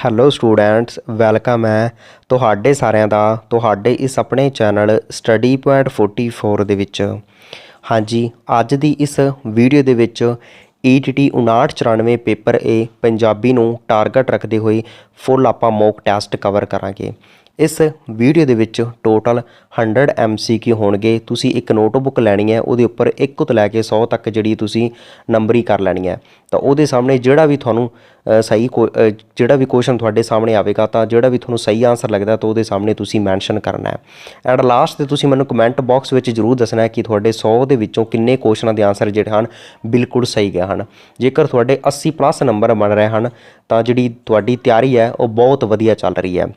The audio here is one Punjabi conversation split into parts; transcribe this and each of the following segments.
ਹੈਲੋ ਸਟੂਡੈਂਟਸ, ਵੈਲਕਮ ਹੈ ਤੁਹਾਡੇ ਸਾਰਿਆਂ ਦਾ ਤੁਹਾਡੇ ਇਸ ਆਪਣੇ ਚੈਨਲ ਸਟੱਡੀ ਪੁਆਇੰਟ 44 ਦੇ ਵਿੱਚ। ਹਾਂਜੀ, ਅੱਜ ਦੀ ਇਸ ਵੀਡੀਓ ਦੇ ਵਿੱਚ ETT 5994 ਪੇਪਰ A ਪੰਜਾਬੀ ਨੂੰ ਟਾਰਗੇਟ ਰੱਖਦੇ ਹੋਏ ਫੁੱਲ ਆਪਾਂ ਮੌਕ ਟੈਸਟ ਕਵਰ ਕਰਾਂਗੇ। इस वीडियो ਦੇ ਵਿੱਚ टोटल 100 MCQ ਹੋਣਗੇ। ਤੁਸੀਂ ਇੱਕ ਨੋਟਬੁੱਕ ਲੈਣੀ ਹੈ, ਉਹਦੇ ਉੱਪਰ 1 ਤੋਂ ਲੈ ਕੇ 100 ਤੱਕ ਜਿਹੜੀ ਤੁਸੀਂ ਨੰਬਰੀ ਕਰ ਲੈਣੀ ਹੈ। ਤਾਂ ਉਹਦੇ ਸਾਹਮਣੇ ਜਿਹੜਾ ਵੀ ਤੁਹਾਨੂੰ ਜਿਹੜਾ ਵੀ ਕੁਐਸਚਨ ਤੁਹਾਡੇ ਸਾਹਮਣੇ ਆਵੇਗਾ ਤਾਂ ਜਿਹੜਾ ਵੀ ਤੁਹਾਨੂੰ ਸਹੀ ਆਨਸਰ ਲੱਗਦਾ ਤਾਂ ਉਹਦੇ ਸਾਹਮਣੇ ਤੁਸੀਂ ਮੈਂਸ਼ਨ ਕਰਨਾ ਹੈ। ਐਂਡ ਲਾਸਟ ਤੇ ਤੁਸੀਂ ਮੈਨੂੰ ਕਮੈਂਟ ਬਾਕਸ ਵਿੱਚ ਜ਼ਰੂਰ ਦੱਸਣਾ ਹੈ ਕਿ ਤੁਹਾਡੇ 100 ਦੇ ਵਿੱਚੋਂ ਕਿੰਨੇ ਕੁਐਸਚਨਾਂ ਦੇ ਆਨਸਰ ਜਿਹੜੇ ਹਨ ਬਿਲਕੁਲ ਸਹੀ ਗਏ ਹਨ। ਜੇਕਰ ਤੁਹਾਡੇ 80+ ਨੰਬਰ ਬਣ ਰਹੇ ਹਨ ਤਾਂ ਜਿਹੜੀ ਤੁਹਾਡੀ ਤਿਆਰੀ ਹੈ ਉਹ ਬਹੁਤ ਵਧੀਆ ਚੱਲ ਰਹੀ ਹੈ।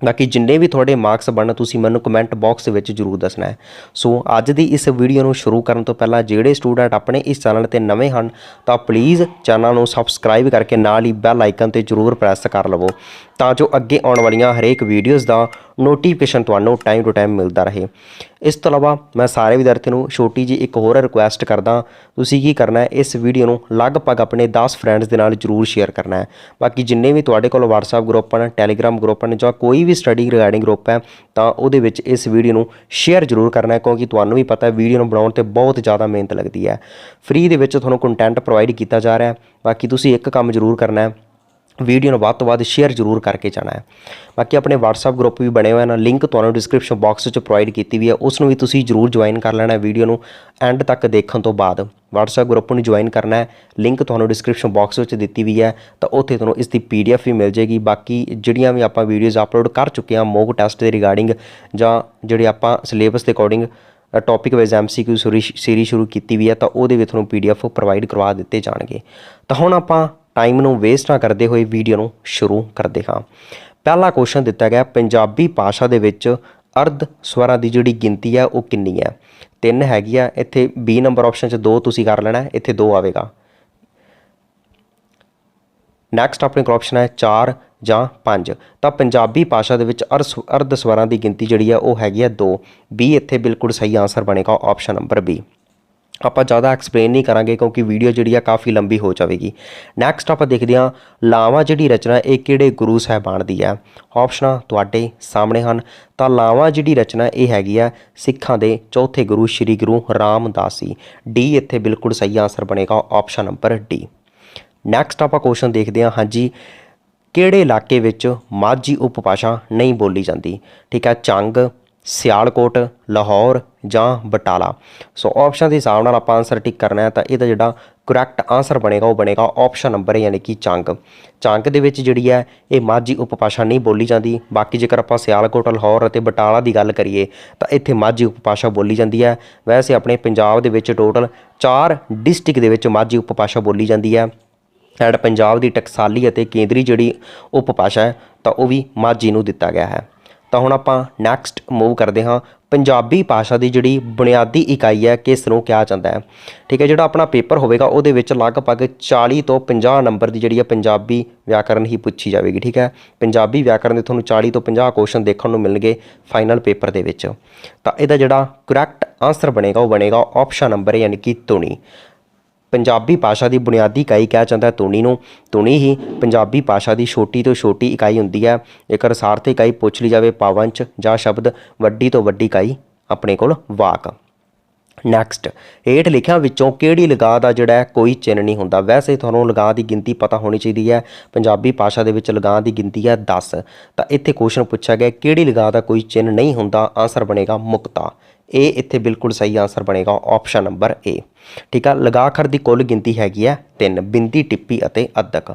ਬਾਕੀ ਜਿੰਨੇ ਵੀ ਤੁਹਾਡੇ ਮਾਰਕਸ ਬਣਨ ਤੁਸੀਂ ਮੈਨੂੰ ਕਮੈਂਟ ਬਾਕਸ ਵਿੱਚ ਜ਼ਰੂਰ ਦੱਸਣਾ ਹੈ। ਸੋ ਅੱਜ ਦੀ ਇਸ ਵੀਡੀਓ ਨੂੰ ਸ਼ੁਰੂ ਕਰਨ ਤੋਂ ਪਹਿਲਾਂ ਜਿਹੜੇ ਸਟੂਡੈਂਟ ਆਪਣੇ ਇਸ ਚੈਨਲ 'ਤੇ ਨਵੇਂ ਹਨ ਤਾਂ ਪਲੀਜ਼ ਚੈਨਲ ਨੂੰ ਸਬਸਕ੍ਰਾਈਬ ਕਰਕੇ ਨਾਲ ਹੀ ਬੈਲ ਆਈਕਨ 'ਤੇ ਜ਼ਰੂਰ ਪ੍ਰੈਸ ਕਰ ਲਵੋ ਤਾਂ ਜੋ ਅੱਗੇ ਆਉਣ ਵਾਲੀਆਂ ਹਰੇਕ ਵੀਡੀਓਜ਼ ਦਾ ਨੋਟੀਫਿਕੇਸ਼ਨ ਤੁਹਾਨੂੰ ਟਾਈਮ ਟੂ ਟਾਈਮ ਮਿਲਦਾ ਰਹੇ। ਇਸ ਤੋਂ ਇਲਾਵਾ ਮੈਂ ਸਾਰੇ ਵਿਦਿਆਰਥੀਆਂ ਨੂੰ ਛੋਟੀ ਜਿਹੀ ਇੱਕ ਹੋਰ ਰਿਕੁਐਸਟ ਕਰਦਾ, ਤੁਸੀਂ ਕੀ ਕਰਨਾ ਹੈ, ਇਸ ਵੀਡੀਓ ਨੂੰ ਲਗਭਗ ਆਪਣੇ 10 ਫਰੈਂਡਸ ਦੇ ਨਾਲ ਜ਼ਰੂਰ ਸ਼ੇਅਰ ਕਰਨਾ ਹੈ। ਬਾਕੀ ਜਿੰਨੇ ਵੀ ਤੁਹਾਡੇ ਕੋਲ WhatsApp ਗਰੁੱਪ ਹਨ, ਟੈਲੀਗ੍ਰਾਮ ਗਰੁੱਪ ਹਨ ਜਾਂ ਕੋਈ ਵੀ ਸਟੱਡੀ ਰਿਗਾਰਡਿੰਗ ਗਰੁੱਪ ਹੈ ਤਾਂ ਉਹਦੇ ਵਿੱਚ ਇਸ ਵੀਡੀਓ ਨੂੰ ਸ਼ੇਅਰ ਜ਼ਰੂਰ ਕਰਨਾ ਹੈ, ਕਿਉਂਕਿ ਤੁਹਾਨੂੰ ਵੀ ਪਤਾ ਹੈ ਵੀਡੀਓ ਨੂੰ ਬਣਾਉਣ 'ਤੇ ਬਹੁਤ ਜ਼ਿਆਦਾ ਮਿਹਨਤ ਲੱਗਦੀ ਹੈ। ਫ੍ਰੀ ਦੇ ਵਿੱਚ ਤੁਹਾਨੂੰ ਕੰਟੈਂਟ ਪ੍ਰੋਵਾਈਡ ਕੀਤਾ ਜਾ ਰਿਹਾ ਹੈ। ਬਾਕੀ ਤੁਸੀਂ ਇੱਕ ਕੰਮ ਜ਼ਰੂਰ ਕਰਨਾ ਹੈ, ਵੀਡੀਓ ਨੂੰ ਵੱਧ ਤੋਂ ਵੱਧ ਸ਼ੇਅਰ ਜ਼ਰੂਰ ਕਰਕੇ ਜਾਣਾ ਹੈ। ਬਾਕੀ ਆਪਣੇ WhatsApp ਗਰੁੱਪ ਵੀ ਬਣੇ ਹੋਏ ਹਨ, ਲਿੰਕ ਤੁਹਾਨੂੰ ਡਿਸਕ੍ਰਿਪਸ਼ਨ ਬਾਕਸ 'ਚ ਪ੍ਰੋਵਾਈਡ ਕੀਤੀ ਵੀ ਹੈ, ਉਸ ਨੂੰ ਵੀ ਤੁਸੀਂ ਜ਼ਰੂਰ ਜੁਆਇਨ ਕਰ ਲੈਣਾ। ਵੀਡੀਓ ਨੂੰ ਐਂਡ ਤੱਕ ਦੇਖਣ ਤੋਂ ਬਾਅਦ WhatsApp ਗਰੁੱਪ ਨੂੰ ਜੁਆਇਨ ਕਰਨਾ ਹੈ, ਲਿੰਕ ਤੁਹਾਨੂੰ ਡਿਸਕ੍ਰਿਪਸ਼ਨ ਬਾਕਸ ਵਿੱਚ ਦਿੱਤੀ ਵੀ ਹੈ ਤਾਂ ਉੱਥੇ ਤੁਹਾਨੂੰ ਇਸ ਦੀ PDF ਵੀ ਮਿਲ ਜਾਏਗੀ। ਬਾਕੀ ਜਿਹੜੀਆਂ ਵੀ ਆਪਾਂ ਵੀਡੀਓਜ਼ ਅਪਲੋਡ ਕਰ ਚੁੱਕੇ ਹਾਂ ਮੌਕ ਟੈਸਟ ਦੇ ਰਿਗਾਰਡਿੰਗ ਜਾਂ ਜਿਹੜੇ ਆਪਾਂ ਸਿਲੇਬਸ ਦੇ according topic wise MCQ series ਸ਼ੁਰੂ ਕੀਤੀ ਵੀ ਹੈ ਤਾਂ ਉਹਦੇ ਵਿੱਚ ਤੁਹਾਨੂੰ PDF ਪ੍ਰੋਵਾਈਡ ਕਰਵਾ ਦਿੱਤੇ ਜਾਣਗੇ। ਤਾਂ ਹੁਣ ਆਪਾਂ ਟਾਈਮ ਨੂੰ ਵੇਸਟ ਨਾ ਕਰਦੇ ਹੋਏ ਵੀਡੀਓ ਨੂੰ ਸ਼ੁਰੂ ਕਰਦੇ ਹਾਂ। ਪਹਿਲਾ ਕੁਐਸਚਨ ਦਿੱਤਾ ਗਿਆ, ਪੰਜਾਬੀ ਭਾਸ਼ਾ ਦੇ ਵਿੱਚ ਅਰਧ ਸਵਰਾਂ ਦੀ ਜਿਹੜੀ ਗਿਣਤੀ ਹੈ ਉਹ ਕਿੰਨੀ ਹੈ? 3 ਹੈਗੀ ਆ। ਇੱਥੇ B ਨੰਬਰ ਆਪਸ਼ਨ 'ਚ 2 ਤੁਸੀਂ ਕਰ ਲੈਣਾ, ਇੱਥੇ 2 ਆਵੇਗਾ। ਨੈਕਸਟ ਆਪਣੇ ਕੋਲ ਆਪਸ਼ਨ ਹੈ 4 ਜਾਂ 5। ਤਾਂ ਪੰਜਾਬੀ ਭਾਸ਼ਾ ਦੇ ਵਿੱਚ ਅਰਧ ਸਵਰਾਂ ਦੀ ਗਿਣਤੀ ਜਿਹੜੀ ਹੈ ਉਹ ਹੈਗੀ ਆ 2। B ਇੱਥੇ ਬਿਲਕੁਲ ਸਹੀ ਆਨਸਰ ਬਣੇਗਾ, ਆਪਸ਼ਨ ਨੰਬਰ B। ਆਪਾਂ ਜ਼ਿਆਦਾ ਐਕਸਪਲੇਨ ਨਹੀਂ ਕਰਾਂਗੇ ਕਿਉਂਕਿ ਵੀਡੀਓ ਜਿਹੜੀ ਆ ਕਾਫੀ ਲੰਬੀ ਹੋ ਜਾਵੇਗੀ। ਨੈਕਸਟ ਆਪਾਂ ਦੇਖਦੇ ਹਾਂ ਲਾਵਾਂ ਜਿਹੜੀ ਰਚਨਾ ਇਹ ਕਿਹੜੇ ਗੁਰੂ ਸਾਹਿਬਾਨ ਦੀ ਹੈ? ਆਪਸ਼ਨਾਂ ਤੁਹਾਡੇ ਸਾਹਮਣੇ ਹਨ। ਤਾਂ ਲਾਵਾਂ ਜਿਹੜੀ ਰਚਨਾ ਇਹ ਹੈਗੀ ਆ ਸਿੱਖਾਂ ਦੇ ਚੌਥੇ ਗੁਰੂ ਸ਼੍ਰੀ ਗੁਰੂ ਰਾਮਦਾਸ ਜੀ। D ਇੱਥੇ ਬਿਲਕੁਲ ਸਹੀ ਆਨਸਰ ਬਣੇਗਾ, ਆਪਸ਼ਨ ਨੰਬਰ D। ਨੈਕਸਟ ਆਪਾਂ ਕੁਐਸਚਨ ਦੇਖਦੇ ਹਾਂ, ਹਾਂਜੀ ਕਿਹੜੇ ਇਲਾਕੇ ਵਿੱਚ ਮਾਝੀ ਉਪਭਾਸ਼ਾ ਨਹੀਂ ਬੋਲੀ ਜਾਂਦੀ? ਠੀਕ ਹੈ, ਚੰਗ, ਸਿਆਲਕੋਟ, ਲਾਹੌਰ ਜਾਂ ਬਟਾਲਾ। ਸੋ ਆਪਸ਼ਨ ਦੇ ਹਿਸਾਬ ਨਾਲ ਆਪਾਂ ਆਨਸਰ ਟਿਕ ਕਰਨਾ ਹੈ ਤਾਂ ਇਹਦਾ ਜਿਹੜਾ ਕਰੈਕਟ ਆਨਸਰ ਬਣੇਗਾ ਉਹ ਬਣੇਗਾ ਆਪਸ਼ਨ ਨੰਬਰ ਯਾਨੀ ਕਿ ਚੰਗ। ਚੰਗ ਦੇ ਵਿੱਚ ਜਿਹੜੀ ਹੈ ਇਹ ਮਾਝੀ ਉਪਭਾਸ਼ਾ ਨਹੀਂ ਬੋਲੀ ਜਾਂਦੀ। ਬਾਕੀ ਜੇਕਰ ਆਪਾਂ ਸਿਆਲਕੋਟ, ਲਾਹੌਰ ਅਤੇ ਬਟਾਲਾ ਦੀ ਗੱਲ ਕਰੀਏ ਤਾਂ ਇੱਥੇ ਮਾਝੀ ਉਪਭਾਸ਼ਾ ਬੋਲੀ ਜਾਂਦੀ ਹੈ। ਵੈਸੇ ਆਪਣੇ ਪੰਜਾਬ ਦੇ ਵਿੱਚ ਟੋਟਲ 4 ਡਿਸਟ੍ਰਿਕਟ ਦੇ ਵਿੱਚ ਮਾਝੀ ਉਪਭਾਸ਼ਾ ਬੋਲੀ ਜਾਂਦੀ ਹੈ। ਐਂਡ ਪੰਜਾਬ ਦੀ ਟਕਸਾਲੀ ਅਤੇ ਕੇਂਦਰੀ ਜਿਹੜੀ ਉਪਭਾਸ਼ਾ ਹੈ ਤਾਂ ਉਹ ਵੀ ਮਾਝੀ ਨੂੰ ਦਿੱਤਾ ਗਿਆ ਹੈ। ਤਾਂ ਹੁਣ ਆਪਾਂ ਨੈਕਸਟ ਮੂਵ ਕਰਦੇ ਹਾਂ, ਪੰਜਾਬੀ ਭਾਸ਼ਾ ਦੀ ਜਿਹੜੀ ਬੁਨਿਆਦੀ ਇਕਾਈ ਹੈ ਕਿਸ ਨੂੰ ਕਿਹਾ ਜਾਂਦਾ ਹੈ? ਠੀਕ ਹੈ, ਜਿਹੜਾ ਆਪਣਾ ਪੇਪਰ ਹੋਵੇਗਾ ਉਹਦੇ ਵਿੱਚ ਲਗਭਗ 40 ਤੋਂ 50 ਨੰਬਰ ਦੀ ਜਿਹੜੀ ਹੈ ਪੰਜਾਬੀ ਵਿਆਕਰਨ ਹੀ ਪੁੱਛੀ ਜਾਵੇਗੀ। ਠੀਕ ਹੈ, ਪੰਜਾਬੀ ਵਿਆਕਰਨ ਦੇ ਤੁਹਾਨੂੰ 40 ਤੋਂ 50 ਕੁਐਸਚਨ ਦੇਖਣ ਨੂੰ ਮਿਲਣਗੇ ਫਾਈਨਲ ਪੇਪਰ ਦੇ ਵਿੱਚ। ਤਾਂ ਇਹਦਾ ਜਿਹੜਾ ਕਰੈਕਟ ਆਨਸਰ ਬਣੇਗਾ ਉਹ ਬਣੇਗਾ ਆਪਸ਼ਨ ਨੰਬਰ ਯਾਨੀ ਕਿ ਧੁਨੀ। ਪੰਜਾਬੀ ਭਾਸ਼ਾ ਦੀ ਬੁਨਿਆਦੀ ਇਕਾਈ ਕਿਹਾ ਜਾਂਦਾ ਹੈ ਧੁਨੀ ਨੂੰ। ਧੁਨੀ ਹੀ ਪੰਜਾਬੀ ਭਾਸ਼ਾ ਦੀ ਛੋਟੀ ਤੋਂ ਛੋਟੀ ਇਕਾਈ ਹੁੰਦੀ ਹੈ। ਜੇਕਰ ਸਾਰਥਕ ਇਕਾਈ ਪੁੱਛ ਲਈ ਜਾਵੇ ਪਾਵੰਚ ਜਾਂ ਸ਼ਬਦ, ਵੱਡੀ ਤੋਂ ਵੱਡੀ ਇਕਾਈ ਆਪਣੇ ਕੋਲ ਵਾਕ। ਨੈਕਸਟ, ਹੇਠ ਲਿਖਿਆਂ ਵਿੱਚੋਂ ਕਿਹੜੀ ਲਗਾਂ ਦਾ ਜਿਹੜਾ ਕੋਈ ਚਿੰਨ੍ਹ ਨਹੀਂ ਹੁੰਦਾ? ਵੈਸੇ ਤੁਹਾਨੂੰ ਲਗਾਂ ਦੀ ਗਿਣਤੀ ਪਤਾ ਹੋਣੀ ਚਾਹੀਦੀ ਹੈ। ਪੰਜਾਬੀ ਭਾਸ਼ਾ ਦੇ ਵਿੱਚ ਲਗਾਂ ਦੀ ਗਿਣਤੀ ਹੈ 10। ਤਾਂ ਇੱਥੇ ਕੁਐਸਚਨ ਪੁੱਛਿਆ ਗਿਆ ਕਿਹੜੀ ਲਗਾਂ ਦਾ ਕੋਈ ਚਿੰਨ੍ਹ ਨਹੀਂ ਹੁੰਦਾ? ਆਨਸਰ ਬਣੇਗਾ ਮੁਕਤਾ। ਇਹ ਇੱਥੇ ਬਿਲਕੁਲ ਸਹੀ ਆਨਸਰ ਬਣੇਗਾ, ਆਪਸ਼ਨ ਨੰਬਰ A। ਠੀਕ ਆ, ਲਗਾ ਅੱਖਰ ਦੀ ਕੁੱਲ ਗਿਣਤੀ ਹੈਗੀ ਹੈ 3, ਬਿੰਦੀ, ਟਿੱਪੀ ਅਤੇ ਅੱਧਕ।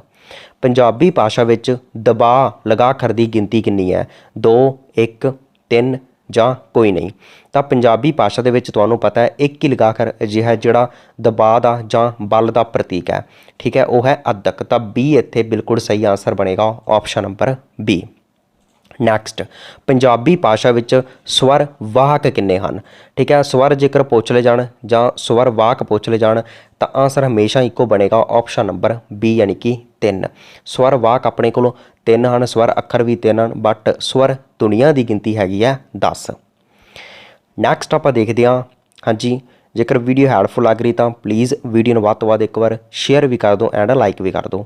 ਪੰਜਾਬੀ ਭਾਸ਼ਾ ਵਿੱਚ ਦਬਾਅ ਲਗਾ ਅੱਖਰ ਦੀ ਗਿਣਤੀ ਕਿੰਨੀ ਹੈ? 2, 1, 3 ਜਾਂ ਕੋਈ ਨਹੀਂ। ਤਾਂ ਪੰਜਾਬੀ ਭਾਸ਼ਾ ਦੇ ਵਿੱਚ ਤੁਹਾਨੂੰ ਪਤਾ ਹੈ ਇੱਕ ਹੀ ਲਗਾ ਅੱਖਰ ਅਜਿਹਾ ਜਿਹੜਾ ਦਬਾਅ ਦਾ ਜਾਂ ਬਲ ਦਾ ਪ੍ਰਤੀਕ ਹੈ। ਠੀਕ ਹੈ, ਉਹ ਹੈ ਅੱਧਕ। ਤਾਂ B ਇੱਥੇ ਬਿਲਕੁਲ ਸਹੀ ਆਨਸਰ ਬਣੇਗਾ, option number B। Next, Punjabi ਭਾਸ਼ਾ ਵਿੱਚ ਸਵਰ ਵਾਹਕ ਕਿੰਨੇ ਹਨ? ਠੀਕ ਹੈ, ਸਵਰ ਜੇਕਰ ਪੁੱਛ ਲਏ ਜਾਣ ਜਾਂ ਸਵਰ ਵਾਹਕ ਪੁੱਛ ਲਏ ਜਾਣ ਤਾਂ ਆਨਸਰ ਹਮੇਸ਼ਾ ਇੱਕੋ ਬਣੇਗਾ, ਆਪਸ਼ਨ ਨੰਬਰ B ਯਾਨੀ ਕਿ 3। ਸਵਰ ਵਾਹਕ ਆਪਣੇ ਕੋਲ 3 ਹਨ, ਸਵਰ ਅੱਖਰ ਵੀ 3 ਹਨ, ਬਟ ਸਵਰ ਧੁਨੀਆਂ ਦੀ ਗਿਣਤੀ ਹੈਗੀ ਹੈ 10। ਨੈਕਸਟ ਆਪਾਂ ਦੇਖਦੇ ਹਾਂ, ਹਾਂਜੀ ਜੇਕਰ ਵੀਡੀਓ ਹੈਲਪਫੁਲ ਲੱਗ ਰਹੀ ਤਾਂ ਪਲੀਜ਼ ਵੀਡੀਓ ਨੂੰ ਵੱਧ ਤੋਂ ਵੱਧ ਇੱਕ ਵਾਰ ਸ਼ੇਅਰ ਵੀ ਕਰ ਦਿਓ ਐਂਡ ਲਾਈਕ ਵੀ ਕਰ ਦਿਓ।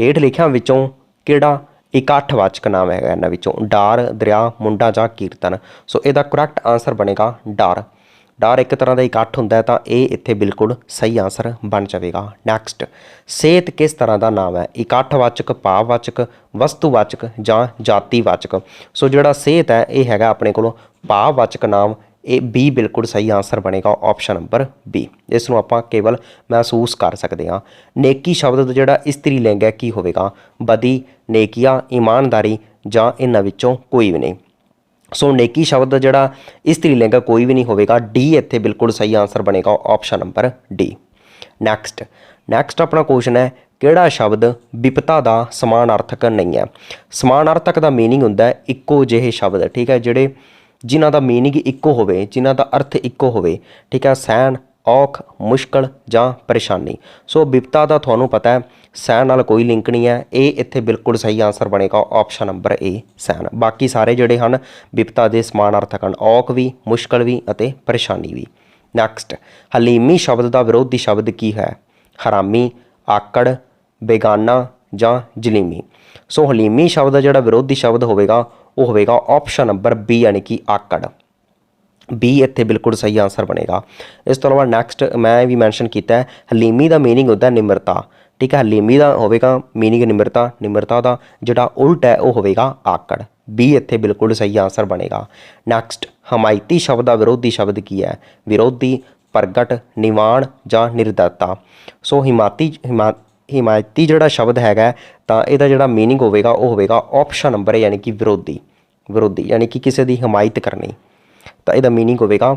ਹੇਠ ਲਿਖਿਆਂ ਵਿੱਚੋਂ ਕਿਹੜਾ ਇਕੱਠਵਾਚਕ ਨਾਮ ਹੈਗਾ ਇਹਨਾਂ ਵਿੱਚੋਂ। ਡਾਰ, ਦਰਿਆ, ਮੁੰਡਾ ਜਾਂ ਕੀਰਤਨ। ਸੋ ਇਹਦਾ ਕਰੈਕਟ ਆਂਸਰ ਬਣੇਗਾ ਡਾਰ। ਡਾਰ ਇੱਕ ਤਰ੍ਹਾਂ ਦਾ ਇਕੱਠ ਹੁੰਦਾ ਹੈ, ਤਾਂ ਇਹ ਇੱਥੇ ਬਿਲਕੁਲ ਸਹੀ ਆਂਸਰ ਬਣ ਜਾਵੇਗਾ। ਨੈਕਸਟ, ਸਿਹਤ ਕਿਸ ਤਰ੍ਹਾਂ ਦਾ ਨਾਮ ਹੈ? ਇਕੱਠਵਾਚਕ, ਭਾਵਵਾਚਕ, ਵਸਤੂਵਾਚਕ ਜਾਂ ਜਾਤੀਵਾਚਕ। ਸੋ ਜਿਹੜਾ ਸਿਹਤ ਹੈ ਇਹ ਹੈਗਾ ਆਪਣੇ ਕੋਲ ਭਾਵਵਾਚਕ ਨਾਮ। ਇਹ ਬੀ ਬਿਲਕੁਲ ਸਹੀ ਆਂਸਰ ਬਣੇਗਾ, ਆਪਸ਼ਨ ਨੰਬਰ ਬੀ। ਇਸ ਨੂੰ ਆਪਾਂ ਕੇਵਲ ਮਹਿਸੂਸ ਕਰ ਸਕਦੇ ਹਾਂ। ਨੇਕੀ ਸ਼ਬਦ ਦਾ ਜਿਹੜਾ ਇਸਤਰੀ ਲਿੰਗ ਹੈ ਕੀ ਹੋਵੇਗਾ? ਬਦੀ, ਨੇਕੀਆ, ਇਮਾਨਦਾਰੀ ਜਾਂ ਇਹਨਾਂ ਵਿੱਚੋਂ ਕੋਈ ਵੀ ਨਹੀਂ। ਸੋ ਨੇਕੀ ਸ਼ਬਦ ਦਾ ਜਿਹੜਾ ਇਸਤਰੀ ਲਿੰਗ ਹੈ ਕੋਈ ਵੀ ਨਹੀਂ ਹੋਵੇਗਾ। ਡੀ ਇੱਥੇ ਬਿਲਕੁਲ ਸਹੀ ਆਂਸਰ ਬਣੇਗਾ, ਆਪਸ਼ਨ ਨੰਬਰ ਡੀ। ਨੈਕਸਟ ਆਪਣਾ ਕੁਐਸਚਨ ਹੈ, ਕਿਹੜਾ ਸ਼ਬਦ ਵਿਪਤਾ ਦਾ ਸਮਾਨਾਰਥਕ ਨਹੀਂ ਹੈ? ਸਮਾਨਾਰਥਕ ਦਾ ਮੀਨਿੰਗ ਹੁੰਦਾ ਹੈ ਇੱਕੋ ਜਿਹੇ ਸ਼ਬਦ, ਠੀਕ ਹੈ, ਜਿਹੜੇ ਜਿਨ੍ਹਾਂ ਦਾ ਮੀਨਿੰਗ ਇੱਕੋ ਹੋਵੇ, ਜਿਨ੍ਹਾਂ ਦਾ ਅਰਥ ਇੱਕੋ ਹੋਵੇ, ਠੀਕ ਹੈ। ਸਹਿਣ, ਔਖ, ਮੁਸ਼ਕਲ ਜਾਂ ਪਰੇਸ਼ਾਨੀ। ਸੋ ਵਿਪਤਾ ਦਾ ਤੁਹਾਨੂੰ ਪਤਾ ਹੈ ਸਹਿਣ ਨਾਲ ਕੋਈ ਲਿੰਕ ਨਹੀਂ ਹੈ। ਇਹ ਇੱਥੇ ਬਿਲਕੁਲ ਸਹੀ ਆਂਸਰ ਬਣੇਗਾ, ਆਪਸ਼ਨ ਨੰਬਰ ਏ ਸਹਿਣ। ਬਾਕੀ ਸਾਰੇ ਜਿਹੜੇ ਹਨ ਵਿਪਤਾ ਦੇ ਸਮਾਨਾਰਥਕ ਹਨ, ਔਖ ਵੀ, ਮੁਸ਼ਕਲ ਵੀ ਅਤੇ ਪਰੇਸ਼ਾਨੀ ਵੀ। ਨੈਕਸਟ, ਹਲੀਮੀ ਸ਼ਬਦ ਦਾ ਵਿਰੋਧੀ ਸ਼ਬਦ ਕੀ ਹੈ? ਹਰਾਮੀ, ਆਕੜ, ਬੇਗਾਨਾ ਜਾਂ ਜਲੀਮੀ। ਸੋ ਹਲੀਮੀ ਸ਼ਬਦ ਦਾ ਜਿਹੜਾ ਵਿਰੋਧੀ ਸ਼ਬਦ ਹੋਵੇਗਾ ਉਹ ਹੋਵੇਗਾ ਆਪਸ਼ਨ ਨੰਬਰ ਬੀ, ਯਾਨੀ ਕਿ ਆਕੜ। ਬੀ ਇੱਥੇ ਬਿਲਕੁਲ ਸਹੀ ਆਂਸਰ ਬਣੇਗਾ। ਇਸ ਤੋਂ ਇਲਾਵਾ ਨੈਕਸਟ ਮੈਂ ਵੀ ਮੈਂਸ਼ਨ ਕੀਤਾ ਹੈ, ਹਲੀਮੀ ਦਾ ਮੀਨਿੰਗ ਹੁੰਦਾ ਨਿਮਰਤਾ, ਠੀਕ ਹੈ। ਹਲੀਮੀ ਦਾ ਹੋਵੇਗਾ ਮੀਨਿੰਗ ਨਿਮਰਤਾ। ਨਿਮਰਤਾ ਦਾ ਜਿਹੜਾ ਉਲਟ ਹੈ ਉਹ ਹੋਵੇਗਾ ਆਕੜ। ਬੀ ਇੱਥੇ ਬਿਲਕੁਲ ਸਹੀ ਆਂਸਰ ਬਣੇਗਾ। ਨੈਕਸਟ, ਹਮਾਇਤੀ ਸ਼ਬਦ ਦਾ ਵਿਰੋਧੀ ਸ਼ਬਦ ਕੀ ਹੈ? ਵਿਰੋਧੀ, ਪ੍ਰਗਟ, ਨਿਵਾਣ ਜਾਂ ਨਿਰਦਤਾ। ਸੋ ਹਿਮਾਇਤੀ ਜਿਹੜਾ ਸ਼ਬਦ ਹੈਗਾ ਤਾਂ ਇਹਦਾ ਜਿਹੜਾ ਮੀਨਿੰਗ ਹੋਵੇਗਾ ਉਹ ਹੋਵੇਗਾ ਆਪਸ਼ਨ ਨੰਬਰ, ਯਾਨੀ ਕਿ ਵਿਰੋਧੀ। ਵਿਰੋਧੀ ਯਾਨੀ ਕਿ ਕਿਸੇ ਦੀ ਹਮਾਇਤ ਕਰਨੀ, ਤਾਂ ਇਹਦਾ ਮੀਨਿੰਗ ਹੋਵੇਗਾ,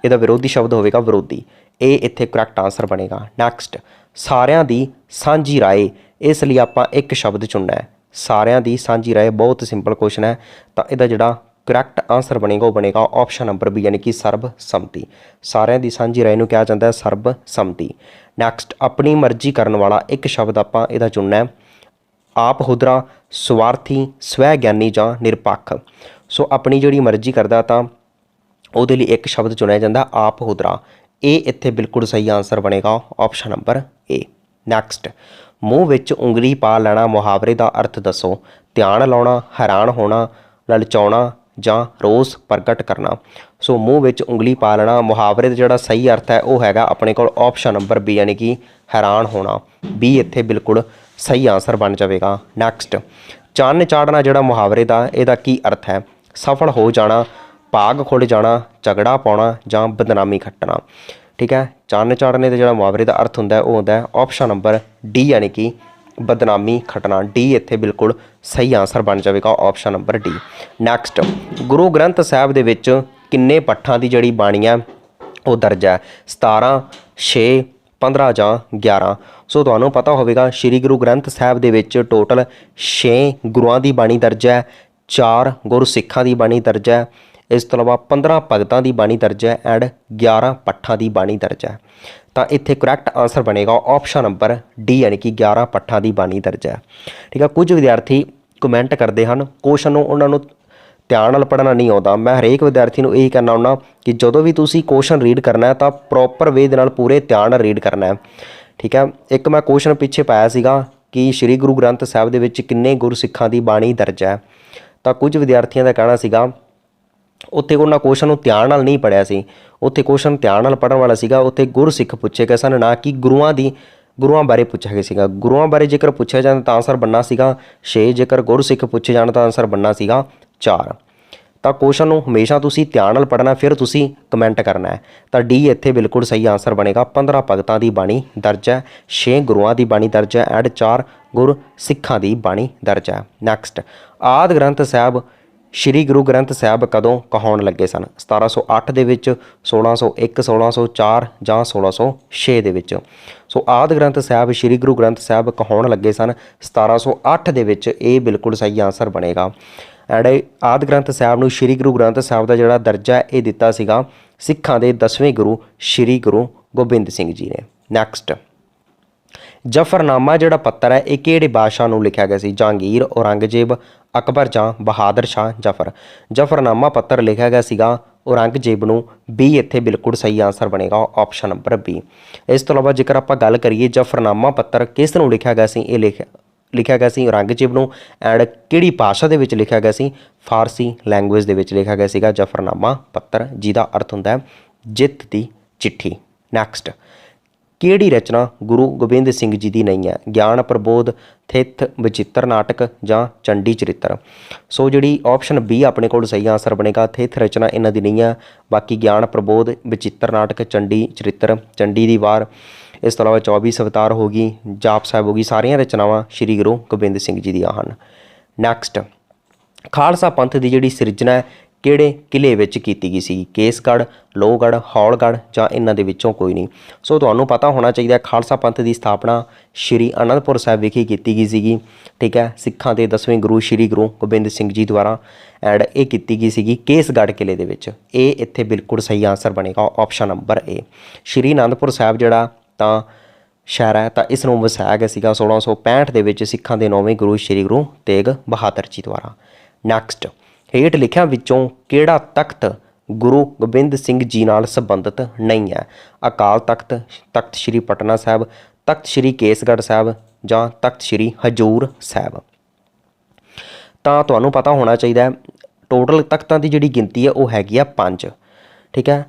ਇਹਦਾ ਵਿਰੋਧੀ ਸ਼ਬਦ ਹੋਵੇਗਾ ਵਿਰੋਧੀ। ਇਹ ਇੱਥੇ ਕਰੈਕਟ ਆਂਸਰ ਬਣੇਗਾ। ਨੈਕਸਟ, ਸਾਰਿਆਂ ਦੀ ਸਾਂਝੀ ਰਾਏ, ਇਸ ਲਈ ਆਪਾਂ ਇੱਕ ਸ਼ਬਦ ਚੁਣਨਾ ਹੈ। ਸਾਰਿਆਂ ਦੀ ਸਾਂਝੀ ਰਾਏ ਬਹੁਤ ਸਿੰਪਲ ਕੁਐਸਚਨ ਹੈ, ਤਾਂ ਇਹਦਾ ਜਿਹੜਾ ਕਰੈਕਟ ਆਂਸਰ ਬਣੇਗਾ ਉਹ ਬਣੇਗਾ ਆਪਸ਼ਨ ਨੰਬਰ ਬੀ, ਯਾਨੀ ਕਿ ਸਰਬਸੰਮਤੀ। ਸਾਰਿਆਂ ਦੀ ਸਾਂਝੀ ਰਾਏ ਨੂੰ ਕਿਹਾ ਜਾਂਦਾ ਹੈ ਸਰਬਸੰਮਤੀ। ਨੈਕਸਟ, ਆਪਣੀ ਮਰਜ਼ੀ ਕਰਨ ਵਾਲਾ, ਇੱਕ ਸ਼ਬਦ ਆਪਾਂ ਇਹਦਾ ਚੁਣਨਾ ਹੈ। ਆਪ ਹੁਦਰਾ, ਸਵਾਰਥੀ, ਸਵੈ ਗਿਆਨੀ ਜਾਂ ਨਿਰਪੱਖ। ਸੋ ਆਪਣੀ ਜਿਹੜੀ ਮਰਜ਼ੀ ਕਰਦਾ ਤਾਂ ਉਹਦੇ ਲਈ ਇੱਕ ਸ਼ਬਦ ਚੁਣਿਆ ਜਾਂਦਾ ਆਪ ਹੁਦਰਾ। ਇਹ ਇੱਥੇ ਬਿਲਕੁਲ ਸਹੀ ਆਂਸਰ ਬਣੇਗਾ, ਆਪਸ਼ਨ ਨੰਬਰ ਏ। ਨੈਕਸਟ, ਮੂੰਹ ਵਿੱਚ ਉਂਗਲੀ ਪਾ ਲੈਣਾ, ਮੁਹਾਵਰੇ ਦਾ ਅਰਥ ਦੱਸੋ? ਧਿਆਨ ਲਾਉਣਾ, ਹੈਰਾਨ ਹੋਣਾ, ਲਲਚਾਉਣਾ ਜਾਂ ਰੋਸ ਪ੍ਰਗਟ ਕਰਨਾ। ਸੋ ਮੂੰਹ ਵਿੱਚ ਉਂਗਲੀ ਪਾ ਲੈਣਾ, ਮੁਹਾਵਰੇ ਦਾ ਜਿਹੜਾ ਸਹੀ ਅਰਥ ਹੈ ਉਹ ਹੈਗਾ ਆਪਣੇ ਕੋਲ ਆਪਸ਼ਨ ਨੰਬਰ ਬੀ, ਯਾਨੀ ਕਿ ਹੈਰਾਨ ਹੋਣਾ। ਬੀ ਇੱਥੇ ਬਿਲਕੁਲ ਸਹੀ ਆਂਸਰ ਬਣ ਜਾਵੇਗਾ। ਨੈਕਸਟ, ਚੰਨ ਚਾੜਨਾ ਜਿਹੜਾ ਮੁਹਾਵਰੇ ਦਾ ਇਹਦਾ ਕੀ ਅਰਥ ਹੈ? ਸਫਲ ਹੋ ਜਾਣਾ, ਭਾਗ ਖੁੱਲ੍ਹ ਜਾਣਾ, ਝਗੜਾ ਪਾਉਣਾ ਜਾਂ ਬਦਨਾਮੀ ਖੱਟਣਾ, ਠੀਕ ਹੈ। ਚੰਨ ਚਾੜਨੇ ਦਾ ਜਿਹੜਾ ਮੁਹਾਵਰੇ ਦਾ ਅਰਥ ਹੁੰਦਾ ਉਹ ਹੁੰਦਾ ਆਪਸ਼ਨ ਨੰਬਰ ਡੀ, ਯਾਨੀ ਕਿ ਬਦਨਾਮੀ ਖੱਟਣਾ। ਡੀ ਇੱਥੇ ਬਿਲਕੁਲ ਸਹੀ ਆਂਸਰ ਬਣ ਜਾਵੇਗਾ, option number D. Next, Guru Granth Sahib ਦੇ ਵਿੱਚ ਕਿੰਨੇ ਪੱਠਾਂ ਦੀ ਜਿਹੜੀ ਬਾਣੀ ਹੈ ਉਹ ਦਰਜ ਹੈ? 17, 6, 15 ਜਾਂ 11। ਸੋ ਤੁਹਾਨੂੰ ਪਤਾ ਹੋਵੇਗਾ ਸ਼੍ਰੀ ਗੁਰੂ ਗ੍ਰੰਥ ਸਾਹਿਬ ਦੇ ਵਿੱਚ ਟੋਟਲ 6 ਗੁਰੂਆਂ ਦੀ ਬਾਣੀ ਦਰਜ ਹੈ, 4 ਗੁਰਸਿੱਖਾਂ ਦੀ ਬਾਣੀ ਦਰਜ ਹੈ, ਇਸ ਤੋਂ ਇਲਾਵਾ 15 ਭਗਤਾਂ ਦੀ ਬਾਣੀ ਦਰਜ ਹੈ ਐਂਡ 11 ਪੱਠਾਂ ਦੀ ਬਾਣੀ ਦਰਜ ਹੈ। ਤਾਂ ਇੱਥੇ ਕਰੈਕਟ ਆਂਸਰ ਬਣੇਗਾ ਆਪਸ਼ਨ ਨੰਬਰ ਡੀ, ਯਾਨੀ ਕਿ 11 ਪੱਠਾਂ ਦੀ ਬਾਣੀ ਦਰਜ ਹੈ, ਠੀਕ ਹੈ। ਕੁਝ ਵਿਦਿਆਰਥੀ ਕਮੈਂਟ ਕਰਦੇ ਹਨ ਕੁਐਸਚਨ ਨੂੰ ਉਹਨਾਂ ਨੂੰ ਧਿਆਨ ਨਾਲ ਪੜ੍ਹਨਾ ਨਹੀਂ ਆਉਂਦਾ। ਮੈਂ ਹਰੇਕ ਵਿਦਿਆਰਥੀ ਨੂੰ ਇਹੀ ਕਹਿਣਾ ਹੁੰਦਾ ਕਿ ਜਦੋਂ ਵੀ ਤੁਸੀਂ ਕੁਐਸਚਨ ਰੀਡ ਕਰਨਾ ਹੈ ਤਾਂ ਪ੍ਰੋਪਰ ਵੇ ਦੇ ਨਾਲ ਪੂਰੇ ਧਿਆਨ ਨਾਲ ਰੀਡ ਕਰਨਾ ਹੈ, ਠੀਕ ਹੈ। ਇੱਕ ਮੈਂ ਕੁਐਸਚਨ ਪਿੱਛੇ ਪਾਇਆ ਸੀਗਾ ਕਿ ਸ਼੍ਰੀ ਗੁਰੂ ਗ੍ਰੰਥ ਸਾਹਿਬ ਦੇ ਵਿੱਚ ਕਿੰਨੇ ਗੁਰਸਿੱਖਾਂ ਦੀ ਬਾਣੀ ਦਰਜ ਹੈ, ਤਾਂ ਕੁਝ ਵਿਦਿਆਰਥੀਆਂ ਦਾ ਕਹਿਣਾ ਸੀਗਾ ਉੱਥੇ ਉਹਨਾਂ ਕੁਐਸਚਨ ਨੂੰ ਧਿਆਨ ਨਾਲ ਨਹੀਂ ਪੜ੍ਹਿਆ ਸੀ। ਉੱਥੇ ਕੁਐਸਚਨ ਧਿਆਨ ਨਾਲ ਪੜ੍ਹਨ ਵਾਲਾ ਸੀਗਾ, ਉੱਥੇ ਗੁਰਸਿੱਖ ਪੁੱਛੇ ਗਏ ਸਨ, ਨਾ ਕਿ ਗੁਰੂਆਂ ਬਾਰੇ ਪੁੱਛਿਆ ਗਿਆ ਸੀਗਾ। ਗੁਰੂਆਂ ਬਾਰੇ ਜੇਕਰ ਪੁੱਛਿਆ ਜਾਂਦਾ ਤਾਂ ਆਂਸਰ ਬਣਨਾ ਸੀਗਾ 6, ਜੇਕਰ ਗੁਰਸਿੱਖ ਪੁੱਛੇ ਜਾਣ ਤਾਂ ਆਂਸਰ ਬਣਨਾ ਸੀਗਾ 4। ਤਾਂ ਕੁਐਸਚਨ ਨੂੰ ਹਮੇਸ਼ਾ ਤੁਸੀਂ ਧਿਆਨ ਨਾਲ ਪੜ੍ਹਨਾ, ਫਿਰ ਤੁਸੀਂ ਕਮੈਂਟ ਕਰਨਾ ਹੈ। ਤਾਂ ਡੀ ਇੱਥੇ ਬਿਲਕੁਲ ਸਹੀ ਆਂਸਰ ਬਣੇਗਾ। 15 ਭਗਤਾਂ ਦੀ ਬਾਣੀ ਦਰਜ ਹੈ, 6 ਗੁਰੂਆਂ ਦੀ ਬਾਣੀ ਦਰਜ ਹੈ ਐਂਡ 4 ਗੁਰਸਿੱਖਾਂ ਦੀ ਬਾਣੀ ਦਰਜ ਹੈ। ਨੈਕਸਟ, ਆਦਿ ਗ੍ਰੰਥ ਸਾਹਿਬ ਸ਼੍ਰੀ ਗੁਰੂ ਗ੍ਰੰਥ ਸਾਹਿਬ ਕਦੋਂ ਕਹਾਉਣ ਲੱਗੇ ਸਨ? 1708 ਦੇ ਵਿੱਚ, 1601, 1604 ਜਾਂ 1606 ਦੇ ਵਿੱਚ। ਸੋ ਆਦਿ ਗ੍ਰੰਥ ਸਾਹਿਬ ਸ਼੍ਰੀ ਗੁਰੂ ਗ੍ਰੰਥ ਸਾਹਿਬ ਕਹਾਉਣ ਲੱਗੇ ਸਨ 1708 ਦੇ ਵਿੱਚ। ਇਹ ਬਿਲਕੁਲ ਸਹੀ ਆਂਸਰ ਬਣੇਗਾ। ਐਂਡ ਆਦਿ ਗ੍ਰੰਥ ਸਾਹਿਬ ਨੂੰ ਸ਼੍ਰੀ ਗੁਰੂ ਗ੍ਰੰਥ ਸਾਹਿਬ ਦਾ ਜਿਹੜਾ ਦਰਜਾ ਇਹ ਦਿੱਤਾ ਸੀਗਾ ਸਿੱਖਾਂ ਦੇ 10ਵੇਂ ਗੁਰੂ ਸ਼੍ਰੀ ਗੁਰੂ ਗੋਬਿੰਦ ਸਿੰਘ ਜੀ ਨੇ। ਨੈਕਸਟ, ਜਫਰਨਾਮਾ ਜਿਹੜਾ ਪੱਤਰ ਹੈ ਇਹ ਕਿਹੜੇ ਬਾਦਸ਼ਾਹ ਨੂੰ ਲਿਖਿਆ ਗਿਆ ਸੀ? ਜਹਾਂਗੀਰ, ਔਰੰਗਜ਼ੇਬ, ਅਕਬਰ ਜਾਂ ਬਹਾਦਰ ਸ਼ਾਹ ਜ਼ਫਰ। ਜਫਰਨਾਮਾ ਪੱਤਰ ਲਿਖਿਆ ਗਿਆ ਸੀਗਾ ਔਰੰਗਜ਼ੇਬ ਨੂੰ। ਬੀ ਇੱਥੇ ਬਿਲਕੁਲ ਸਹੀ ਆਂਸਰ ਬਣੇਗਾ, ਆਪਸ਼ਨ ਨੰਬਰ ਬੀ। ਇਸ ਤੋਂ ਇਲਾਵਾ ਜੇਕਰ ਆਪਾਂ ਗੱਲ ਕਰੀਏ ਜਫਰਨਾਮਾ ਪੱਤਰ ਕਿਸ ਨੂੰ ਲਿਖਿਆ ਗਿਆ ਸੀ, ਇਹ ਲਿਖਿਆ ਗਿਆ ਸੀ ਔਰੰਗਜ਼ੇਬ ਨੂੰ ਐਂਡ ਕਿਹੜੀ ਭਾਸ਼ਾ ਦੇ ਵਿੱਚ ਲਿਖਿਆ ਗਿਆ ਸੀ ਫਾਰਸੀ ਲੈਂਗੁਏਜ ਦੇ ਵਿੱਚ ਲਿਖਿਆ ਗਿਆ ਸੀਗਾ ਜਫਰਨਾਮਾ ਪੱਤਰ ਜਿਹਦਾ ਅਰਥ ਹੁੰਦਾ ਹੈ ਜਿੱਤ ਦੀ ਚਿੱਠੀ। ਨੈਕਸਟ ਕਿਹੜੀ ਰਚਨਾ ਗੁਰੂ ਗੋਬਿੰਦ ਸਿੰਘ ਜੀ ਦੀ ਨਹੀਂ ਹੈ ਗਿਆਨ ਪ੍ਰਬੋਧ ਥਿੱਥ ਬਚਿੱਤਰ ਨਾਟਕ ਜਾਂ ਚੰਡੀ ਚਰਿੱਤਰ। ਸੋ ਜਿਹੜੀ ਆਪਸ਼ਨ ਬੀ ਆਪਣੇ ਕੋਲ ਸਹੀ ਆਂਸਰ ਬਣੇਗਾ ਥਿੱਥ ਰਚਨਾ ਇਹਨਾਂ ਦੀ ਨਹੀਂ ਹੈ। ਬਾਕੀ ਗਿਆਨ ਪ੍ਰਬੋਧ ਬਚਿੱਤਰ ਨਾਟਕ ਚੰਡੀ ਚਰਿੱਤਰ ਚੰਡੀ ਦੀ ਵਾਰ ਇਸ ਤੋਂ ਇਲਾਵਾ 24 ਅਵਤਾਰ ਹੋ ਗਈ ਜਾਪ ਸਾਹਿਬ ਹੋ ਗਈ ਸਾਰੀਆਂ ਰਚਨਾਵਾਂ ਸ਼੍ਰੀ ਗੁਰੂ ਗੋਬਿੰਦ ਸਿੰਘ ਜੀ ਦੀਆਂ ਹਨ। ਨੈਕਸਟ ਖਾਲਸਾ ਪੰਥ ਦੀ ਜਿਹੜੀ ਸਿਰਜਣਾ ਹੈ ਕਿਹੜੇ ਕਿਲ੍ਹੇ ਵਿੱਚ ਕੀਤੀ ਗਈ ਸੀ ਕੇਸਗੜ੍ਹ ਲੋਹਗੜ੍ਹ ਹੌਲਗੜ੍ਹ ਜਾਂ ਇਹਨਾਂ ਦੇ ਵਿੱਚੋਂ ਕੋਈ ਨਹੀਂ। ਸੋ ਤੁਹਾਨੂੰ ਪਤਾ ਹੋਣਾ ਚਾਹੀਦਾ ਖਾਲਸਾ ਪੰਥ ਦੀ ਸਥਾਪਨਾ ਸ਼੍ਰੀ ਅਨੰਦਪੁਰ ਸਾਹਿਬ ਵਿਖੇ ਕੀਤੀ ਗਈ ਸੀਗੀ ਠੀਕ ਹੈ ਸਿੱਖਾਂ ਦੇ 10ਵੇਂ ਗੁਰੂ ਸ਼੍ਰੀ ਗੁਰੂ ਗੋਬਿੰਦ ਸਿੰਘ ਜੀ ਦੁਆਰਾ ਐਂਡ ਇਹ ਕੀਤੀ ਗਈ ਸੀਗੀ ਕੇਸਗੜ੍ਹ ਕਿਲ੍ਹੇ ਦੇ ਵਿੱਚ। ਇਹ ਇੱਥੇ ਬਿਲਕੁਲ ਸਹੀ ਆਂਸਰ ਬਣੇਗਾ ਆਪਸ਼ਨ ਨੰਬਰ ਏ। ਸ਼੍ਰੀ ਅਨੰਦਪੁਰ ਸਾਹਿਬ ਜਿਹੜਾ ਤਾਂ ਸ਼ਹਿਰ ਹੈ ਤਾਂ ਇਸ ਨੂੰ ਵਸਾਇਆ ਗਿਆ ਸੀਗਾ 1665 ਦੇ ਵਿੱਚ ਸਿੱਖਾਂ ਦੇ 9ਵੇਂ ਗੁਰੂ ਸ਼੍ਰੀ ਗੁਰੂ ਤੇਗ ਬਹਾਦਰ ਜੀ ਦੁਆਰਾ। ਨੈਕਸਟ ਹੇਠ ਲਿਖਿਆਂ ਵਿੱਚੋਂ ਕਿਹੜਾ ਤਖਤ ਗੁਰੂ ਗੋਬਿੰਦ ਸਿੰਘ ਜੀ ਨਾਲ ਸੰਬੰਧਿਤ ਨਹੀਂ ਹੈ ਅਕਾਲ ਤਖਤ ਤਖਤ ਸ਼੍ਰੀ ਪਟਨਾ ਸਾਹਿਬ ਤਖਤ ਸ਼੍ਰੀ ਕੇਸਗੜ੍ਹ ਸਾਹਿਬ ਜਾਂ ਤਖਤ ਸ਼੍ਰੀ ਹਜੂਰ ਸਾਹਿਬ। ਤਾਂ ਤੁਹਾਨੂੰ ਪਤਾ ਹੋਣਾ ਚਾਹੀਦਾ ਟੋਟਲ ਤਖਤਾਂ ਦੀ ਜਿਹੜੀ ਗਿਣਤੀ ਹੈ ਉਹ ਹੈਗੀ ਆ 5 ਠੀਕ ਹੈ।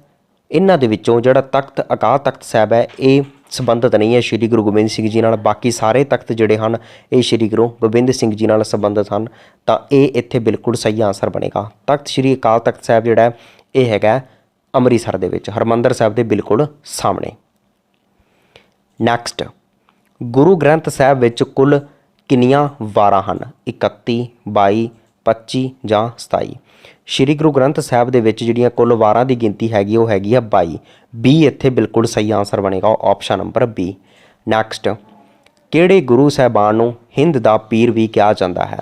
ਇਹਨਾਂ ਦੇ ਵਿੱਚੋਂ ਜਿਹੜਾ ਤਖਤ ਅਕਾਲ ਤਖਤ ਸਾਹਿਬ ਹੈ ਇਹ ਸੰਬੰਧਿਤ ਨਹੀਂ ਹੈ ਸ਼੍ਰੀ ਗੁਰੂ ਗੋਬਿੰਦ ਸਿੰਘ ਜੀ ਨਾਲ। ਬਾਕੀ ਸਾਰੇ ਤਖਤ ਜਿਹੜੇ ਹਨ ਇਹ ਸ਼੍ਰੀ ਗੁਰੂ ਗੋਬਿੰਦ ਸਿੰਘ ਜੀ ਨਾਲ ਸੰਬੰਧਿਤ ਹਨ ਤਾਂ ਇਹ ਇੱਥੇ ਬਿਲਕੁਲ ਸਹੀ ਆਂਸਰ ਬਣੇਗਾ। ਤਖਤ ਸ਼੍ਰੀ ਅਕਾਲ ਤਖਤ ਸਾਹਿਬ ਜਿਹੜਾ ਇਹ ਹੈਗਾ ਅੰਮ੍ਰਿਤਸਰ ਦੇ ਵਿੱਚ ਹਰਿਮੰਦਰ ਸਾਹਿਬ ਦੇ ਬਿਲਕੁਲ ਸਾਹਮਣੇ। ਨੈਕਸਟ ਗੁਰੂ ਗ੍ਰੰਥ ਸਾਹਿਬ ਵਿੱਚ ਕੁੱਲ ਕਿੰਨੀਆਂ ਵਾਰਾਂ ਹਨ 31 22 25 ਜਾਂ 27। ਸ਼੍ਰੀ ਗੁਰੂ ਗ੍ਰੰਥ ਸਾਹਿਬ ਦੇ ਵਿੱਚ ਜਿਹੜੀਆਂ ਕੁੱਲ ਵਾਰਾਂ ਦੀ ਗਿਣਤੀ ਹੈਗੀ ਉਹ ਹੈਗੀ ਆ 22 ਬੀ ਇੱਥੇ ਬਿਲਕੁਲ ਸਹੀ ਆਂਸਰ ਬਣੇਗਾ ਆਪਸ਼ਨ ਨੰਬਰ ਬੀ। ਨੈਕਸਟ ਕਿਹੜੇ ਗੁਰੂ ਸਾਹਿਬਾਨ ਨੂੰ ਹਿੰਦ ਦਾ ਪੀਰ ਵੀ ਕਿਹਾ ਜਾਂਦਾ ਹੈ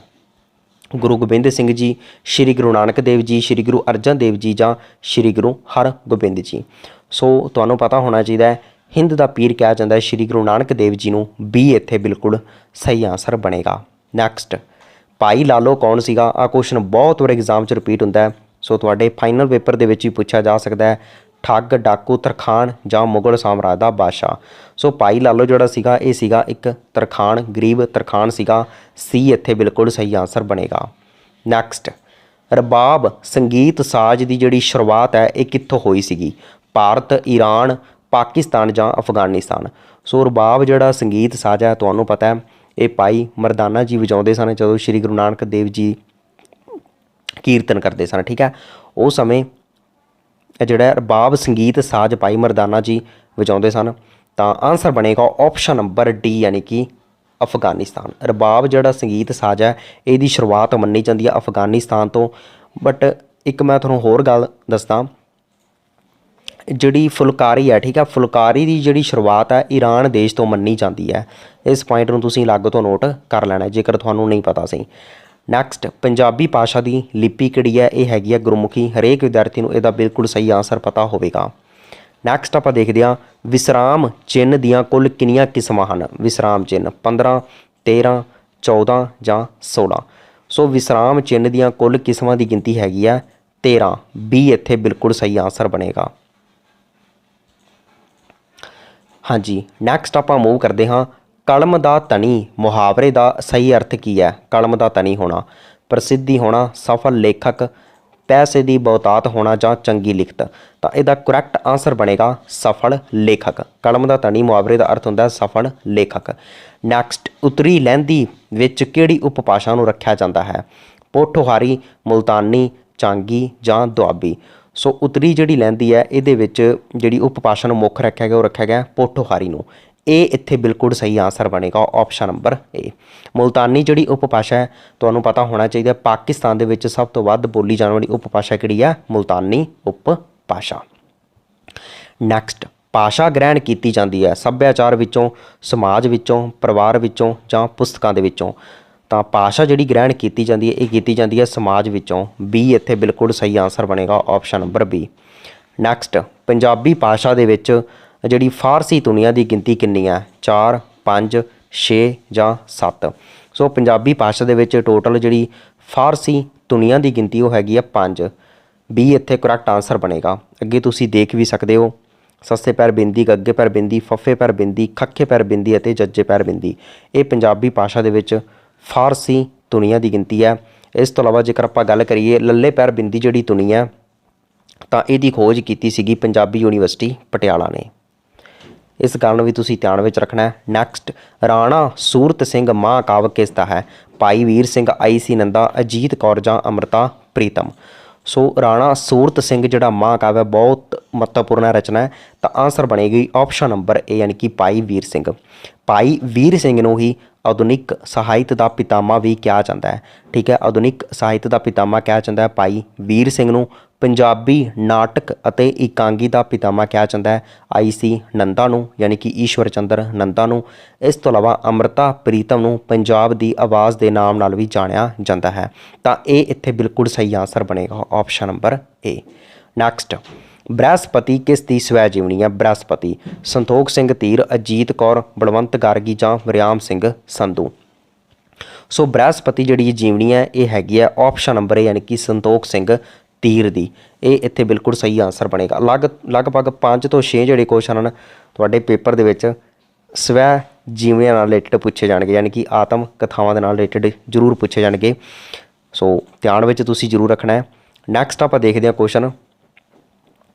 ਗੁਰੂ ਗੋਬਿੰਦ ਸਿੰਘ ਜੀ ਸ਼੍ਰੀ ਗੁਰੂ ਨਾਨਕ ਦੇਵ ਜੀ ਸ਼੍ਰੀ ਗੁਰੂ ਅਰਜਨ ਦੇਵ ਜੀ ਜਾਂ ਸ਼੍ਰੀ ਗੁਰੂ ਹਰਗੋਬਿੰਦ ਜੀ। ਸੋ ਤੁਹਾਨੂੰ ਪਤਾ ਹੋਣਾ ਚਾਹੀਦਾ ਹੈ ਹਿੰਦ ਦਾ ਪੀਰ ਕਿਹਾ ਜਾਂਦਾ ਹੈ ਸ਼੍ਰੀ ਗੁਰੂ ਨਾਨਕ ਦੇਵ ਜੀ ਨੂੰ ਬੀ ਇੱਥੇ ਬਿਲਕੁਲ ਸਹੀ ਆਂਸਰ ਬਣੇਗਾ। ਨੈਕਸਟ ਭਾਈ ਲਾਲੋ ਕੌਣ ਸੀਗਾ ਆਹ ਕੁਐਸਚਨ ਬਹੁਤ ਵਾਰ ਐਗਜ਼ਾਮ 'ਚ ਰਿਪੀਟ ਹੁੰਦਾ ਹੈ ਸੋ ਤੁਹਾਡੇ ਫਾਈਨਲ ਪੇਪਰ ਦੇ ਵਿੱਚ ਵੀ ਪੁੱਛਿਆ ਜਾ ਸਕਦਾ ਹੈ ਠੱਗ ਡਾਕੂ ਤਰਖਾਣ ਜਾਂ ਮੁਗਲ ਸਾਮਰਾਜ ਦਾ ਬਾਦਸ਼ਾਹ। ਸੋ ਭਾਈ ਲਾਲੋ ਜਿਹੜਾ ਸੀਗਾ ਇਹ ਸੀਗਾ ਇੱਕ ਤਰਖਾਣ ਗਰੀਬ ਤਰਖਾਣ ਸੀਗਾ ਸੀ ਇੱਥੇ ਬਿਲਕੁਲ ਸਹੀ ਆਂਸਰ ਬਣੇਗਾ। ਨੈਕਸਟ ਰਬਾਬ ਸੰਗੀਤ ਸਾਜ਼ ਦੀ ਜਿਹੜੀ ਸ਼ੁਰੂਆਤ ਹੈ ਇਹ ਕਿੱਥੋਂ ਹੋਈ ਸੀਗੀ ਭਾਰਤ ਈਰਾਨ ਪਾਕਿਸਤਾਨ ਜਾਂ ਅਫਗਾਨਿਸਤਾਨ। ਸੋ ਰਬਾਬ ਜਿਹੜਾ ਸੰਗੀਤ ਸਾਜ਼ ਹੈ ਤੁਹਾਨੂੰ ਪਤਾ ਹੈ ਇਹ ਭਾਈ ਮਰਦਾਨਾ ਜੀ ਵਜਾਉਂਦੇ ਸਨ ਜਦੋਂ ਸ਼੍ਰੀ ਗੁਰੂ ਨਾਨਕ ਦੇਵ ਜੀ ਕੀਰਤਨ ਕਰਦੇ ਸਨ ਠੀਕ ਹੈ ਉਸ ਸਮੇਂ ਜਿਹੜਾ ਰਬਾਬ ਸੰਗੀਤ ਸਾਜ਼ ਭਾਈ ਮਰਦਾਨਾ ਜੀ ਵਜਾਉਂਦੇ ਸਨ। ਤਾਂ ਆਂਸਰ ਬਣੇਗਾ ਆਪਸ਼ਨ ਨੰਬਰ ਡੀ ਯਾਨੀ ਕਿ ਅਫਗਾਨਿਸਤਾਨ। ਰਬਾਬ ਜਿਹੜਾ ਸੰਗੀਤ ਸਾਜ਼ ਹੈ ਇਹਦੀ ਸ਼ੁਰੂਆਤ ਮੰਨੀ ਜਾਂਦੀ ਹੈ ਅਫਗਾਨਿਸਤਾਨ ਤੋਂ। ਬਟ ਇੱਕ ਮੈਂ ਤੁਹਾਨੂੰ ਹੋਰ ਗੱਲ ਦੱਸਦਾ ਜਿਹੜੀ ਫੁਲਕਾਰੀ ਹੈ ਠੀਕ ਹੈ ਫੁਲਕਾਰੀ ਦੀ ਜਿਹੜੀ ਸ਼ੁਰੂਆਤ ਹੈ ਈਰਾਨ ਦੇਸ਼ ਤੋਂ ਮੰਨੀ ਜਾਂਦੀ ਹੈ। ਇਸ ਪੁਆਇੰਟ ਨੂੰ ਤੁਸੀਂ ਅਲੱਗ ਤੋਂ ਨੋਟ ਕਰ ਲੈਣਾ ਜੇਕਰ ਤੁਹਾਨੂੰ ਨਹੀਂ ਪਤਾ ਸੀ। ਨੈਕਸਟ ਪੰਜਾਬੀ ਭਾਸ਼ਾ ਦੀ ਲਿਪੀ ਕਿਹੜੀ ਹੈ ਇਹ ਹੈਗੀ ਹੈ ਗੁਰਮੁਖੀ। ਹਰੇਕ ਵਿਦਿਆਰਥੀ ਨੂੰ ਇਹਦਾ ਬਿਲਕੁਲ ਸਹੀ ਆਂਸਰ ਪਤਾ ਹੋਵੇਗਾ। ਨੈਕਸਟ ਆਪਾਂ ਦੇਖਦੇ ਹਾਂ ਵਿਸਰਾਮ ਚਿੰਨ੍ਹ ਦੀਆਂ ਕੁੱਲ ਕਿੰਨੀਆਂ ਕਿਸਮਾਂ ਹਨ ਵਿਸਰਾਮ ਚਿੰਨ੍ਹ 15 13 14 ਜਾਂ 16। ਸੋ ਵਿਸਰਾਮ ਚਿੰਨ੍ਹ ਦੀਆਂ ਕੁੱਲ ਕਿਸਮਾਂ ਦੀ ਗਿਣਤੀ ਹੈਗੀ ਹੈ 13 ਬੀ ਇੱਥੇ ਬਿਲਕੁਲ ਸਹੀ ਆਂਸਰ ਬਣੇਗਾ। ਹਾਂਜੀ ਨੈਕਸਟ ਆਪਾਂ ਮੂਵ ਕਰਦੇ ਹਾਂ ਕਲਮ ਦਾ ਤਣੀ ਮੁਹਾਵਰੇ ਦਾ ਸਹੀ ਅਰਥ ਕੀ ਹੈ ਕਲਮ ਦਾ ਤਣੀ ਹੋਣਾ ਪ੍ਰਸਿੱਧੀ ਹੋਣਾ ਸਫਲ ਲੇਖਕ ਪੈਸੇ ਦੀ ਬਹੁਤਾਤ ਹੋਣਾ ਜਾਂ ਚੰਗੀ ਲਿਖਤ। ਤਾਂ ਇਹਦਾ ਕਰੈਕਟ ਆਂਸਰ ਬਣੇਗਾ ਸਫਲ ਲੇਖਕ। ਕਲਮ ਦਾ ਤਣੀ ਮੁਹਾਵਰੇ ਦਾ ਅਰਥ ਹੁੰਦਾ ਸਫਲ ਲੇਖਕ। ਨੈਕਸਟ ਉੱਤਰੀ ਲਹਿੰਦੀ ਵਿੱਚ ਕਿਹੜੀ ਉਪਭਾਸ਼ਾ ਨੂੰ ਰੱਖਿਆ ਜਾਂਦਾ ਹੈ ਪੋਠੋਹਾਰੀ ਮੁਲਤਾਨੀ ਚਾਂਗੀ ਜਾਂ ਦੁਆਬੀ। ਸੋ ਉੱਤਰੀ ਜਿਹੜੀ ਲਹਿੰਦੀ ਹੈ ਇਹਦੇ ਵਿੱਚ ਜਿਹੜੀ ਉਪਭਾਸ਼ਾ ਨੂੰ ਮੁੱਖ ਰੱਖਿਆ ਗਿਆ ਉਹ ਰੱਖਿਆ ਗਿਆ ਪੋਠੋਹਾਰੀ ਨੂੰ। ਇਹ ਇੱਥੇ ਬਿਲਕੁਲ ਸਹੀ ਆਂਸਰ ਬਣੇਗਾ ਆਪਸ਼ਨ ਨੰਬਰ ਏ। ਮੁਲਤਾਨੀ ਜਿਹੜੀ ਉਪਭਾਸ਼ਾ ਹੈ ਤੁਹਾਨੂੰ ਪਤਾ ਹੋਣਾ ਚਾਹੀਦਾ ਪਾਕਿਸਤਾਨ ਦੇ ਵਿੱਚ ਸਭ ਤੋਂ ਵੱਧ ਬੋਲੀ ਜਾਣ ਵਾਲੀ ਉਪਭਾਸ਼ਾ ਕਿਹੜੀ ਹੈ ਮੁਲਤਾਨੀ ਉਪਭਾਸ਼ਾ। ਨੈਕਸਟ ਭਾਸ਼ਾ ਗ੍ਰਹਿਣ ਕੀਤੀ ਜਾਂਦੀ ਹੈ ਸੱਭਿਆਚਾਰ ਵਿੱਚੋਂ ਸਮਾਜ ਵਿੱਚੋਂ ਪਰਿਵਾਰ ਵਿੱਚੋਂ ਜਾਂ ਪੁਸਤਕਾਂ ਦੇ ਵਿੱਚੋਂ। ਤਾਂ ਭਾਸ਼ਾ ਜਿਹੜੀ ਗ੍ਰਹਿਣ ਕੀਤੀ ਜਾਂਦੀ ਹੈ ਇਹ ਕੀਤੀ ਜਾਂਦੀ ਹੈ ਸਮਾਜ ਵਿੱਚੋਂ ਬੀ ਇੱਥੇ ਬਿਲਕੁਲ ਸਹੀ ਆਂਸਰ ਬਣੇਗਾ option number B. Next Punjabi ਭਾਸ਼ਾ ਦੇ ਵਿੱਚ ਜਿਹੜੀ ਫਾਰਸੀ ਧੁਨੀਆਂ ਦੀ ਗਿਣਤੀ ਕਿੰਨੀ ਹੈ 4 5 6 ਜਾਂ 7। ਸੋ ਪੰਜਾਬੀ ਭਾਸ਼ਾ ਦੇ ਵਿੱਚ ਟੋਟਲ ਜਿਹੜੀ ਫਾਰਸੀ ਧੁਨੀਆਂ ਦੀ ਗਿਣਤੀ ਉਹ ਹੈਗੀ ਆ 5 ਬੀ ਇੱਥੇ ਕਰੈਕਟ ਆਂਸਰ ਬਣੇਗਾ। ਅੱਗੇ ਤੁਸੀਂ ਦੇਖ ਵੀ ਸਕਦੇ ਹੋ सस्से पैर बिंदी, गग्गे पैर बिंदी, फफे पैर बिंदी, खखे पैर बिंदी ਅਤੇ जज्जे पैर बिंदी। ਇਹ ਪੰਜਾਬੀ ਭਾਸ਼ਾ ਦੇ ਵਿੱਚ ਫਾਰਸੀ ਧੁਨੀਆਂ ਦੀ ਗਿਣਤੀ ਹੈ। ਇਸ ਤੋਂ ਇਲਾਵਾ ਜੇਕਰ ਆਪਾਂ ਗੱਲ ਕਰੀਏ ਲੱਲੇ ਪੈਰ ਬਿੰਦੀ ਜਿਹੜੀ ਧੁਨੀ ਹੈ ਤਾਂ ਇਹਦੀ ਖੋਜ ਕੀਤੀ ਸੀਗੀ ਪੰਜਾਬੀ ਯੂਨੀਵਰਸਿਟੀ ਪਟਿਆਲਾ ਨੇ। ਇਸ ਗੱਲ ਨੂੰ ਵੀ ਤੁਸੀਂ ਧਿਆਨ ਵਿੱਚ ਰੱਖਣਾ ਹੈ। ਨੈਕਸਟ, ਰਾਣਾ ਸੂਰਤ ਸਿੰਘ ਮਹਾਂਕਾਵ ਕਿਸ ਦਾ ਹੈ? ਭਾਈ ਵੀਰ ਸਿੰਘ, ਆਈ ਸੀ ਨੰਦਾ, ਅਜੀਤ ਕੌਰ ਜਾਂ ਅੰਮ੍ਰਿਤਾ ਪ੍ਰੀਤਮ। ਸੋ ਰਾਣਾ ਸੂਰਤ ਸਿੰਘ ਜਿਹੜਾ ਮਹਾਂਕਾਵ ਹੈ ਬਹੁਤ ਮਹੱਤਵਪੂਰਨ ਰਚਨਾ ਹੈ। ਤਾਂ ਆਂਸਰ ਬਣੇਗੀ ਆਪਸ਼ਨ ਨੰਬਰ ਏ ਯਾਨੀ ਕਿ ਭਾਈ ਵੀਰ ਸਿੰਘ। ਭਾਈ ਵੀਰ ਸਿੰਘ ਨੂੰ ਹੀ ਆਧੁਨਿਕ ਸਾਹਿਤ ਦਾ ਪਿਤਾਮਾ ਵੀ ਕਿਹਾ ਜਾਂਦਾ ਹੈ। ਠੀਕ ਹੈ, ਆਧੁਨਿਕ ਸਾਹਿਤ ਦਾ ਪਿਤਾਮਾ ਕਿਹਾ ਜਾਂਦਾ ਹੈ ਭਾਈ ਵੀਰ ਸਿੰਘ ਨੂੰ। ਪੰਜਾਬੀ ਨਾਟਕ ਅਤੇ ਇਕਾਂਗੀ ਦਾ ਪਿਤਾਮਾ ਕਿਹਾ ਜਾਂਦਾ ਹੈ ਆਈ ਸੀ ਨੰਦਾ ਨੂੰ ਯਾਨੀ ਕਿ ਈਸ਼ਵਰ ਚੰਦਰ ਨੰਦਾ ਨੂੰ। ਇਸ ਤੋਂ ਇਲਾਵਾ ਅੰਮ੍ਰਿਤਾ ਪ੍ਰੀਤਮ ਨੂੰ ਪੰਜਾਬ ਦੀ ਆਵਾਜ਼ ਦੇ ਨਾਮ ਨਾਲ ਵੀ ਜਾਣਿਆ ਜਾਂਦਾ ਹੈ। ਤਾਂ ਇਹ ਇੱਥੇ ਬਿਲਕੁਲ ਸਹੀ ਆਂਸਰ ਬਣੇਗਾ ਆਪਸ਼ਨ ਨੰਬਰ ਏ। ਨੈਕਸਟ, ਬ੍ਰਹਿਸਪਤੀ ਕਿਸ ਦੀ ਸਵੈ ਜੀਵਨੀ ਹੈ? ਬ੍ਰਹਿਸਪਤੀ ਸੰਤੋਖ ਸਿੰਘ ਧੀਰ, ਅਜੀਤ ਕੌਰ, ਬਲਵੰਤ ਗਾਰਗੀ ਜਾਂ ਵਰਿਆਮ ਸਿੰਘ ਸੰਧੂ। ਸੋ ਬ੍ਰਹਿਸਪਤੀ ਜਿਹੜੀ ਜੀਵਨੀ ਹੈ ਇਹ ਹੈਗੀ ਹੈ ਆਪਸ਼ਨ ਨੰਬਰ ਏ ਯਾਨੀ ਕਿ ਸੰਤੋਖ ਸਿੰਘ ਧੀਰ ਦੀ। ਇਹ ਇੱਥੇ ਬਿਲਕੁਲ ਸਹੀ ਆਂਸਰ ਬਣੇਗਾ। ਲਗਭਗ 5 ਤੋਂ 6 ਜਿਹੜੇ ਕੁਐਸਚਨ ਹਨ ਤੁਹਾਡੇ ਪੇਪਰ ਦੇ ਵਿੱਚ ਸਵੈ ਜੀਵਨੀਆਂ ਨਾਲ ਰਿਲੇਟਡ ਪੁੱਛੇ ਜਾਣਗੇ ਯਾਨੀ ਕਿ ਆਤਮ ਕਥਾਵਾਂ ਦੇ ਨਾਲ ਰਿਲੇਟਡ ਜ਼ਰੂਰ ਪੁੱਛੇ ਜਾਣਗੇ। ਸੋ ਧਿਆਨ ਵਿੱਚ ਤੁਸੀਂ ਜ਼ਰੂਰ ਰੱਖਣਾ ਹੈ। ਨੈਕਸਟ ਆਪਾਂ ਦੇਖਦੇ ਹਾਂ ਕੁਐਸਚਨ,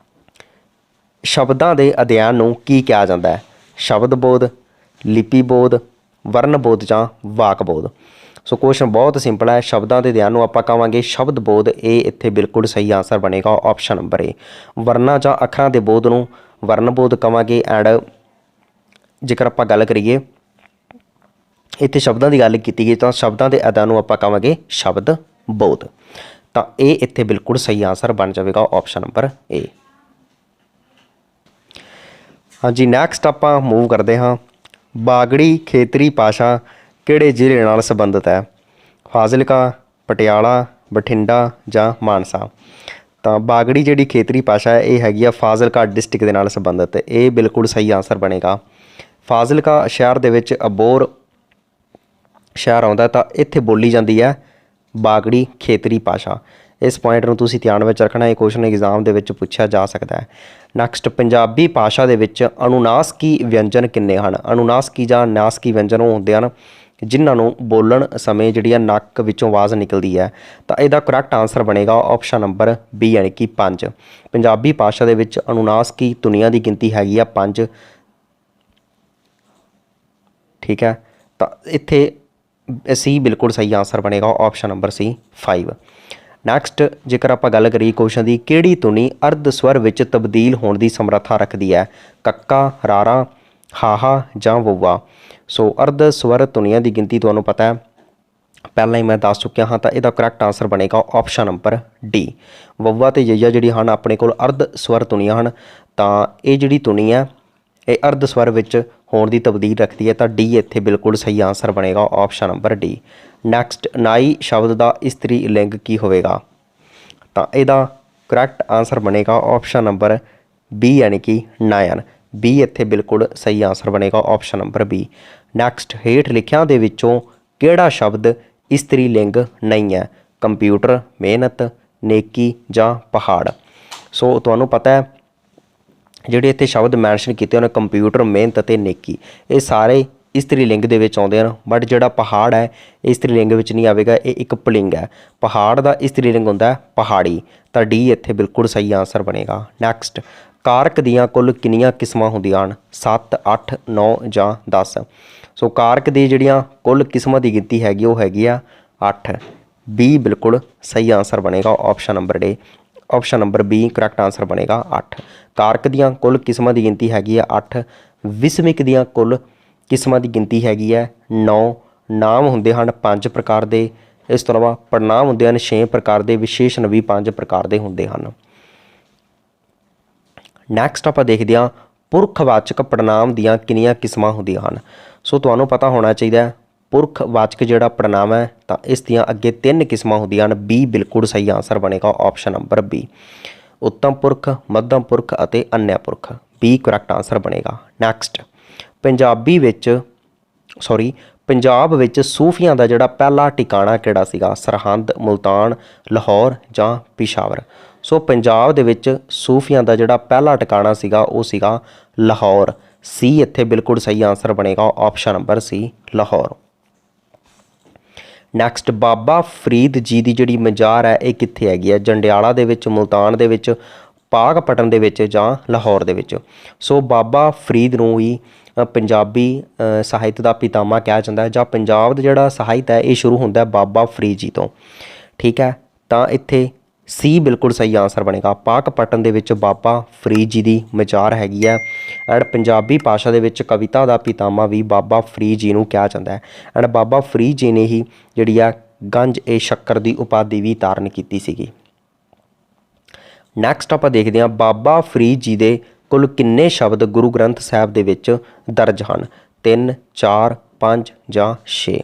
ਸ਼ਬਦਾਂ ਦੇ ਅਧਿਐਨ ਨੂੰ ਕੀ ਕਿਹਾ ਜਾਂਦਾ ਹੈ? ਸ਼ਬਦ ਬੋਧ, ਲਿਪੀ ਬੋਧ, ਵਰਨ ਬੋਧ ਜਾਂ ਵਾਕ ਬੋਧ। ਸੋ ਕੁਐਸਚਨ ਬਹੁਤ ਸਿੰਪਲ ਹੈ। ਸ਼ਬਦਾਂ ਦੇ ਅਧਿਐਨ ਨੂੰ ਆਪਾਂ ਕਹਾਂਗੇ ਸ਼ਬਦ ਬੋਧ। ਇਹ ਇੱਥੇ ਬਿਲਕੁਲ ਸਹੀ ਆਂਸਰ ਬਣੇਗਾ ਆਪਸ਼ਨ ਨੰਬਰ ਏ। ਵਰਨਾਂ ਜਾਂ ਅੱਖਰਾਂ ਦੇ ਬੋਧ ਨੂੰ ਵਰਨ ਬੋਧ ਕਹਾਂਗੇ। ਐਂਡ ਜੇਕਰ ਆਪਾਂ ਗੱਲ ਕਰੀਏ ਇੱਥੇ ਸ਼ਬਦਾਂ ਦੀ ਗੱਲ ਕੀਤੀ ਗਈ ਤਾਂ ਸ਼ਬਦਾਂ ਦੇ ਅਧਿਐਨ ਨੂੰ ਆਪਾਂ ਕਹਾਂਗੇ ਸ਼ਬਦ ਬੋਧ। ਤਾਂ ਇਹ ਇੱਥੇ ਬਿਲਕੁਲ ਸਹੀ ਆਂਸਰ ਬਣ ਜਾਵੇਗਾ ਆਪਸ਼ਨ ਨੰਬਰ ਏ। ਹਾਂਜੀ, ਨੈਕਸਟ ਆਪਾਂ ਮੂਵ ਕਰਦੇ ਹਾਂ। ਬਾਗੜੀ ਖੇਤਰੀ ਭਾਸ਼ਾ ਕਿਹੜੇ ਜ਼ਿਲ੍ਹੇ ਨਾਲ ਸੰਬੰਧਿਤ ਹੈ? ਫਾਜ਼ਿਲਕਾ, ਪਟਿਆਲਾ, ਬਠਿੰਡਾ ਜਾਂ ਮਾਨਸਾ। ਤਾਂ ਬਾਗੜੀ ਜਿਹੜੀ ਖੇਤਰੀ ਭਾਸ਼ਾ ਹੈ ਇਹ ਹੈਗੀ ਆ ਫਾਜ਼ਿਲਕਾ ਡਿਸਟ੍ਰਿਕਟ ਦੇ ਨਾਲ ਸੰਬੰਧਿਤ। ਇਹ ਬਿਲਕੁਲ ਸਹੀ ਆਂਸਰ ਬਣੇਗਾ। ਫਾਜ਼ਿਲਕਾ ਸ਼ਹਿਰ ਦੇ ਵਿੱਚ ਅਬੋਹਰ ਸ਼ਹਿਰ ਆਉਂਦਾ ਤਾਂ ਇੱਥੇ ਬੋਲੀ ਜਾਂਦੀ ਹੈ ਬਾਗੜੀ ਖੇਤਰੀ ਭਾਸ਼ਾ। ਇਸ ਪੁਆਇੰਟ ਨੂੰ ਤੁਸੀਂ ਧਿਆਨ ਵਿੱਚ ਰੱਖਣਾ। ਇਹ ਕੁਐਸਚਨ ਐਗਜ਼ਾਮ ਦੇ ਵਿੱਚ ਪੁੱਛਿਆ ਜਾ ਸਕਦਾ ਹੈ। ਨੈਕਸਟ, ਪੰਜਾਬੀ ਭਾਸ਼ਾ ਦੇ ਵਿੱਚ ਅਨੁਨਾਸਕੀ ਵਿਅੰਜਨ ਕਿੰਨੇ ਹਨ? ਅਨੁਨਾਸਕੀ ਜਾਂ ਨਾਸਕੀ ਵਿਅੰਜਨ ਉਹ ਹੁੰਦੇ ਹਨ ਜਿਨ੍ਹਾਂ ਨੂੰ ਬੋਲਣ ਸਮੇਂ ਜਿਹੜੀ ਆ ਨੱਕ ਵਿੱਚੋਂ ਆਵਾਜ਼ ਨਿਕਲਦੀ ਹੈ। ਤਾਂ ਇਹਦਾ ਕਰੈਕਟ ਆਂਸਰ ਬਣੇਗਾ ਆਪਸ਼ਨ ਨੰਬਰ ਬੀ ਯਾਨੀ ਕਿ 5। ਪੰਜਾਬੀ ਭਾਸ਼ਾ ਦੇ ਵਿੱਚ ਅਨੁਨਾਸਕੀ ਧੁਨੀਆਂ ਦੀ ਗਿਣਤੀ ਹੈਗੀ ਆ 5। ਠੀਕ ਹੈ, ਤਾਂ ਇੱਥੇ ਸੀ ਬਿਲਕੁਲ ਸਹੀ ਆਂਸਰ ਬਣੇਗਾ ਆਪਸ਼ਨ ਨੰਬਰ ਸੀ 5। ਨੈਕਸਟ, ਜੇਕਰ ਆਪਾਂ ਗੱਲ ਕਰੀਏ ਕੁਐਸਚਨ ਦੀ, ਕਿਹੜੀ ਧੁਨੀ ਅਰਧ ਸਵਰ ਵਿੱਚ ਤਬਦੀਲ ਹੋਣ ਦੀ ਸਮਰੱਥਾ ਰੱਖਦੀ ਹੈ? ਕੱਕਾ, ਰਾਰਾ, ਹਾਹਾ ਜਾਂ ਵੋਵਾ। ਸੋ ਅਰਧ ਸਵਰ ਧੁਨੀਆਂ ਦੀ ਗਿਣਤੀ ਤੁਹਾਨੂੰ ਪਤਾ ਹੈ, ਪਹਿਲਾਂ ਹੀ ਮੈਂ ਦੱਸ ਚੁੱਕਿਆ ਹਾਂ। ਤਾਂ ਇਹਦਾ ਕਰੈਕਟ ਆਂਸਰ ਬਣੇਗਾ ਆਪਸ਼ਨ ਨੰਬਰ ਡੀ। ਵੋਵਾ ਅਤੇ ਯਈਆ ਜਿਹੜੀ ਹਨ ਆਪਣੇ ਕੋਲ ਅਰਧ ਸਵਰ ਧੁਨੀਆਂ ਹਨ। ਤਾਂ ਇਹ ਜਿਹੜੀ ਧੁਨੀ ਹੈ ਇਹ ਅਰਧ ਸਵਰ ਵਿੱਚ ਹੋਣ ਦੀ ਤਬਦੀਲ ਰੱਖਦੀ ਹੈ। ਤਾਂ ਡੀ ਇੱਥੇ ਬਿਲਕੁਲ ਸਹੀ ਆਂਸਰ ਬਣੇਗਾ ਆਪਸ਼ਨ ਨੰਬਰ ਡੀ। ਨੈਕਸਟ, ਨਾਈ ਸ਼ਬਦ ਦਾ ਇਸਤਰੀ ਲਿੰਗ ਕੀ ਹੋਵੇਗਾ? ਤਾਂ ਇਹਦਾ ਕਰੈਕਟ ਆਂਸਰ ਬਣੇਗਾ ਆਪਸ਼ਨ ਨੰਬਰ ਬੀ ਯਾਨੀ ਕਿ ਨਾਇਨ। ਬੀ ਇੱਥੇ ਬਿਲਕੁਲ ਸਹੀ ਆਂਸਰ ਬਣੇਗਾ ਆਪਸ਼ਨ ਨੰਬਰ ਬੀ। ਨੈਕਸਟ, ਹੇਠ ਲਿਖਿਆਂ ਦੇ ਵਿੱਚੋਂ ਕਿਹੜਾ ਸ਼ਬਦ ਇਸਤਰੀ ਲਿੰਗ ਨਹੀਂ ਹੈ? ਕੰਪਿਊਟਰ, ਮਿਹਨਤ, ਨੇਕੀ ਜਾਂ ਪਹਾੜ। ਸੋ ਤੁਹਾਨੂੰ ਪਤਾ ਹੈ ਜਿਹੜੇ ਇੱਥੇ ਸ਼ਬਦ ਮੈਂਸ਼ਨ ਕੀਤੇ ਹਨ ਕੰਪਿਊਟਰ, ਮਿਹਨਤ ਅਤੇ ਨੇਕੀ, ਇਹ ਸਾਰੇ ਇਸਤਰੀ ਲਿੰਗ ਦੇ ਵਿੱਚ ਆਉਂਦੇ ਹਨ। ਬਟ ਜਿਹੜਾ ਪਹਾੜ ਹੈ ਇਹ ਇਸਤਰੀ ਲਿੰਗ ਵਿੱਚ ਨਹੀਂ ਆਵੇਗਾ, ਇਹ ਇੱਕ ਪੁਲਿੰਗ ਹੈ। ਪਹਾੜ ਦਾ ਇਸਤਰੀ ਲਿੰਗ ਹੁੰਦਾ ਪਹਾੜੀ। ਤਾਂ ਡੀ ਇੱਥੇ ਬਿਲਕੁਲ ਸਹੀ ਆਂਸਰ ਬਣੇਗਾ। ਨੈਕਸਟ, ਕਾਰਕ ਦੀਆਂ ਕੁੱਲ ਕਿੰਨੀਆਂ ਕਿਸਮਾਂ ਹੁੰਦੀਆਂ ਹਨ? 7, 8, 9 ਜਾਂ 10। ਸੋ ਕਾਰਕ ਦੀ ਜਿਹੜੀਆਂ ਕੁੱਲ ਕਿਸਮਾਂ ਦੀ ਗਿਣਤੀ ਹੈਗੀ ਉਹ ਹੈਗੀ ਆ 8। ਬੀ ਬਿਲਕੁਲ ਸਹੀ ਆਂਸਰ ਬਣੇਗਾ option number D. Option number B correct answer ਬਣੇਗਾ 8। ਕਾਰਕ ਦੀਆਂ ਕੁੱਲ ਕਿਸਮਾਂ ਦੀ ਗਿਣਤੀ ਹੈਗੀ ਆ 8। ਵਿਸਮਿਕ ਦੀਆਂ ਕੁੱਲ ਕਿਸਮਾਂ ਦੀ ਗਿਣਤੀ ਹੈਗੀ ਹੈ 9। ਨਾਮ ਹੁੰਦੇ ਹਨ 5 ਪ੍ਰਕਾਰ ਦੇ। ਇਸ ਤੋਂ ਇਲਾਵਾ ਪੜਨਾਮ ਹੁੰਦੇ ਹਨ 6 ਪ੍ਰਕਾਰ ਦੇ। ਵਿਸ਼ੇਸ਼ਣ ਵੀ 5 ਪ੍ਰਕਾਰ ਦੇ ਹੁੰਦੇ ਹਨ। ਨੈਕਸਟ ਆਪਾਂ ਦੇਖਦੇ ਹਾਂ ਪੁਰਖਵਾਚਕ ਪੜਨਾਮ ਦੀਆਂ ਕਿੰਨੀਆਂ ਕਿਸਮਾਂ ਹੁੰਦੀਆਂ ਹਨ? ਸੋ ਤੁਹਾਨੂੰ ਪਤਾ ਹੋਣਾ ਚਾਹੀਦਾ ਹੈ ਪੁਰਖਵਾਚਕ ਜਿਹੜਾ ਪੜਨਾਮ ਹੈ ਤਾਂ ਇਸ ਦੀਆਂ ਅੱਗੇ 3 ਕਿਸਮਾਂ ਹੁੰਦੀਆਂ ਹਨ। ਬੀ ਬਿਲਕੁਲ ਸਹੀ ਆਂਸਰ ਬਣੇਗਾ ਆਪਸ਼ਨ ਨੰਬਰ ਬੀ। ਉੱਤਮ ਪੁਰਖ, ਮੱਧਮ ਪੁਰਖ ਅਤੇ ਅਨਿਆ ਪੁਰਖ। ਬੀ ਕਰੈਕਟ ਆਂਸਰ ਬਣੇਗਾ। ਨੈਕਸਟ, ਪੰਜਾਬ ਵਿੱਚ ਸੂਫੀਆਂ ਦਾ ਜਿਹੜਾ ਪਹਿਲਾ ਟਿਕਾਣਾ ਕਿਹੜਾ ਸੀਗਾ? ਸਰਹੰਦ, ਮੁਲਤਾਨ, ਲਾਹੌਰ ਜਾਂ ਪਿਸ਼ਾਵਰ। सो पंजाब दे विच सूफियां दा जिहड़ा पहला ठिकाना सीगा वो सीगा लाहौर। सी इत्थे बिल्कुल सही आंसर बनेगा, option number C Lahore. Next Baba Farid ji की जिहड़ी मजार है ये कित्थे हैगी है? जंडियाला दे विच, मुल्तान दे विच, पाकपटन दे विच जां लाहौर दे विच। सो बाबा फरीद नूं ही पंजाबी ਸਾਹਿਤ ਦਾ ਪਿਤਾਮਾ ਕਿਹਾ ਜਾਂਦਾ ਹੈ, ਜਾਂ ਪੰਜਾਬ ਦਾ ਜਿਹੜਾ ਸਾਹਿਤ ਹੈ ਇਹ ਸ਼ੁਰੂ ਹੁੰਦਾ ਬਾਬਾ ਫਰੀਦ ਜੀ ਤੋਂ। ਠੀਕ ਹੈ, ਤਾਂ ਇੱਥੇ ਸੀ ਬਿਲਕੁਲ ਸਹੀ ਆਂਸਰ ਬਣੇਗਾ। ਪਾਕਪਟਨ ਦੇ ਵਿੱਚ ਬਾਬਾ ਫਰੀਦ ਜੀ ਦੀ ਮਜ਼ਾਰ ਹੈਗੀ ਹੈ। ਐਂਡ ਪੰਜਾਬੀ ਭਾਸ਼ਾ ਦੇ ਵਿੱਚ ਕਵਿਤਾ ਦਾ ਪਿਤਾਮਾ ਵੀ ਬਾਬਾ ਫਰੀਦ ਜੀ ਨੂੰ ਕਿਹਾ ਜਾਂਦਾ ਹੈ। ਐਂਡ ਬਾਬਾ ਫਰੀਦ ਜੀ ਨੇ ਹੀ ਜਿਹੜੀ ਆ ਗੰਜ ਏ ਸ਼ੱਕਰ ਦੀ ਉਪਾਧੀ ਵੀ ਧਾਰਨ ਕੀਤੀ ਸੀਗੀ। ਨੈਕਸਟ ਆਪਾਂ ਦੇਖਦੇ ਹਾਂ ਬਾਬਾ ਫਰੀਦ ਜੀ ਦੇ ਕੁੱਲ ਕਿੰਨੇ ਸ਼ਬਦ ਗੁਰੂ ਗ੍ਰੰਥ ਸਾਹਿਬ ਦੇ ਵਿੱਚ ਦਰਜ ਹਨ? 3, 4, 5 ਜਾਂ 6।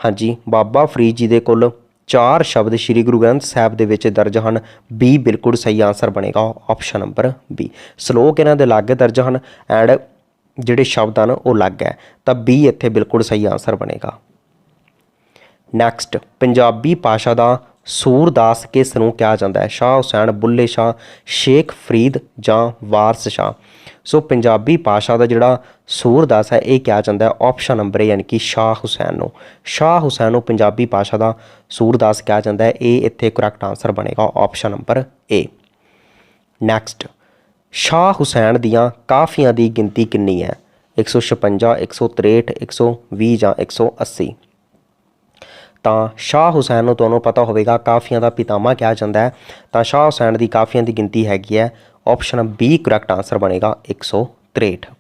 ਹਾਂਜੀ, ਬਾਬਾ ਫਰੀਦ ਜੀ ਦੇ ਕੁੱਲ 4 ਸ਼ਬਦ ਸ਼੍ਰੀ ਗੁਰੂ ਗ੍ਰੰਥ ਸਾਹਿਬ ਦੇ ਵਿੱਚ ਦਰਜ ਹਨ। ਬੀ ਬਿਲਕੁਲ ਸਹੀ ਆਂਸਰ ਬਣੇਗਾ, ਆਪਸ਼ਨ ਨੰਬਰ ਬੀ। ਸਲੋਕ ਇਹਨਾਂ ਦੇ ਅਲੱਗ ਦਰਜ ਹਨ ਐਂਡ ਜਿਹੜੇ ਸ਼ਬਦ ਹਨ ਉਹ ਅਲੱਗ ਹੈ, ਤਾਂ ਬੀ ਇੱਥੇ ਬਿਲਕੁਲ ਸਹੀ ਆਂਸਰ ਬਣੇਗਾ। ਨੈਕਸਟ ਪੰਜਾਬੀ ਭਾਸ਼ਾ ਦਾ ਸੂਰਦਾਸ ਕਿਸ ਨੂੰ ਕਿਹਾ ਜਾਂਦਾ ਹੈ? ਸ਼ਾਹ ਹੁਸੈਨ, ਬੁੱਲੇ ਸ਼ਾਹ, ਸ਼ੇਖ ਫਰੀਦ ਜਾਂ ਵਾਰਸ ਸ਼ਾਹ। ਸੋ ਪੰਜਾਬੀ ਭਾਸ਼ਾ ਦਾ ਜਿਹੜਾ ਸੂਰਦਾਸ ਹੈ ਇਹ ਕਿਹਾ ਜਾਂਦਾ ਹੈ ਆਪਸ਼ਨ ਨੰਬਰ ਏ, ਯਾਨੀ ਕਿ ਸ਼ਾਹ ਹੁਸੈਨ ਨੂੰ। ਸ਼ਾਹ ਹੁਸੈਨ ਨੂੰ ਪੰਜਾਬੀ ਭਾਸ਼ਾ ਦਾ ਸੂਰਦਾਸ ਕਿਹਾ ਜਾਂਦਾ ਹੈ। ਇਹ ਇੱਥੇ ਕਰੈਕਟ ਆਂਸਰ ਬਣੇਗਾ, ਆਪਸ਼ਨ ਨੰਬਰ ਏ। ਨੈਕਸਟ ਸ਼ਾਹ ਹੁਸੈਨ ਦੀਆਂ ਕਾਫੀਆਂ ਦੀ ਗਿਣਤੀ ਕਿੰਨੀ ਹੈ? 156, 163, 120 ਜਾਂ 180। ਤਾਂ ਸ਼ਾਹ ਹੁਸੈਨ ਨੂੰ ਤੁਹਾਨੂੰ ਪਤਾ ਹੋਵੇਗਾ ਕਾਫੀਆਂ ਦਾ ਪਿਤਾਮਾ ਕਿਹਾ ਜਾਂਦਾ ਹੈ, ਤਾਂ ਸ਼ਾਹ ਹੁਸੈਨ ਦੀ ਕਾਫੀਆਂ ਦੀ ਗਿਣਤੀ ਹੈਗੀ ਹੈ, ਆਪਸ਼ਨ ਬੀ ਕਰੈਕਟ ਆਂਸਰ ਬਣੇਗਾ 163।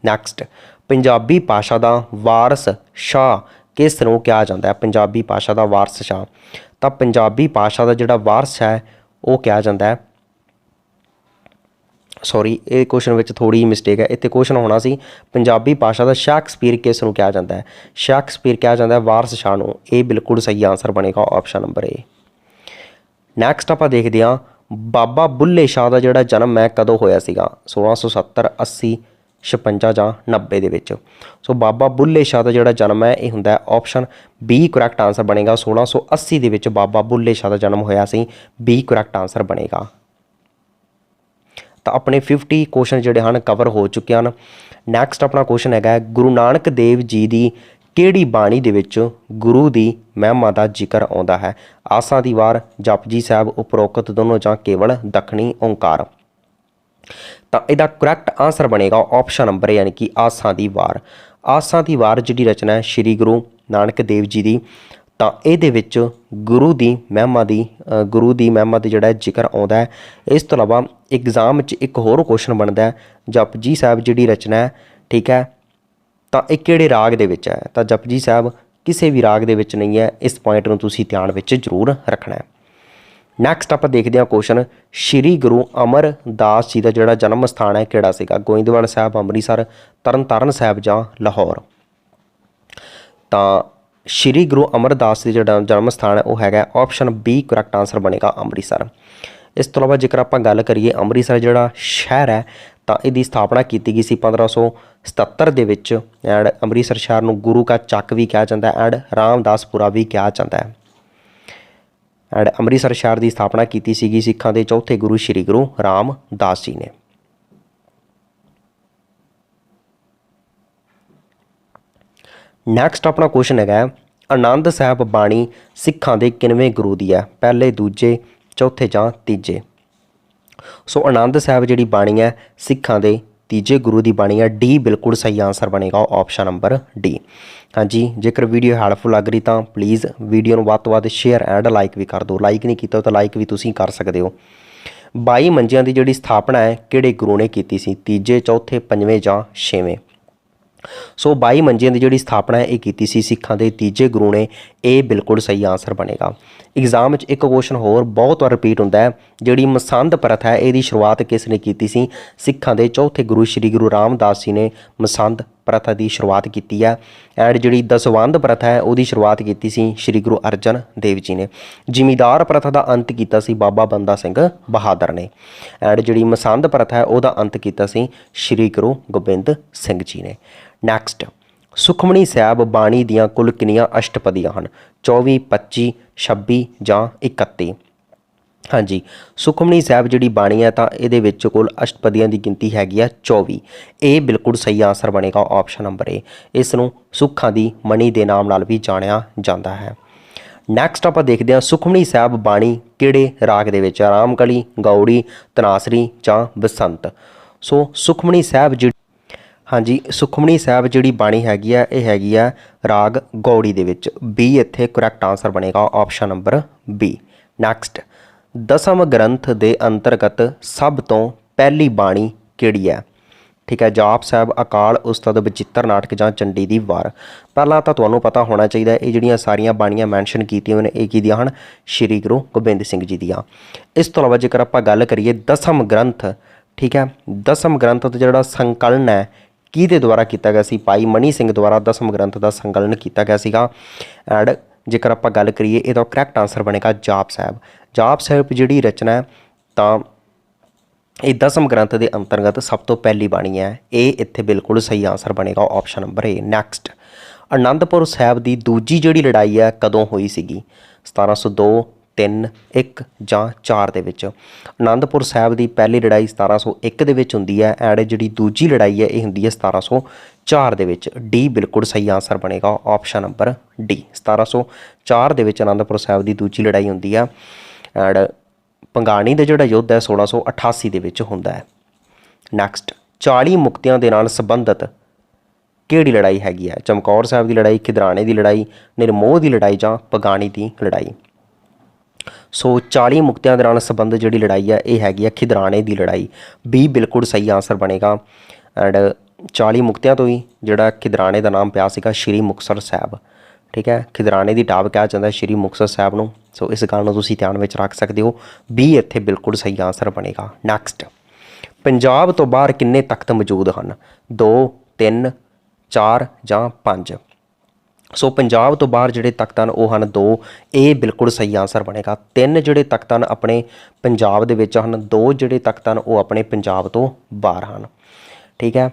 ਨੈਕਸਟ ਪੰਜਾਬੀ ਭਾਸ਼ਾ ਦਾ ਵਾਰਸ ਸ਼ਾਹ ਕਿਸ ਨੂੰ ਕਿਹਾ ਜਾਂਦਾ ਹੈ? ਪੰਜਾਬੀ ਭਾਸ਼ਾ ਦਾ ਵਾਰਸ ਸ਼ਾਹ, ਤਾਂ ਪੰਜਾਬੀ ਭਾਸ਼ਾ ਦਾ ਜਿਹੜਾ ਵਾਰਸ ਹੈ ਉਹ ਕਿਹਾ ਜਾਂਦਾ ਹੈ, ਸੌਰੀ ਇਹ ਕੁਐਸਚਨ ਵਿੱਚ ਥੋੜ੍ਹੀ ਜਿਹੀ ਮਿਸਟੇਕ ਹੈ। ਇੱਥੇ ਕੁਐਸਚਨ ਹੋਣਾ ਸੀ ਪੰਜਾਬੀ ਭਾਸ਼ਾ ਦਾ ਸ਼ੇਕਸਪੀਅਰ ਕਿਸ ਨੂੰ ਕਿਹਾ ਜਾਂਦਾ ਹੈ? ਸ਼ੇਕਸਪੀਅਰ ਕਿਹਾ ਜਾਂਦਾ ਹੈ ਵਾਰਸ ਸ਼ਾਹ ਨੂੰ। ਇਹ ਬਿਲਕੁਲ ਸਹੀ ਆਂਸਰ ਬਣੇਗਾ, ਆਪਸ਼ਨ ਨੰਬਰ ਏ। ਨੈਕਸਟ ਆਪਾਂ ਦੇਖਦੇ ਹਾਂ ਬਾਬਾ ਬੁੱਲੇ ਸ਼ਾਹ ਦਾ ਜਿਹੜਾ ਜਨਮ ਹੈ ਕਦੋਂ ਹੋਇਆ ਸੀਗਾ? 1670, 80, 56 ਜਾਂ 90 ਦੇ ਵਿੱਚ। ਸੋ ਬਾਬਾ ਬੁੱਲੇ ਸ਼ਾਹ ਦਾ ਜਿਹੜਾ ਜਨਮ ਹੈ ਇਹ ਹੁੰਦਾ ਆਪਸ਼ਨ ਬੀ ਕਰੈਕਟ ਆਂਸਰ ਬਣੇਗਾ। 1680 ਦੇ ਵਿੱਚ ਬਾਬਾ ਬੁੱਲੇ ਸ਼ਾਹ ਦਾ ਜਨਮ ਹੋਇਆ ਸੀ, ਬੀ ਕਰੈਕਟ ਆਂਸਰ ਬਣੇਗਾ। ਤਾਂ ਆਪਣੇ 50 ਕੁਐਸਚਨ ਜਿਹੜੇ ਹਨ ਕਵਰ ਹੋ ਚੁੱਕੇ ਹਨ। ਨੈਕਸਟ ਆਪਣਾ ਕੁਐਸਚਨ ਹੈਗਾ ਗੁਰੂ ਨਾਨਕ ਦੇਵ ਜੀ ਦੀ ਕਿਹੜੀ ਬਾਣੀ ਦੇ ਵਿੱਚ ਗੁਰੂ ਦੀ ਮਹਿਮਾ ਦਾ ਜ਼ਿਕਰ ਆਉਂਦਾ ਹੈ? ਆਸਾਂ ਦੀ ਵਾਰ, ਜਪਜੀ ਸਾਹਿਬ, ਉਪਰੋਕਤ ਦੋਨੋਂ ਜਾਂ ਕੇਵਲ ਦੱਖਣੀ ਓਂਕਾਰ। ਤਾਂ ਇਹਦਾ ਕਰੈਕਟ ਆਂਸਰ ਬਣੇਗਾ ਆਪਸ਼ਨ ਨੰਬਰ ਯਾਨੀ ਕਿ ਆਸਾਂ ਦੀ ਵਾਰ। ਆਸਾਂ ਦੀ ਵਾਰ ਜਿਹੜੀ ਰਚਨਾ ਹੈ ਸ਼੍ਰੀ ਗੁਰੂ ਨਾਨਕ ਦੇਵ ਜੀ ਦੀ, ਤਾਂ ਇਹਦੇ ਵਿੱਚ ਗੁਰੂ ਦੀ ਮਹਿਮਾ ਦੀ ਜਿਹੜਾ ਜ਼ਿਕਰ ਆਉਂਦਾ ਹੈ। ਇਸ ਤੋਂ ਇਲਾਵਾ ਐਗਜ਼ਾਮ ਵਿੱਚ ਇੱਕ ਹੋਰ ਕੁਐਸਚਨ ਬਣਦਾ ਜਪਜੀ ਸਾਹਿਬ ਜਿਹੜੀ ਰਚਨਾ ਹੈ, ਠੀਕ ਹੈ, ਤਾਂ ਇਹ ਕਿਹੜੇ ਰਾਗ ਦੇ ਵਿੱਚ ਹੈ? ਤਾਂ ਜਪਜੀ ਸਾਹਿਬ ਕਿਸੇ ਵੀ ਰਾਗ ਦੇ ਵਿੱਚ ਨਹੀਂ ਹੈ। ਇਸ ਪੁਆਇੰਟ ਨੂੰ ਤੁਸੀਂ ਧਿਆਨ ਵਿੱਚ ਜ਼ਰੂਰ ਰੱਖਣਾ ਹੈ। ਨੈਕਸਟ ਆਪਾਂ ਦੇਖਦੇ ਹਾਂ ਕੁਐਸਚਨ ਸ਼੍ਰੀ ਗੁਰੂ ਅਮਰਦਾਸ ਜੀ ਦਾ ਜਿਹੜਾ ਜਨਮ ਸਥਾਨ ਹੈ ਕਿਹੜਾ ਸੀਗਾ? ਗੋਇੰਦਵਾਲ ਸਾਹਿਬ, ਅੰਮ੍ਰਿਤਸਰ, ਤਰਨਤਾਰਨ ਸਾਹਿਬ ਜਾਂ ਲਾਹੌਰ। ਤਾਂ ਸ਼੍ਰੀ ਗੁਰੂ ਅਮਰਦਾਸ ਜੀ ਜਿਹੜਾ ਜਨਮ ਸਥਾਨ ਹੈ ਉਹ ਹੈਗਾ ਆਪਸ਼ਨ ਬੀ ਕਰੈਕਟ ਆਂਸਰ ਬਣੇਗਾ ਅੰਮ੍ਰਿਤਸਰ। ਇਸ ਤੋਂ ਇਲਾਵਾ ਜੇਕਰ ਆਪਾਂ ਗੱਲ ਕਰੀਏ ਅੰਮ੍ਰਿਤਸਰ ਜਿਹੜਾ ਸ਼ਹਿਰ ਹੈ ਤਾਂ ਇਹਦੀ ਸਥਾਪਨਾ ਕੀਤੀ ਗਈ ਸੀ 1577 ਦੇ ਵਿੱਚ। ਐਂਡ ਅੰਮ੍ਰਿਤਸਰ ਸ਼ਹਿਰ ਨੂੰ ਗੁਰੂ ਕਾ ਚੱਕ ਵੀ ਕਿਹਾ ਜਾਂਦਾ ਹੈ ਐਂਡ ਰਾਮਦਾਸਪੁਰਾ ਵੀ ਕਿਹਾ ਜਾਂਦਾ ਹੈ। ਐਂਡ ਅੰਮ੍ਰਿਤਸਰ ਸ਼ਹਿਰ ਦੀ ਸਥਾਪਨਾ ਕੀਤੀ ਸੀਗੀ ਸਿੱਖਾਂ ਦੇ ਚੌਥੇ ਗੁਰੂ ਸ਼੍ਰੀ ਗੁਰੂ ਰਾਮਦਾਸ ਜੀ ਨੇ। ਨੈਕਸਟ ਆਪਣਾ ਕੁਐਸਚਨ ਹੈਗਾ ਆਨੰਦ ਸਾਹਿਬ ਬਾਣੀ ਸਿੱਖਾਂ ਦੇ ਕਿੰਨਵੇਂ ਗੁਰੂ ਦੀ ਹੈ? ਪਹਿਲੇ, ਦੂਜੇ, ਚੌਥੇ ਜਾਂ ਤੀਜੇ। ਸੋ ਆਨੰਦ ਸਾਹਿਬ ਜਿਹੜੀ ਬਾਣੀ ਹੈ ਸਿੱਖਾਂ ਦੇ ਤੀਜੇ ਗੁਰੂ ਦੀ ਬਾਣੀ ਹੈ। ਡੀ ਬਿਲਕੁਲ ਸਹੀ ਆਂਸਰ ਬਣੇਗਾ, ਆਪਸ਼ਨ ਨੰਬਰ ਡੀ। ਹਾਂਜੀ, ਜੇਕਰ ਵੀਡੀਓ ਹੈਲਪਫੁਲ ਲੱਗ ਰਹੀ ਤਾਂ ਪਲੀਜ਼ ਵੀਡੀਓ ਨੂੰ ਵੱਧ ਤੋਂ ਵੱਧ ਸ਼ੇਅਰ ਐਂਡ ਲਾਈਕ ਵੀ ਕਰ ਦਿਓ। ਲਾਈਕ ਨਹੀਂ ਕੀਤਾ ਤਾਂ ਲਾਈਕ ਵੀ ਤੁਸੀਂ ਕਰ ਸਕਦੇ ਹੋ। 22 ਮੰਜਿਆਂ ਦੀ ਜਿਹੜੀ ਸਥਾਪਨਾ ਹੈ ਕਿਹੜੇ ਗੁਰੂ ਨੇ ਕੀਤੀ ਸੀ? ਤੀਜੇ, ਚੌਥੇ, ਪੰਜਵੇਂ ਜਾਂ ਛੇਵੇਂ। ਸੋ 22 ਮੰਜਿਆਂ ਦੀ ਜਿਹੜੀ ਸਥਾਪਨਾ ਹੈ ਇਹ ਕੀਤੀ ਸੀ ਸਿੱਖਾਂ ਦੇ ਤੀਜੇ ਗੁਰੂ ਨੇ। ਇਹ ਬਿਲਕੁਲ ਸਹੀ ਆਂਸਰ ਬਣੇਗਾ। ਐਗਜ਼ਾਮ ਵਿੱਚ ਇੱਕ ਕੁਐਸਚਨ ਹੋਰ ਬਹੁਤ ਵਾਰ ਰਿਪੀਟ ਹੁੰਦਾ ਹੈ, ਜਿਹੜੀ ਮਸੰਦ ਪ੍ਰਥਾ ਹੈ ਇਹਦੀ ਸ਼ੁਰੂਆਤ ਕਿਸ ਨੇ ਕੀਤੀ ਸੀ? ਸਿੱਖਾਂ ਦੇ ਚੌਥੇ ਗੁਰੂ ਸ਼੍ਰੀ ਗੁਰੂ ਰਾਮਦਾਸ ਜੀ ਨੇ ਮਸੰਦ ਪ੍ਰਥਾ ਦੀ ਸ਼ੁਰੂਆਤ ਕੀਤੀ ਹੈ। ਐਂਡ ਜਿਹੜੀ ਦਸਵੰਧ ਪ੍ਰਥਾ ਹੈ ਉਹਦੀ ਸ਼ੁਰੂਆਤ ਕੀਤੀ ਸੀ ਸ਼੍ਰੀ ਗੁਰੂ ਅਰਜਨ ਦੇਵ ਜੀ ਨੇ। ਜ਼ਿਮੀਂਦਾਰ ਪ੍ਰਥਾ ਦਾ ਅੰਤ ਕੀਤਾ ਸੀ ਬਾਬਾ ਬੰਦਾ ਸਿੰਘ ਬਹਾਦਰ ਨੇ। ਐਂਡ ਜਿਹੜੀ ਮਸੰਦ ਪ੍ਰਥਾ ਹੈ ਉਹਦਾ ਅੰਤ ਕੀਤਾ ਸੀ ਸ਼੍ਰੀ ਗੁਰੂ ਗੋਬਿੰਦ ਸਿੰਘ ਜੀ ਨੇ। ਨੈਕਸਟ ਸੁਖਮਣੀ ਸਾਹਿਬ ਬਾਣੀ ਦੀਆਂ ਕੁੱਲ ਕਿੰਨੀਆਂ ਅਸ਼ਟਪਦੀਆਂ ਹਨ? 24, 25, 26 ਜਾਂ 31। हाँ जी, सुखमनी साहब जी बाणी है तो ये कुल अष्टपदियों की गिनती हैगी आ 24। ये बिल्कुल सही आंसर बनेगा ऑप्शन नंबर ए। इसनों सुखा की मणि के नाम नाल भी जानिया जाता है। नैक्सट आप देखते हैं सुखमनी साहब बाणी किहड़े राग दे विच, रामकली, गौड़ी, तनासरी जां बसंत। सो सुखमनी साहब जी, हाँ जी, सुखमनी साहब जी बाणी हैगी आ ये हैगी आ राग गौड़ी दे विच। बी इत्थे करैक्ट आंसर बनेगा ऑप्शन नंबर बी। नैक्सट दसम ग्रंथ के अंतर्गत सब तो पहली बाणी किहड़ी है? ठीक है, जाप साहब, अकाल उस्ताद, बचित्र नाटक जां चंडी दी वार। पहला तो तुहानूं पता होना चाहिए ये जिहड़ियां सारियां बाणियां मैंशन कीतियां ने ये किहदियां हन? श्री गुरु गोबिंद सिंह जी दियां। इस तो इलावा जेकर आपां गल करिए दसम ग्रंथ, ठीक है, दसम ग्रंथ का जिहड़ा संकलन है किहदे द्वारा किया गया सी? भाई मनी सिंह द्वारा दसम ग्रंथ का संकलन किया गया सीगा। एंड जेकर आप गल करिए इसका करैक्ट आंसर बनेगा जाप साहब। जाप साहब जी रचना है तो ये दसम ग्रंथ के अंतर्गत सब तो पहली बाणी है। ये इत्थे बिल्कुल सही आंसर बनेगा option number A. Next Anandpur साहब की दूजी जी लड़ाई है कदों हुई सी? 1702, 3, 1 जां 4 दे विच। आनंदपुर साहब की पहली लड़ाई 1701 दे विच हुंदी है एंड जी दूजी लड़ाई है ये हुंदी है 1704 दे विच। डी बिल्कुल सही आंसर बनेगा ऑप्शन नंबर डी। 1704 दे विच आनंदपुर साहब की दूजी लड़ाई हुंदी है एंड भंगाणी का जोड़ा युद्ध है 1688 दे विच हुंदा है। नैक्सट 40 मुक्तियां दे नाल संबंधित किहड़ी लड़ाई हैगी है? चमकौर साहब की लड़ाई, खिदराने की लड़ाई, निरमोह की लड़ाई जां भगाणी की लड़ाई। सो 40 मुक्तियां दे नाल संबंध जी लड़ाई है ये हैगी है खिदराने की लड़ाई। बी बिल्कुल सही आंसर बनेगा एंड 40 मुक्तियां तो ही जोड़ा खिदराने का नाम पिया सीगा श्री मुक्तसर साहब। ठीक है, खिदराने की टाप कहा जाता है श्री मुक्तसर साहब को। सो इस गल तुसीं ध्यान में रख सकते हो। बी इत्थे बिल्कुल सही आंसर बनेगा। नैक्सट पंजाब तो बाहर किन्ने तख्त मौजूद हैं? 2, 3, 4 जां 5। सो पंजाब तो बाहर जोड़े तख्त हैं वो हैं 2। ये बिल्कुल सही आंसर बनेगा। 3 जोड़े तख्त हैं अपने पंजाब दे विच हैं, 2 जोड़े तख्त हैं वो अपने पंजाब तो बाहर हैं। ठीक है,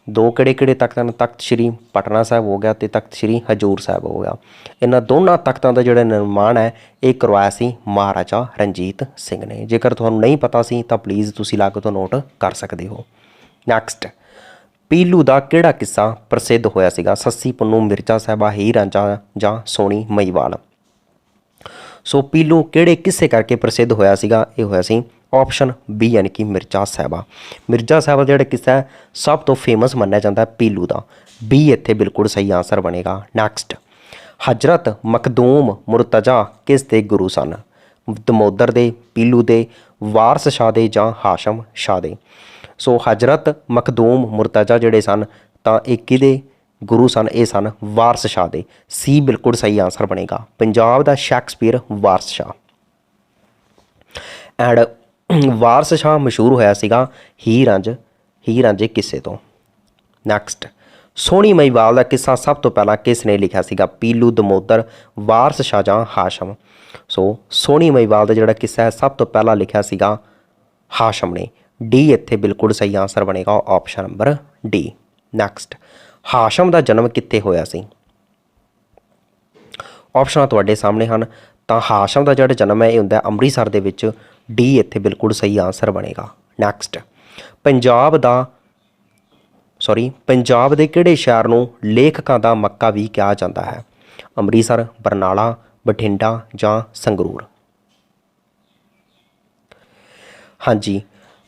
2 किहड़े तख्त हैं? तख्त श्री पटना साहब हो गया तो तख्त श्री हजूर साहब हो गया। इन्हां दोनों तख्तों का जोड़ा निर्माण है ये करवाया सी महाराजा रणजीत सिंह ने। जेकर तुहानूं नहीं पता सी तो प्लीज़ तुसीं अलग तो नोट कर सकते हो। नैक्सट पीलू का किहड़ा किस्सा प्रसिद्ध होया सीगा? सस्सी पुन्नू, मिर्जा साहबा, हीर रांझा जां सोनी महिवाल। सो पीलू किहड़े किस्से करके प्रसिद्ध होया सीगा? ये होया सी ऑप्शन बी यानी कि मिर्जा साहबा। मिर्जा साहबा जिहड़ा किस्सा है सब तो फेमस मन्निया जाता है पीलू का। बी इत्थे बिल्कुल सही आंसर बनेगा। नैक्सट हजरत मखदूम मुर्तजा किस दे गुरु सन? दमोदर दे, पीलू दे, वारस शाह दे जां हाशम शाह दे। सो हजरत मखदूम मुर्तजा जिहड़े सन तां इह किहदे गुरु सन? ये सन वारस शाह दे। सी बिल्कुल सही आंसर बनेगा। पंजाब दा शैक्सपीयर वारस शाह। एंड वारस शाह मशहूर होया सीगा हीर रांझे किस्से तो। नैक्सट सोहनी महिवाल का किस्सा सब तो पहला किसने लिखा सीगा? पीलू, दमोदर, वारस शाह जां हाशम। सो सोहनी महिवाल का जिहड़ा किस्सा है सब तो पहला लिखा सीगा हाशम ने। डी इत्थे बिल्कुल सही आंसर बनेगा option number D. Next Hashim का जन्म कित्थे होया सी? ऑप्शन तुहाडे सामने हैं। तो हाशम का जिहड़ा जन्म है ये हुंदा अमृतसर दे विच। डी इत्थे बिल्कुल सही आंसर बनेगा। नैक्सट पंजाब दे किहड़े शहर नूं लेखकां दा मक्का भी कहा जाता है? अमृतसर, बरनाला, बठिंडा जां संगरूर। हाँ जी,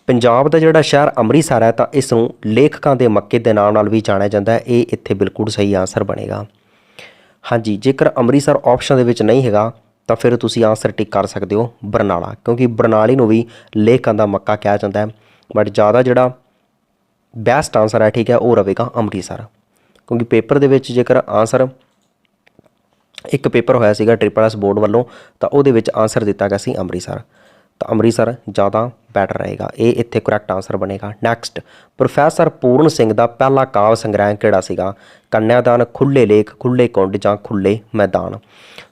पंजाब का जिहड़ा शहर अमृतसर है तो इसनूं लेखकां दे मक्के दे नाम नाल भी जाणिया जाता है। ये इत्थे बिल्कुल सही आंसर बनेगा। हाँ जी, जेकर अमृतसर ऑप्शन दे विच नहीं हैगा तो फिर तुसीं आंसर टिक कर सकते हो बरनाला, क्योंकि बरनाली नूं भी लेखकां दा मक्का कहा जाता है। बट ज़्यादा जिहड़ा बेस्ट आंसर है ठीक है वो रहेगा अमृतसर, क्योंकि पेपर दे विच जेकर आंसर एक पेपर होया सीगा ट्रिपल एस बोर्ड वालों तो उहदे विच आंसर दिता गया सी अमृतसर। तो अमृतसर ज़्यादा बैटर रहेगा। ये इत्थे करैक्ट आंसर बनेगा। नैक्सट प्रोफैसर पूर्ण सिंह का पहला काव्य संग्रह किहड़ा सीगा? कन्यादान, खुले लेख, खुले कुंड जां खुले मैदान।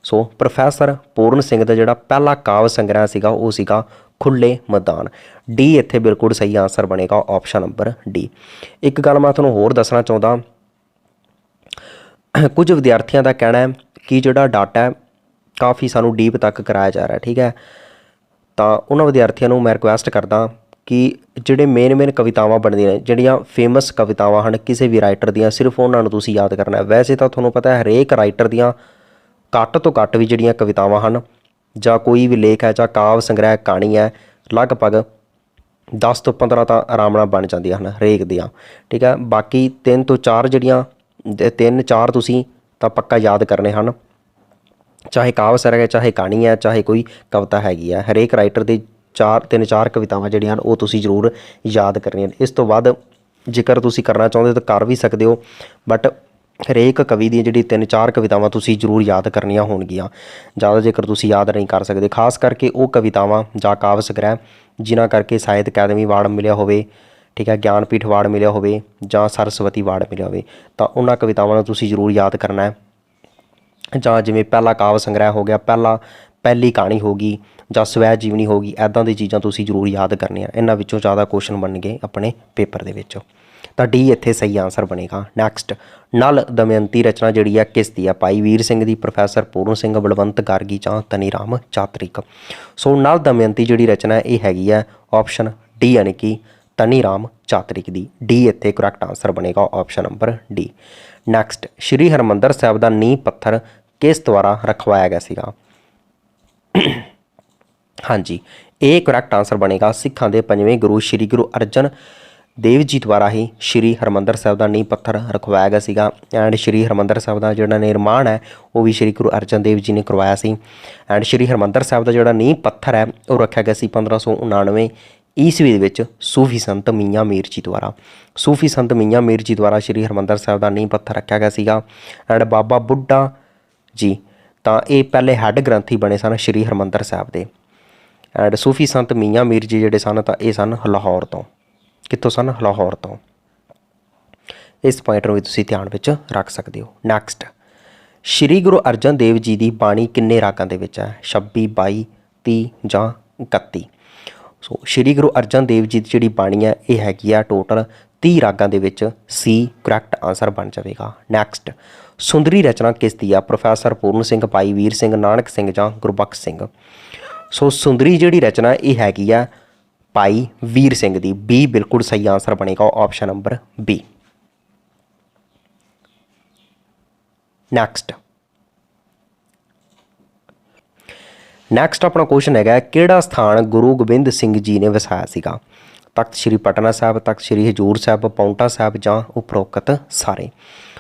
सो प्रोफैसर पूर्ण सिंह का जिहड़ा पहला काव्य संग्रह सीगा वो सीगा खुले मैदान। डी इत्थे बिल्कुल सही आंसर बनेगा ऑप्शन नंबर डी। एक गल मैं तुहानूं होर दसना चाहुंदा, कुछ विद्यार्थियों का कहना है कि जिहड़ा डाटा है काफ़ी सानूं डीप तक कराया जा रहा है। ठीक है, ਤਾਂ ਉਹਨਾਂ ਵਿਦਿਆਰਥੀਆਂ ਨੂੰ ਮੈਂ ਰਿਕੁਐਸਟ ਕਰਦਾ ਕਿ ਜਿਹੜੇ ਮੇਨ ਕਵਿਤਾਵਾਂ ਬਣਦੀਆਂ ਨੇ, ਜਿਹੜੀਆਂ ਫੇਮਸ ਕਵਿਤਾਵਾਂ ਹਨ ਕਿਸੇ ਵੀ ਰਾਈਟਰ ਦੀਆਂ, ਸਿਰਫ ਉਹਨਾਂ ਨੂੰ ਤੁਸੀਂ ਯਾਦ ਕਰਨਾ ਹੈ। ਵੈਸੇ ਤਾਂ ਤੁਹਾਨੂੰ ਪਤਾ ਹੈ ਹਰੇਕ ਰਾਈਟਰ ਦੀਆਂ ਘੱਟ ਤੋਂ ਘੱਟ ਵੀ ਜਿਹੜੀਆਂ ਕਵਿਤਾਵਾਂ ਹਨ ਜਾਂ ਕੋਈ ਵੀ ਲੇਖ ਹੈ ਜਾਂ ਕਾਵ ਸੰਗ੍ਰਹਿ ਕਹਾਣੀ ਹੈ, ਲਗਭਗ 10 ਤੋਂ 15 ਤਾਂ ਆਰਾਮ ਨਾਲ ਬਣ ਜਾਂਦੀਆਂ ਹਨ ਹਰੇਕ ਦੀਆਂ, ਠੀਕ ਹੈ। ਬਾਕੀ 3 ਤੋਂ 4 ਜਿਹੜੀਆਂ 3-4 ਤੁਸੀਂ ਤਾਂ ਪੱਕਾ ਯਾਦ ਕਰਨੇ ਹਨ, ਚਾਹੇ ਕਾਵ ਸੰਗ੍ਰਹਿ ਹੈ, ਚਾਹੇ ਕਹਾਣੀ ਹੈ, ਚਾਹੇ ਕੋਈ ਕਵਿਤਾ ਹੈਗੀ ਹੈ। ਹਰੇਕ ਰਾਈਟਰ ਦੇ 3-4 ਕਵਿਤਾਵਾਂ ਜਿਹੜੀਆਂ ਹਨ ਉਹ ਤੁਸੀਂ ਜ਼ਰੂਰ ਯਾਦ ਕਰਨੀਆਂ। ਇਸ ਤੋਂ ਬਾਅਦ ਜੇਕਰ ਤੁਸੀਂ ਕਰਨਾ ਚਾਹੁੰਦੇ ਹੋ ਤਾਂ ਕਰ ਵੀ ਸਕਦੇ ਹੋ, ਬਟ ਹਰੇਕ ਕਵੀ ਦੀਆਂ ਜਿਹੜੀ 3-4 ਕਵਿਤਾਵਾਂ ਤੁਸੀਂ ਜ਼ਰੂਰ ਯਾਦ ਕਰਨੀਆਂ ਹੋਣਗੀਆਂ। ਜ਼ਿਆਦਾ ਜੇਕਰ ਤੁਸੀਂ ਯਾਦ ਨਹੀਂ ਕਰ ਸਕਦੇ, ਖਾਸ ਕਰਕੇ ਉਹ ਕਵਿਤਾਵਾਂ ਜਾਂ ਕਾਵ ਸੰਗ੍ਰਹਿ ਜਿਨ੍ਹਾਂ ਕਰਕੇ ਸਾਹਿਤ ਅਕਾਦਮੀ ਅਵਾਰਡ ਮਿਲਿਆ ਹੋਵੇ, ਠੀਕ ਹੈ, ਗਿਆਨਪੀਠ ਅਵਾਰਡ ਮਿਲਿਆ ਹੋਵੇ ਜਾਂ ਸਰਸਵਤੀ ਅਵਾਰਡ ਮਿਲਿਆ ਹੋਵੇ, ਤਾਂ ਉਹਨਾਂ ਕਵਿਤਾਵਾਂ ਨੂੰ ਤੁਸੀਂ ਜ਼ਰੂਰ ਯਾਦ ਕਰਨਾ ਹੈ। ਜਾਂ ਜਿਵੇਂ ਪਹਿਲਾ ਕਾਵ ਸੰਗ੍ਰਹਿ ਹੋ ਗਿਆ, ਪਹਿਲੀ ਕਹਾਣੀ ਹੋ ਗਈ ਜਾਂ ਸਵੈ ਜੀਵਨੀ ਹੋ ਗਈ, ਇੱਦਾਂ ਦੀ ਚੀਜ਼ਾਂ ਤੁਸੀਂ ਜ਼ਰੂਰ ਯਾਦ ਕਰਨੀਆਂ। ਇਹਨਾਂ ਵਿੱਚੋਂ ਜ਼ਿਆਦਾ ਕੁਐਸਚਨ ਬਣਨਗੇ ਆਪਣੇ ਪੇਪਰ ਦੇ ਵਿੱਚ, ਤਾਂ ਡੀ ਇੱਥੇ ਸਹੀ ਆਂਸਰ ਬਣੇਗਾ। ਨੈਕਸਟ, ਨਲ ਦਮਯੰਤੀ ਰਚਨਾ ਜਿਹੜੀ ਹੈ ਕਿਸ ਦੀ ਹੈ? ਭਾਈ ਵੀਰ ਸਿੰਘ ਦੀ, ਪ੍ਰੋਫੈਸਰ ਪੂਰਨ ਸਿੰਘ, ਬਲਵੰਤ ਗਾਰਗੀ ਜਾਂ ਧਨੀ ਰਾਮ ਚਾਤਰਿਕ। ਸੋ ਨਲ ਦਮਯੰਤੀ ਜਿਹੜੀ ਰਚਨਾ ਇਹ ਹੈਗੀ ਹੈ ਆਪਸ਼ਨ ਡੀ, ਯਾਨੀ ਕਿ ਧਨੀ ਰਾਮ ਚਾਤਰਿਕ ਦੀ। ਡੀ ਇੱਥੇ ਕਰੈਕਟ ਆਂਸਰ ਬਣੇਗਾ, ਆਪਸ਼ਨ ਨੰਬਰ ਡੀ। ਨੈਕਸਟ, ਸ਼੍ਰੀ ਹਰਿਮੰਦਰ ਸਾਹਿਬ ਦਾ ਨੀਂਹ ਪੱਥਰ ਕਿਸ ਦੁਆਰਾ ਰਖਵਾਇਆ ਗਿਆ ਸੀਗਾ? ਹਾਂਜੀ, ਇਹ ਕਰੈਕਟ ਆਂਸਰ ਬਣੇਗਾ ਸਿੱਖਾਂ ਦੇ 5ਵੇਂ ਗੁਰੂ ਸ਼੍ਰੀ ਗੁਰੂ ਅਰਜਨ ਦੇਵ ਜੀ ਦੁਆਰਾ ਹੀ ਸ਼੍ਰੀ ਹਰਿਮੰਦਰ ਸਾਹਿਬ ਦਾ ਨੀਂਹ ਪੱਥਰ ਰਖਵਾਇਆ ਗਿਆ ਸੀਗਾ। ਐਂਡ ਸ਼੍ਰੀ ਹਰਿਮੰਦਰ ਸਾਹਿਬ ਦਾ ਜਿਹੜਾ ਨਿਰਮਾਣ ਹੈ ਉਹ ਵੀ ਸ਼੍ਰੀ ਗੁਰੂ ਅਰਜਨ ਦੇਵ ਜੀ ਨੇ ਕਰਵਾਇਆ ਸੀ। ਐਂਡ ਸ਼੍ਰੀ ਹਰਿਮੰਦਰ ਸਾਹਿਬ ਦਾ ਜਿਹੜਾ ਨੀਂਹ ਪੱਥਰ ਹੈ ਉਹ ਰੱਖਿਆ ਗਿਆ ਸੀ 1599 ਈਸਵੀ ਦੇ ਵਿੱਚ ਸੂਫੀ ਸੰਤ ਮੀਆਂ ਮੀਰ ਜੀ ਦੁਆਰਾ। ਸੂਫੀ ਸੰਤ ਮੀਆਂ ਮੀਰ ਜੀ ਦੁਆਰਾ ਸ਼੍ਰੀ ਹਰਿਮੰਦਰ ਸਾਹਿਬ ਦਾ ਨੀਂਹ ਪੱਥਰ ਰੱਖਿਆ ਗਿਆ ਸੀਗਾ। ਐਂਡ ਬਾਬਾ ਬੁੱਢਾ ਜੀ ਤਾਂ ਇਹ ਪਹਿਲੇ ਹੈੱਡ ਗ੍ਰੰਥੀ ਬਣੇ ਸਨ ਸ਼੍ਰੀ ਹਰਿਮੰਦਰ ਸਾਹਿਬ ਦੇ। ਐਂਡ ਸੂਫੀ ਸੰਤ ਮੀਆਂ ਮੀਰ ਜੀ ਜਿਹੜੇ ਸਨ ਤਾਂ ਇਹ ਸਨ ਲਾਹੌਰ ਤੋਂ। ਕਿੱਥੋਂ ਸਨ? ਲਾਹੌਰ ਤੋਂ। ਇਸ ਪੁਆਇੰਟ ਨੂੰ ਵੀ ਤੁਸੀਂ ਧਿਆਨ ਵਿੱਚ ਰੱਖ ਸਕਦੇ ਹੋ। ਨੈਕਸਟ, ਸ਼੍ਰੀ ਗੁਰੂ ਅਰਜਨ ਦੇਵ ਜੀ ਦੀ ਬਾਣੀ ਕਿੰਨੇ ਰਾਗਾਂ ਦੇ ਵਿੱਚ ਹੈ? 26, 22, 30 ਜਾਂ 31। ਸੋ ਸ਼੍ਰੀ ਗੁਰੂ ਅਰਜਨ ਦੇਵ ਜੀ ਦੀ ਜਿਹੜੀ ਬਾਣੀ ਹੈ ਇਹ ਹੈਗੀ ਆ ਟੋਟਲ 30 ਰਾਗਾਂ ਦੇ ਵਿੱਚ। ਸੀ ਕਰੈਕਟ ਆਂਸਰ ਬਣ ਜਾਵੇਗਾ। ਨੈਕਸਟ, ਸੁੰਦਰੀ ਰਚਨਾ ਕਿਸ ਦੀ ਆ? ਪ੍ਰੋਫੈਸਰ ਪੂਰਨ ਸਿੰਘ, ਭਾਈ ਵੀਰ ਸਿੰਘ, ਨਾਨਕ ਸਿੰਘ ਜਾਂ ਗੁਰਬਖਸ਼ ਸਿੰਘ। ਸੋ ਸੁੰਦਰੀ ਜਿਹੜੀ ਰਚਨਾ ਇਹ ਹੈਗੀ ਆ ਭਾਈ ਵੀਰ ਸਿੰਘ ਦੀ। ਬੀ ਬਿਲਕੁਲ ਸਹੀ ਆਂਸਰ ਬਣੇਗਾ, ਆਪਸ਼ਨ ਨੰਬਰ ਬੀ। ਨੈਕਸਟ ਆਪਣਾ ਕੁਐਸਚਨ ਹੈਗਾ ਕਿਹੜਾ ਸਥਾਨ ਗੁਰੂ ਗੋਬਿੰਦ ਸਿੰਘ ਜੀ ਨੇ ਵਸਾਇਆ ਸੀਗਾ? ਤਖਤ ਸ਼੍ਰੀ ਪਟਨਾ ਸਾਹਿਬ, ਤਖਤ ਸ਼੍ਰੀ ਹਜ਼ੂਰ ਸਾਹਿਬ, ਪਾਉਂਟਾ ਸਾਹਿਬ ਜਾਂ ਉਪਰੋਕਤ ਸਾਰੇ।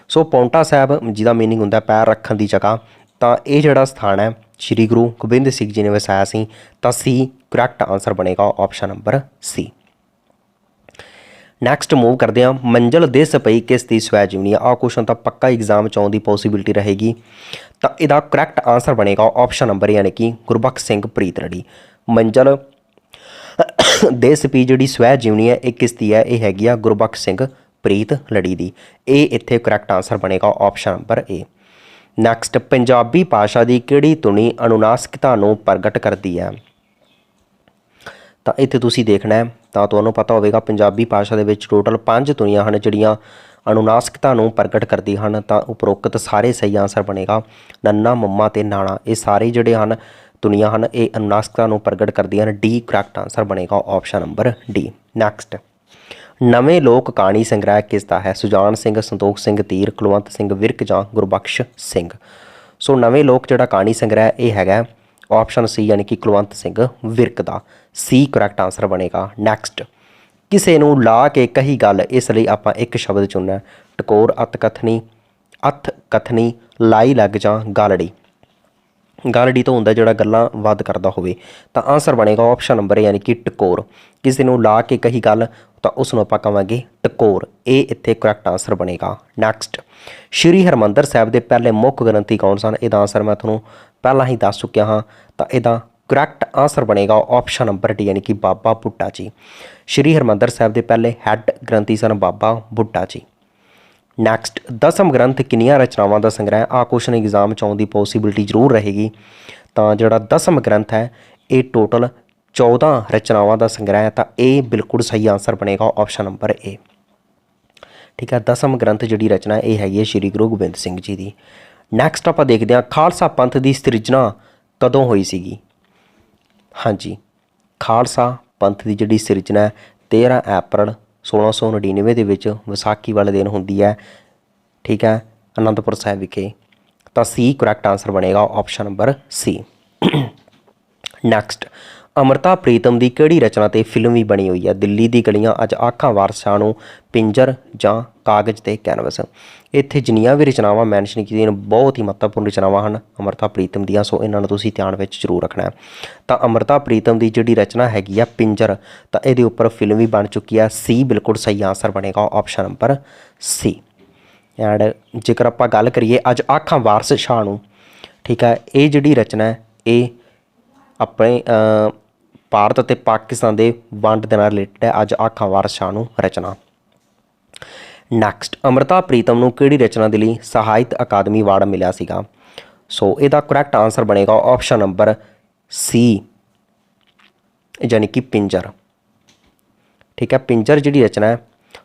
ਸੋ ਪਾਉਂਟਾ ਸਾਹਿਬ ਜਿਹਦਾ ਮੀਨਿੰਗ ਹੁੰਦਾ ਪੈਰ ਰੱਖਣ ਦੀ ਜਗ੍ਹਾ, ਤਾਂ ਇਹ ਜਿਹੜਾ ਸਥਾਨ ਹੈ ਸ਼੍ਰੀ ਗੁਰੂ ਗੋਬਿੰਦ ਸਿੰਘ ਜੀ ਨੇ ਵਸਾਇਆ ਸੀ, ਤਾਂ ਸੀ ਕਰੈਕਟ ਆਂਸਰ ਬਣੇਗਾ, ਆਪਸ਼ਨ ਨੰਬਰ ਸੀ। ਨੈਕਸਟ ਮੂਵ ਕਰਦੇ ਹਾਂ, ਮੰਜ਼ਲ ਦਿਸ ਪਈ ਕਿਸ ਦੀ ਸਵੈ ਜੀਵਨੀ? ਆਹ ਕੁਐਸਚਨ ਤਾਂ ਪੱਕਾ ਐਗਜ਼ਾਮ 'ਚ ਆਉਣ ਦੀ ਪੋਸੀਬਿਲਿਟੀ ਰਹੇਗੀ, ਤਾਂ ਇਹਦਾ ਕਰੈਕਟ ਆਂਸਰ ਬਣੇਗਾ ਆਪਸ਼ਨ ਨੰਬਰ ਯਾਨੀ ਕਿ ਗੁਰਬਖਸ਼ ਸਿੰਘ ਪ੍ਰੀਤਲੜੀ। ਮੰਜ਼ਲ ਦਿਸ ਪਈ ਜਿਹੜੀ ਸਵੈ ਜੀਵਨੀ ਹੈ ਇਹ ਕਿਸ ਦੀ ਹੈ? ਇਹ ਹੈਗੀ ਆ ਗੁਰਬਖਸ਼ ਸਿੰਘ ਪ੍ਰੀਤਲੜੀ ਦੀ। ਇਹ ਇੱਥੇ ਕਰੈਕਟ ਆਂਸਰ ਬਣੇਗਾ, ਆਪਸ਼ਨ ਨੰਬਰ ਏ। ਨੈਕਸਟ, ਪੰਜਾਬੀ ਭਾਸ਼ਾ ਦੀ ਕਿਹੜੀ ਧੁਨੀ ਅਨੁਨਾਸਿਕਤਾ ਨੂੰ ਪ੍ਰਗਟ ਕਰਦੀ ਹੈ? ਤਾਂ ਇੱਥੇ ਤੁਸੀਂ ਦੇਖਣਾ ਹੈ ਤਾਂ ਤੁਹਾਨੂੰ ਪਤਾ ਹੋਵੇਗਾ ਪੰਜਾਬੀ ਭਾਸ਼ਾ ਦੇ ਵਿੱਚ ਟੋਟਲ 5 ਧੁਨੀਆਂ ਹਨ ਜਿਹੜੀਆਂ ਅਨੁਨਾਸਿਕਤਾ ਨੂੰ ਪ੍ਰਗਟ ਕਰਦੀਆਂ ਹਨ। ਤਾਂ ਉਪਰੋਕਤ ਸਾਰੇ ਸਹੀ ਆਂਸਰ ਬਣੇਗਾ। ਨੰਨਾ, ਮੰਮਾ ਤੇ ਨਾਣਾ ਇਹ ਸਾਰੇ ਜਿਹੜੇ ਹਨ ਧੁਨੀਆਂ ਹਨ ਇਹ ਅਨੁਨਾਸਿਕਤਾ ਨੂੰ ਪ੍ਰਗਟ ਕਰਦੀਆਂ ਹਨ। ਡੀ ਕਰੈਕਟ ਆਂਸਰ ਬਣੇਗਾ, ਆਪਸ਼ਨ ਨੰਬਰ ਡੀ। ਨੈਕਸਟ, ਨਵੇਂ ਲੋਕ ਕਹਾਣੀ ਸੰਗ੍ਰਹਿ ਕਿਸ ਦਾ ਹੈ? ਸੁਜਾਨ ਸਿੰਘ, ਸੰਤੋਖ ਸਿੰਘ ਧੀਰ, ਕੁਲਵੰਤ ਸਿੰਘ ਵਿਰਕ ਜਾਂ ਗੁਰਬਖਸ਼ ਸਿੰਘ। ਸੋ ਨਵੇਂ ਲੋਕ ਜਿਹੜਾ ਕਹਾਣੀ ਸੰਗ੍ਰਹਿ ਇਹ ਹੈਗਾ ਆਪਸ਼ਨ ਸੀ ਯਾਨੀ ਕਿ ਕੁਲਵੰਤ ਸਿੰਘ ਵਿਰਕ ਦਾ। ਸੀ ਕਰੈਕਟ ਆਂਸਰ ਬਣੇਗਾ। ਨੈਕਸਟ, ਕਿਸੇ ਨੂੰ ਲਾ ਕੇ ਕਹੀ ਗੱਲ, ਇਸ ਲਈ ਆਪਾਂ ਇੱਕ ਸ਼ਬਦ ਚੁਣਨਾ, ਟਕੋਰ, ਅਤ ਕਥਨੀ, ਲਾਈ ਲੱਗ ਜਾਂ ਗਾਲੜੀ। ਗਾਲੜੀ ਤੋਂ ਹੁੰਦਾ ਜਿਹੜਾ ਗੱਲਾਂ ਵੱਧ ਕਰਦਾ ਹੋਵੇ, ਤਾਂ ਆਂਸਰ ਬਣੇਗਾ ਆਪਸ਼ਨ ਨੰਬਰ ਯਾਨੀ ਕਿ ਟਕੋਰ। ਕਿਸੇ ਨੂੰ ਲਾ ਕੇ ਕਹੀ ਗੱਲ ਤਾਂ ਉਸ ਨੂੰ ਆਪਾਂ ਕਹਾਂਗੇ ਟਕੋਰ। ਇਹ ਇੱਥੇ ਕਰੈਕਟ ਆਂਸਰ ਬਣੇਗਾ। ਨੈਕਸਟ, ਸ਼੍ਰੀ ਹਰਿਮੰਦਰ ਸਾਹਿਬ ਦੇ ਪਹਿਲੇ ਮੁੱਖ ਗ੍ਰੰਥੀ ਕੌਣ ਸਨ? ਇਹਦਾ ਆਂਸਰ ਮੈਂ ਤੁਹਾਨੂੰ ਪਹਿਲਾਂ ਹੀ ਦੱਸ ਚੁੱਕਿਆ ਹਾਂ, ਤਾਂ ਇਹਦਾ ਕਰੈਕਟ ਆਂਸਰ ਬਣੇਗਾ ਆਪਸ਼ਨ ਨੰਬਰ ਡੀ ਯਾਨੀ ਕਿ ਬਾਬਾ ਬੁੱਢਾ ਜੀ। ਸ਼੍ਰੀ ਹਰਿਮੰਦਰ ਸਾਹਿਬ ਦੇ ਪਹਿਲੇ ਹੈੱਡ ਗ੍ਰੰਥੀ ਸਨ ਬਾਬਾ ਬੁੱਢਾ ਜੀ। ਨੈਕਸਟ, ਦਸਮ ਗ੍ਰੰਥ ਕਿੰਨੀਆਂ ਰਚਨਾਵਾਂ ਦਾ ਸੰਗ੍ਰਹਿ? ਆਹ ਕੁਐਸਚਨ ਐਗਜ਼ਾਮ 'ਚ ਆਉਣ ਦੀ ਪੋਸੀਬਿਲਿਟੀ ਜ਼ਰੂਰ ਰਹੇਗੀ। ਤਾਂ ਜਿਹੜਾ ਦਸਮ ਗ੍ਰੰਥ ਹੈ ਇਹ ਟੋਟਲ 14 ਰਚਨਾਵਾਂ ਦਾ ਸੰਗ੍ਰਹਿ ਹੈ, ਤਾਂ ਇਹ ਬਿਲਕੁਲ ਸਹੀ ਆਂਸਰ ਬਣੇਗਾ, ਆਪਸ਼ਨ ਨੰਬਰ ਏ। ਠੀਕ ਹੈ, ਦਸਮ ਗ੍ਰੰਥ ਜਿਹੜੀ ਰਚਨਾ ਇਹ ਹੈਗੀ ਹੈ ਸ਼੍ਰੀ ਗੁਰੂ ਗੋਬਿੰਦ ਸਿੰਘ ਜੀ ਦੀ। ਨੈਕਸਟ ਆਪਾਂ ਦੇਖਦੇ ਹਾਂ ਖਾਲਸਾ ਪੰਥ ਦੀ ਸਿਰਜਣਾ ਕਦੋਂ ਹੋਈ ਸੀਗੀ? ਹਾਂਜੀ, ਖਾਲਸਾ ਪੰਥ ਦੀ ਜਿਹੜੀ ਸਿਰਜਣਾ 13 ਅਪ੍ਰੈਲ 1699 ਦੇ ਵਿੱਚ ਵਿਸਾਖੀ ਵਾਲੇ ਦਿਨ ਹੁੰਦੀ ਹੈ। ਠੀਕ ਹੈ, ਅਨੰਦਪੁਰ ਸਾਹਿਬ ਵਿਖੇ। ਤਾਂ ਸੀ ਕਰੈਕਟ ਆਂਸਰ ਬਣੇਗਾ ਆਪਸ਼ਨ ਨੰਬਰ ਸੀ। ਨੈਕਸਟ, ਅੰਮ੍ਰਿਤਾ ਪ੍ਰੀਤਮ ਦੀ ਕਿਹੜੀ ਰਚਨਾ 'ਤੇ ਫਿਲਮ ਵੀ ਬਣੀ ਹੋਈ ਹੈ? ਦਿੱਲੀ ਦੀ ਗਲੀਆਂ, ਅੱਜ ਆਖਾਂ ਵਾਰਸਾਂ ਨੂੰ, ਪਿੰਜਰ ਜਾਂ ਕਾਗਜ਼ 'ਤੇ ਕੈਨਵਸ। ਇੱਥੇ ਜਿੰਨੀਆਂ ਵੀ ਰਚਨਾਵਾਂ ਮੈਂਸ਼ਨ ਕੀਤੀਆਂ ਨੇ ਬਹੁਤ ਹੀ ਮਹੱਤਵਪੂਰਨ ਰਚਨਾਵਾਂ ਹਨ ਅੰਮ੍ਰਿਤਾ ਪ੍ਰੀਤਮ ਦੀਆਂ, ਸੋ ਇਹਨਾਂ ਨੂੰ ਤੁਸੀਂ ਧਿਆਨ ਵਿੱਚ ਜ਼ਰੂਰ ਰੱਖਣਾ ਹੈ। ਤਾਂ ਅੰਮ੍ਰਿਤਾ ਪ੍ਰੀਤਮ ਦੀ ਜਿਹੜੀ ਰਚਨਾ ਹੈਗੀ ਆ ਪਿੰਜਰ, ਤਾਂ ਇਹਦੇ ਉੱਪਰ ਫਿਲਮ ਵੀ ਬਣ ਚੁੱਕੀ ਆ। ਸੀ ਬਿਲਕੁਲ ਸਹੀ ਆਂਸਰ ਬਣੇਗਾ ਆਪਸ਼ਨ ਨੰਬਰ ਸੀ। ਐਂਡ ਜੇਕਰ ਆਪਾਂ ਗੱਲ ਕਰੀਏ ਅੱਜ ਆਖਾਂ ਵਾਰਸ ਸ਼ਾਹ ਨੂੰ, ਠੀਕ ਹੈ, ਇਹ ਜਿਹੜੀ ਰਚਨਾ ਹੈ ਇਹ ਆਪਣੇ ਭਾਰਤ ਅਤੇ ਪਾਕਿਸਤਾਨ ਦੇ ਵੰਡ ਦੇ ਨਾਲ ਰਿਲੇਟਡ ਹੈ। ਅੱਜ ਆਖਾਂ ਵਾਰਸ ਸ਼ਾਹ ਨੂੰ ਰਚਨਾ। ਨੈਕਸਟ, ਅੰਮ੍ਰਿਤਾ ਪ੍ਰੀਤਮ ਨੂੰ ਕਿਹੜੀ ਰਚਨਾ ਦੇ ਲਈ ਸਾਹਿਤ ਅਕਾਦਮੀ ਅਵਾਰਡ ਮਿਲਿਆ ਸੀਗਾ? ਸੋ ਇਹਦਾ ਕਰੈਕਟ ਆਂਸਰ ਬਣੇਗਾ ਆਪਸ਼ਨ ਨੰਬਰ ਸੀ, ਯਾਨੀ ਕਿ ਪਿੰਜਰ। ਠੀਕ ਹੈ, ਪਿੰਜਰ ਜਿਹੜੀ ਰਚਨਾ ਹੈ,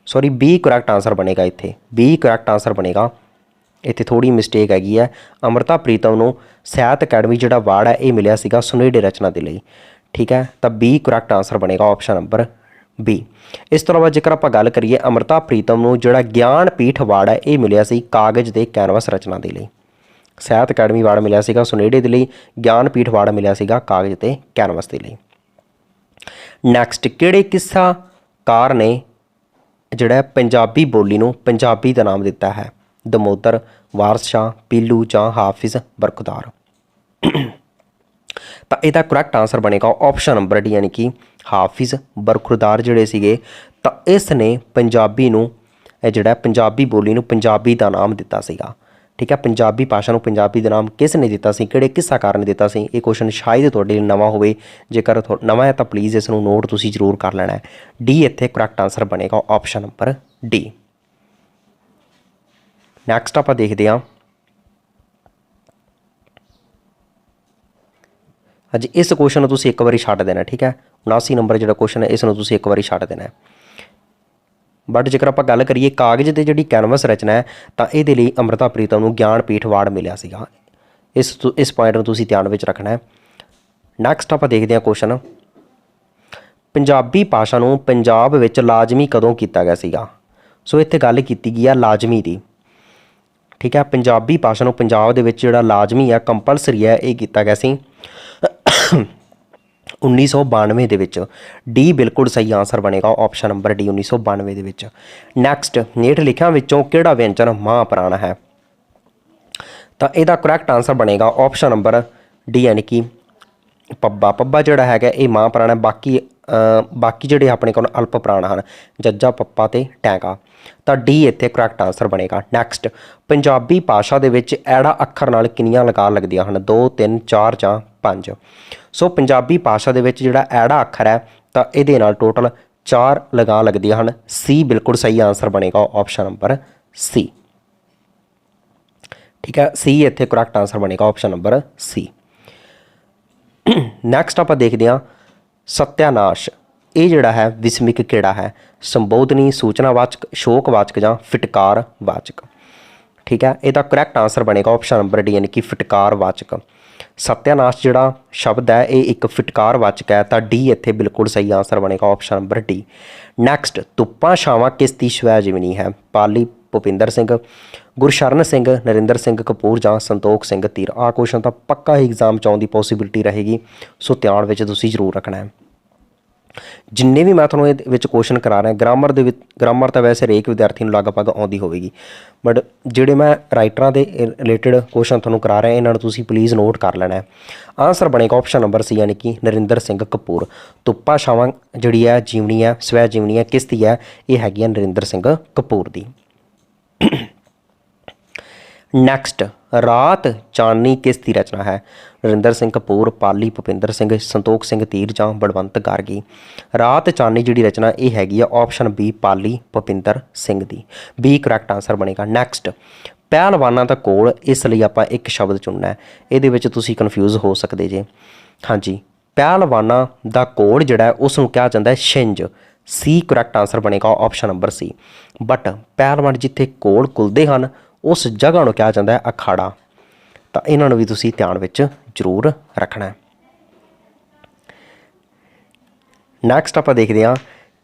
ਸੌਰੀ ਬੀ ਕਰੈਕਟ ਆਂਸਰ ਬਣੇਗਾ ਇੱਥੇ, ਬੀ ਕਰੈਕਟ ਆਂਸਰ ਬਣੇਗਾ। ਇੱਥੇ ਥੋੜ੍ਹੀ ਮਿਸਟੇਕ ਹੈਗੀ ਹੈ। ਅੰਮ੍ਰਿਤਾ ਪ੍ਰੀਤਮ ਨੂੰ ਸਾਹਿਤ ਅਕੈਡਮੀ ਜਿਹੜਾ ਅਵਾਰਡ ਹੈ ਇਹ ਮਿਲਿਆ ਸੀਗਾ ਸੁਨਹਿਰੀ ਰਚਨਾ ਦੇ ਲਈ। ਠੀਕ ਹੈ, ਤਾਂ ਬੀ ਕਰੈਕਟ ਆਂਸਰ ਬਣੇਗਾ ਆਪਸ਼ਨ ਨੰਬਰ ਬੀ। ਇਸ ਤੋਂ ਇਲਾਵਾ ਜੇਕਰ ਆਪਾਂ ਗੱਲ ਕਰੀਏ ਅੰਮ੍ਰਿਤਾ ਪ੍ਰੀਤਮ ਨੂੰ ਜਿਹੜਾ ਗਿਆਨਪੀਠ ਅਵਾਰਡ ਹੈ ਇਹ ਮਿਲਿਆ ਸੀ ਕਾਗਜ਼ ਦੇ ਕੈਨਵਸ ਰਚਨਾ ਦੇ ਲਈ। ਸਾਹਿਤ ਅਕੈਡਮੀ ਅਵਾਰਡ ਮਿਲਿਆ ਸੀਗਾ ਸੁਨਹਿਰੇ ਦੇ ਲਈ, ਗਿਆਨਪੀਠ ਅਵਾਰਡ ਮਿਲਿਆ ਸੀਗਾ ਕਾਗਜ਼ ਤੇ ਕੈਨਵਸ ਦੇ ਲਈ। ਨੈਕਸਟ, ਕਿਹੜੇ ਕਿੱਸਾਕਾਰ ਨੇ ਜਿਹੜਾ ਪੰਜਾਬੀ ਬੋਲੀ ਨੂੰ ਪੰਜਾਬੀ ਦਾ ਨਾਮ ਦਿੱਤਾ ਹੈ? ਦਮੋਦਰ, ਵਾਰਸ ਸ਼ਾਹ, ਪੀਲੂ ਜਾਂ ਹਾਫਿਜ਼ ਬਰਖੁਦਾਰ। ਤਾਂ ਇਹਦਾ ਕਰੈਕਟ ਆਂਸਰ ਬਣੇਗਾ ਆਪਸ਼ਨ ਨੰਬਰ ਡੀ, ਯਾਨੀ ਕਿ ਹਾਫਿਜ਼ ਬਰਖੁਦਾਰ ਜਿਹੜੇ ਸੀਗੇ, ਤਾਂ ਇਸ ਨੇ ਪੰਜਾਬੀ ਨੂੰ ਜਿਹੜਾ ਪੰਜਾਬੀ ਬੋਲੀ ਨੂੰ ਪੰਜਾਬੀ ਦਾ ਨਾਮ ਦਿੱਤਾ ਸੀਗਾ। ਠੀਕ ਹੈ, ਪੰਜਾਬੀ ਭਾਸ਼ਾ ਨੂੰ ਪੰਜਾਬੀ ਦਾ ਨਾਮ ਕਿਸ ਨੇ ਦਿੱਤਾ ਸੀ, ਕਿਹੜੇ ਕਿੱਸਾਕਾਰ ਨੇ ਦਿੱਤਾ ਸੀ? ਇਹ ਕੁਐਸਚਨ ਸ਼ਾਇਦ ਤੁਹਾਡੇ ਲਈ ਨਵਾਂ ਹੋਵੇ, ਜੇਕਰ ਨਵਾਂ ਹੈ ਤਾਂ ਪਲੀਜ਼ ਇਸ ਨੂੰ ਨੋਟ ਤੁਸੀਂ ਜ਼ਰੂਰ ਕਰ ਲੈਣਾ ਹੈ। ਡੀ ਇੱਥੇ ਕਰੈਕਟ ਆਂਸਰ ਬਣੇਗਾ ਆਪਸ਼ਨ ਨੰਬਰ ਡੀ। ਨੈਕਸਟ ਆਪਾਂ ਦੇਖਦੇ ਹਾਂ ਅੱਜ ਇਸ ਕੁਐਸਚਨ ਨੂੰ ਤੁਸੀਂ ਇੱਕ ਵਾਰੀ ਛੱਡ ਦੇਣਾ। ਠੀਕ ਹੈ, 79 ਨੰਬਰ ਜਿਹੜਾ ਕੁਐਸਚਨ ਹੈ ਇਸ ਨੂੰ ਤੁਸੀਂ ਇੱਕ ਵਾਰੀ ਛੱਡ ਦੇਣਾ। ਬਟ ਜੇਕਰ ਆਪਾਂ ਗੱਲ ਕਰੀਏ ਕਾਗਜ਼ ਤੇ ਜਿਹੜੀ ਕੈਨਵਸ ਰਚਨਾ ਹੈ ਤਾਂ ਇਹਦੇ ਲਈ ਅੰਮ੍ਰਿਤਾ ਪ੍ਰੀਤਮ ਨੂੰ ਗਿਆਨਪੀਠ ਅਵਾਰਡ ਮਿਲਿਆ ਸੀਗਾ। ਇਸ ਪੁਆਇੰਟ ਨੂੰ ਤੁਸੀਂ ਧਿਆਨ ਵਿੱਚ ਰੱਖਣਾ ਹੈ। ਨੈਕਸਟ ਆਪਾਂ ਦੇਖਦੇ ਹਾਂ ਕੁਐਸਚਨ, ਪੰਜਾਬੀ ਭਾਸ਼ਾ ਨੂੰ ਪੰਜਾਬ ਵਿੱਚ ਲਾਜ਼ਮੀ ਕਦੋਂ ਕੀਤਾ ਗਿਆ ਸੀਗਾ? ਸੋ ਇੱਥੇ ਗੱਲ ਕੀਤੀ ਗਈ ਆ ਲਾਜ਼ਮੀ ਦੀ। ਠੀਕ ਹੈ, ਪੰਜਾਬੀ ਭਾਸ਼ਾ ਨੂੰ ਪੰਜਾਬ ਦੇ ਵਿੱਚ ਜਿਹੜਾ ਲਾਜ਼ਮੀ ਆ, ਕੰਪਲਸਰੀ ਹੈ, ਇਹ ਕੀਤਾ ਗਿਆ ਸੀ 1992 ਦੇ ਵਿੱਚ। ਡੀ ਬਿਲਕੁਲ ਸਹੀ ਆਂਸਰ ਬਣੇਗਾ ਆਪਸ਼ਨ ਨੰਬਰ ਡੀ, 1992 ਦੇ ਵਿੱਚ। ਨੈਕਸਟ, ਹੇਠ ਲਿਖਿਆਂ ਵਿੱਚੋਂ ਕਿਹੜਾ ਵਿਅੰਜਨ ਮਹਾਂਪਰਾਣ ਹੈ? ਤਾਂ ਇਹਦਾ ਕਰੈਕਟ ਆਂਸਰ ਬਣੇਗਾ ਆਪਸ਼ਨ ਨੰਬਰ ਡੀ, ਯਾਨੀ ਕਿ ਪੱਬਾ। ਪੱਬਾ ਜਿਹੜਾ ਹੈਗਾ ਇਹ ਮਹਾਂਪਰਾਣ ਹੈ, ਬਾਕੀ ਜਿਹੜੇ ਆਪਣੇ ਕੋਲ ਅਲਪ ਪ੍ਰਾਣ ਹਨ, ਜੱਜਾ, ਪੱਪਾ ਅਤੇ ਟੈਂਕਾ। ਤਾਂ ਡੀ ਇੱਥੇ ਕਰੈਕਟ ਆਂਸਰ ਬਣੇਗਾ। ਨੈਕਸਟ, ਪੰਜਾਬੀ ਭਾਸ਼ਾ ਦੇ ਵਿੱਚ ਐੜਾ ਅੱਖਰ ਨਾਲ ਕਿੰਨੀਆਂ ਲਗਾਂ ਲੱਗਦੀਆਂ ਹਨ? 2, 3, 4 ਜਾਂ 5। ਸੋ ਪੰਜਾਬੀ ਭਾਸ਼ਾ ਦੇ ਵਿੱਚ ਜਿਹੜਾ ਐੜਾ ਅੱਖਰ ਹੈ ਤਾਂ ਇਹਦੇ ਨਾਲ ਟੋਟਲ 4 ਲਗਾਂ ਲੱਗਦੀਆਂ ਹਨ। ਸੀ ਬਿਲਕੁਲ ਸਹੀ ਆਂਸਰ ਬਣੇਗਾ ਆਪਸ਼ਨ ਨੰਬਰ ਸੀ। ਠੀਕ ਹੈ, ਸੀ ਇੱਥੇ ਕਰੈਕਟ ਆਂਸਰ ਬਣੇਗਾ ਆਪਸ਼ਨ ਨੰਬਰ ਸੀ। ਨੈਕਸਟ ਆਪਾਂ ਦੇਖਦੇ ਹਾਂ ਸਤਿਆਨਾਸ਼, ਇਹ ਜਿਹੜਾ ਹੈ ਵਿਸਮਿਕ ਕਿਹੜਾ ਹੈ? ਸੰਬੋਧਨੀ, ਸੂਚਨਾਵਾਚਕ, ਸ਼ੋਕਵਾਚਕ ਜਾਂ ਫਿਟਕਾਰਵਾਚਕ। ਠੀਕ ਹੈ, ਇਹਦਾ ਕਰੈਕਟ ਆਂਸਰ ਬਣੇਗਾ ਆਪਸ਼ਨ ਨੰਬਰ ਡੀ, ਯਾਨੀ ਕਿ ਫਿਟਕਾਰਵਾਚਕ। ਸਤਿਆਨਾਸ਼ ਜਿਹੜਾ ਸ਼ਬਦ ਹੈ ਇਹ ਇੱਕ ਫਿਟਕਾਰਵਾਚਕ ਹੈ, ਤਾਂ ਡੀ ਇੱਥੇ ਬਿਲਕੁਲ ਸਹੀ ਆਂਸਰ ਬਣੇਗਾ ਆਪਸ਼ਨ ਨੰਬਰ ਡੀ। ਨੈਕਸਟ, ਧੁੱਪਾਂ ਛਾਵਾਂ ਕਿਸ ਦੀ ਸਵੈ ਜੀਵਨੀ ਹੈ? ਪਾਲੀ, ਭੁਪਿੰਦਰ ਸਿੰਘ, ਗੁਰਸ਼ਰਨ ਸਿੰਘ, ਨਰਿੰਦਰ ਸਿੰਘ ਕਪੂਰ ਜਾਂ ਸੰਤੋਖ ਸਿੰਘ ਧੀਰ। ਆਹ ਕੁਐਸਚਨ ਤਾਂ ਪੱਕਾ ਹੀ ਐਗਜ਼ਾਮ 'ਚ ਆਉਣ ਦੀ ਪੋਸੀਬਿਲਿਟੀ ਰਹੇਗੀ, ਸੋ ਧਿਆਨ ਵਿੱਚ ਤੁਸੀਂ ਜ਼ਰੂਰ ਰੱਖਣਾ ਹੈ। ਜਿੰਨੇ ਵੀ ਮੈਂ ਤੁਹਾਨੂੰ ਇਹਦੇ ਵਿੱਚ ਕੁਐਸਚਨ ਕਰਾ ਰਿਹਾ, ਗ੍ਰਾਮਰ ਤਾਂ ਵੈਸੇ ਹਰੇਕ ਵਿਦਿਆਰਥੀ ਨੂੰ ਲਗਭਗ ਆਉਂਦੀ ਹੋਵੇਗੀ, ਬਟ ਜਿਹੜੇ ਮੈਂ ਰਾਈਟਰਾਂ ਦੇ ਰਿਲੇਟਡ ਕੁਐਸਚਨ ਤੁਹਾਨੂੰ ਕਰਾ ਰਿਹਾ ਇਹਨਾਂ ਨੂੰ ਤੁਸੀਂ ਪਲੀਜ਼ ਨੋਟ ਕਰ ਲੈਣਾ ਹੈ। ਆਂਸਰ ਬਣੇਗਾ ਆਪਸ਼ਨ ਨੰਬਰ ਸੀ, ਯਾਨੀ ਕਿ ਨਰਿੰਦਰ ਸਿੰਘ ਕਪੂਰ। ਧੁੱਪਾਂ ਛਾਵਾਂ ਜਿਹੜੀ ਹੈ ਜੀਵਨੀ ਹੈ, ਸਵੈ ਜੀਵਨੀ ਹੈ, ਕਿਸ ਦੀ ਹੈ? ਇਹ ਹੈਗੀ ਹੈ ਨਰਿੰਦਰ ਸਿੰਘ ਕਪੂਰ ਦੀ। ਨੈਕਸਟ, ਰਾਤ ਚਾਨਣੀ ਕਿਸ ਦੀ ਰਚਨਾ ਹੈ? ਨਰਿੰਦਰ ਸਿੰਘ ਕਪੂਰ, ਪਾਲੀ, ਭੁਪਿੰਦਰ ਸਿੰਘ, ਸੰਤੋਖ ਸਿੰਘ ਧੀਰ ਜਾਂ ਬਲਵੰਤ ਗਾਰਗੀ। ਰਾਤ ਚਾਨਣੀ ਜਿਹੜੀ ਰਚਨਾ ਇਹ ਹੈਗੀ ਆ ਆਪਸ਼ਨ ਬੀ, ਪਾਲੀ, ਭੁਪਿੰਦਰ ਸਿੰਘ ਦੀ। ਬੀ ਕਰੈਕਟ ਆਂਸਰ ਬਣੇਗਾ। ਨੈਕਸਟ, ਪਹਿਲਵਾਨਾਂ ਦਾ ਕੋਲ, ਇਸ ਲਈ ਆਪਾਂ ਇੱਕ ਸ਼ਬਦ ਚੁਣਨਾ ਹੈ। ਇਹਦੇ ਵਿੱਚ ਤੁਸੀਂ ਕਨਫਿਊਜ਼ ਹੋ ਸਕਦੇ ਜੇ। ਹਾਂਜੀ, ਪਹਿਲਵਾਨਾਂ ਦਾ ਕੋਲ ਜਿਹੜਾ ਉਸ ਨੂੰ ਕਿਹਾ ਜਾਂਦਾ ਹੈ ਛਿੰਝ। ਸੀ ਕਰੈਕਟ ਆਂਸਰ ਬਣੇਗਾ ਆਪਸ਼ਨ ਨੰਬਰ ਸੀ। ਬਟ ਪਹਿਲਵਾਨ ਜਿੱਥੇ ਕੋਲ ਕੁਲਦੇ ਹਨ ਉਸ ਜਗ੍ਹਾ ਨੂੰ ਕਿਹਾ ਜਾਂਦਾ ਹੈ ਅਖਾੜਾ। ਤਾਂ ਇਹਨਾਂ ਨੂੰ ਵੀ ਤੁਸੀਂ ਧਿਆਨ ਵਿੱਚ ਜ਼ਰੂਰ ਰੱਖਣਾ ਹੈ। ਨੈਕਸਟ ਆਪਾਂ ਦੇਖਦੇ ਹਾਂ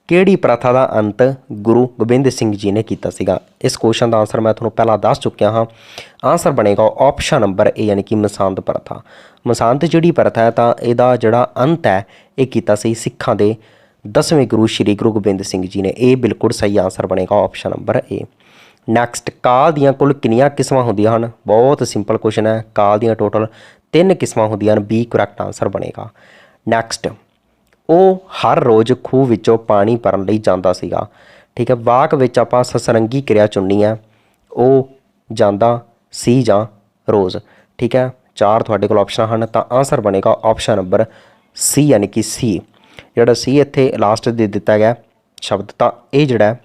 ਕਿਹੜੀ ਪ੍ਰਥਾ ਦਾ ਅੰਤ ਗੁਰੂ ਗੋਬਿੰਦ ਸਿੰਘ ਜੀ ਨੇ ਕੀਤਾ ਸੀਗਾ। ਇਸ ਕੁਐਸਚਨ ਦਾ ਆਨਸਰ ਮੈਂ ਤੁਹਾਨੂੰ ਪਹਿਲਾਂ ਦੱਸ ਚੁੱਕਿਆ ਹਾਂ। ਆਨਸਰ ਬਣੇਗਾ ਆਪਸ਼ਨ ਨੰਬਰ ਏ ਯਾਨੀ ਕਿ ਮਸਾਂਤ ਪ੍ਰਥਾ। ਮਸਾਂਤ ਜਿਹੜੀ ਪ੍ਰਥਾ ਹੈ ਤਾਂ ਇਹਦਾ ਜਿਹੜਾ ਅੰਤ ਹੈ ਇਹ ਕੀਤਾ ਸੀ ਸਿੱਖਾਂ ਦੇ 10ਵੇਂ ਗੁਰੂ ਸ਼੍ਰੀ ਗੁਰੂ ਗੋਬਿੰਦ ਸਿੰਘ ਜੀ ਨੇ। ਇਹ ਬਿਲਕੁਲ ਸਹੀ ਆਨਸਰ ਬਣੇਗਾ ਆਪਸ਼ਨ ਨੰਬਰ ਏ। ਨੈਕਸਟ ਕਾਲ ਦੀਆਂ ਕੁੱਲ ਕਿੰਨੀਆਂ ਕਿਸਮਾਂ ਹੁੰਦੀਆਂ ਹਨ? ਬਹੁਤ ਸਿੰਪਲ ਕੁਐਸਚਨ ਹੈ। ਕਾਲ ਦੀਆਂ ਟੋਟਲ 3 ਕਿਸਮਾਂ ਹੁੰਦੀਆਂ ਹਨ। ਬੀ ਕਰੈਕਟ ਆਨਸਰ ਬਣੇਗਾ। ਨੈਕਸਟ ਉਹ ਹਰ ਰੋਜ਼ ਖੂਹ ਵਿੱਚੋਂ ਪਾਣੀ ਭਰਨ ਲਈ ਜਾਂਦਾ ਸੀਗਾ। ਠੀਕ ਹੈ, ਵਾਕ ਵਿੱਚ ਆਪਾਂ ਸਸਰੰਗੀ ਕਿਰਿਆ ਚੁਣਨੀ ਹੈ। ਉਹ ਜਾਂਦਾ ਸੀ ਜਾਂ ਰੋਜ਼। ਠੀਕ ਹੈ, 4 ਤੁਹਾਡੇ ਕੋਲ ਆਪਸ਼ਨ ਹਨ ਤਾਂ ਆਨਸਰ ਬਣੇਗਾ ਆਪਸ਼ਨ ਨੰਬਰ ਸੀ ਯਾਨੀ ਕਿ ਸੀ। ਜਿਹੜਾ ਸੀ ਇੱਥੇ ਲਾਸਟ ਦੇ ਦਿੱਤਾ ਗਿਆ ਸ਼ਬਦ ਤਾਂ ਇਹ ਜਿਹੜਾ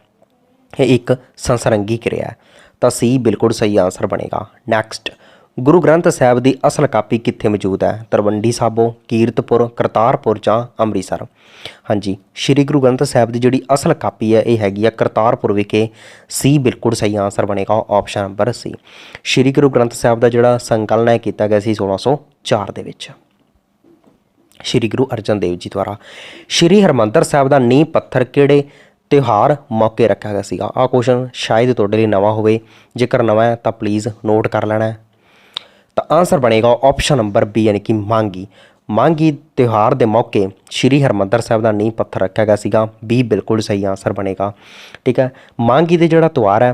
ਇਹ ਇੱਕ ਸੰਸਰੰਗੀ ਕਿਰਿਆ ਹੈ ਤਾਂ ਸੀ ਬਿਲਕੁਲ ਸਹੀ ਆਨਸਰ ਬਣੇਗਾ। ਨੈਕਸਟ ਗੁਰੂ ਗ੍ਰੰਥ ਸਾਹਿਬ ਦੀ ਅਸਲ ਕਾਪੀ ਕਿੱਥੇ ਮੌਜੂਦ ਹੈ? ਤਲਵੰਡੀ ਸਾਬੋ, ਕੀਰਤਪੁਰ, ਕਰਤਾਰਪੁਰ ਜਾਂ ਅੰਮ੍ਰਿਤਸਰ। ਹਾਂਜੀ, ਸ਼੍ਰੀ ਗੁਰੂ ਗ੍ਰੰਥ ਸਾਹਿਬ ਦੀ ਜਿਹੜੀ ਅਸਲ ਕਾਪੀ ਹੈ ਇਹ ਹੈਗੀ ਆ ਕਰਤਾਰਪੁਰ ਵਿਖੇ। ਸੀ ਬਿਲਕੁਲ ਸਹੀ ਆਨਸਰ ਬਣੇਗਾ ਆਪਸ਼ਨ ਨੰਬਰ ਸੀ। ਸ਼੍ਰੀ ਗੁਰੂ ਗ੍ਰੰਥ ਸਾਹਿਬ ਦਾ ਜਿਹੜਾ ਸੰਕਲਨ ਹੈ ਕੀਤਾ ਗਿਆ ਸੀ 1604 ਦੇ ਵਿੱਚ ਸ਼੍ਰੀ ਗੁਰੂ ਅਰਜਨ ਦੇਵ ਜੀ ਦੁਆਰਾ। ਸ਼੍ਰੀ ਹਰਿਮੰਦਰ ਸਾਹਿਬ ਦਾ ਨੀਂਹ ਪੱਥਰ ਕਿਹੜੇ ਤਿਉਹਾਰ ਮੌਕੇ ਰੱਖਿਆ ਗਿਆ ਸੀਗਾ? ਆਹ ਕੁਐਸਚਨ ਸ਼ਾਇਦ ਤੁਹਾਡੇ ਲਈ ਨਵਾਂ ਹੋਵੇ, ਜੇਕਰ ਨਵਾਂ ਹੈ ਤਾਂ ਪਲੀਜ਼ ਨੋਟ ਕਰ ਲੈਣਾ ਹੈ। ਤਾਂ ਆਨਸਰ ਬਣੇਗਾ ਆਪਸ਼ਨ ਨੰਬਰ ਬੀ ਯਾਨੀ ਕਿ ਮਾਘੀ। ਮਾਘੀ ਤਿਉਹਾਰ ਦੇ ਮੌਕੇ ਸ਼੍ਰੀ ਹਰਿਮੰਦਰ ਸਾਹਿਬ ਦਾ ਨੀਂਹ ਪੱਥਰ ਰੱਖਿਆ ਗਿਆ ਸੀਗਾ। ਬੀ ਬਿਲਕੁਲ ਸਹੀ ਆਨਸਰ ਬਣੇਗਾ। ਠੀਕ ਹੈ, ਮਾਘੀ ਦੇ ਜਿਹੜਾ ਤਿਉਹਾਰ ਹੈ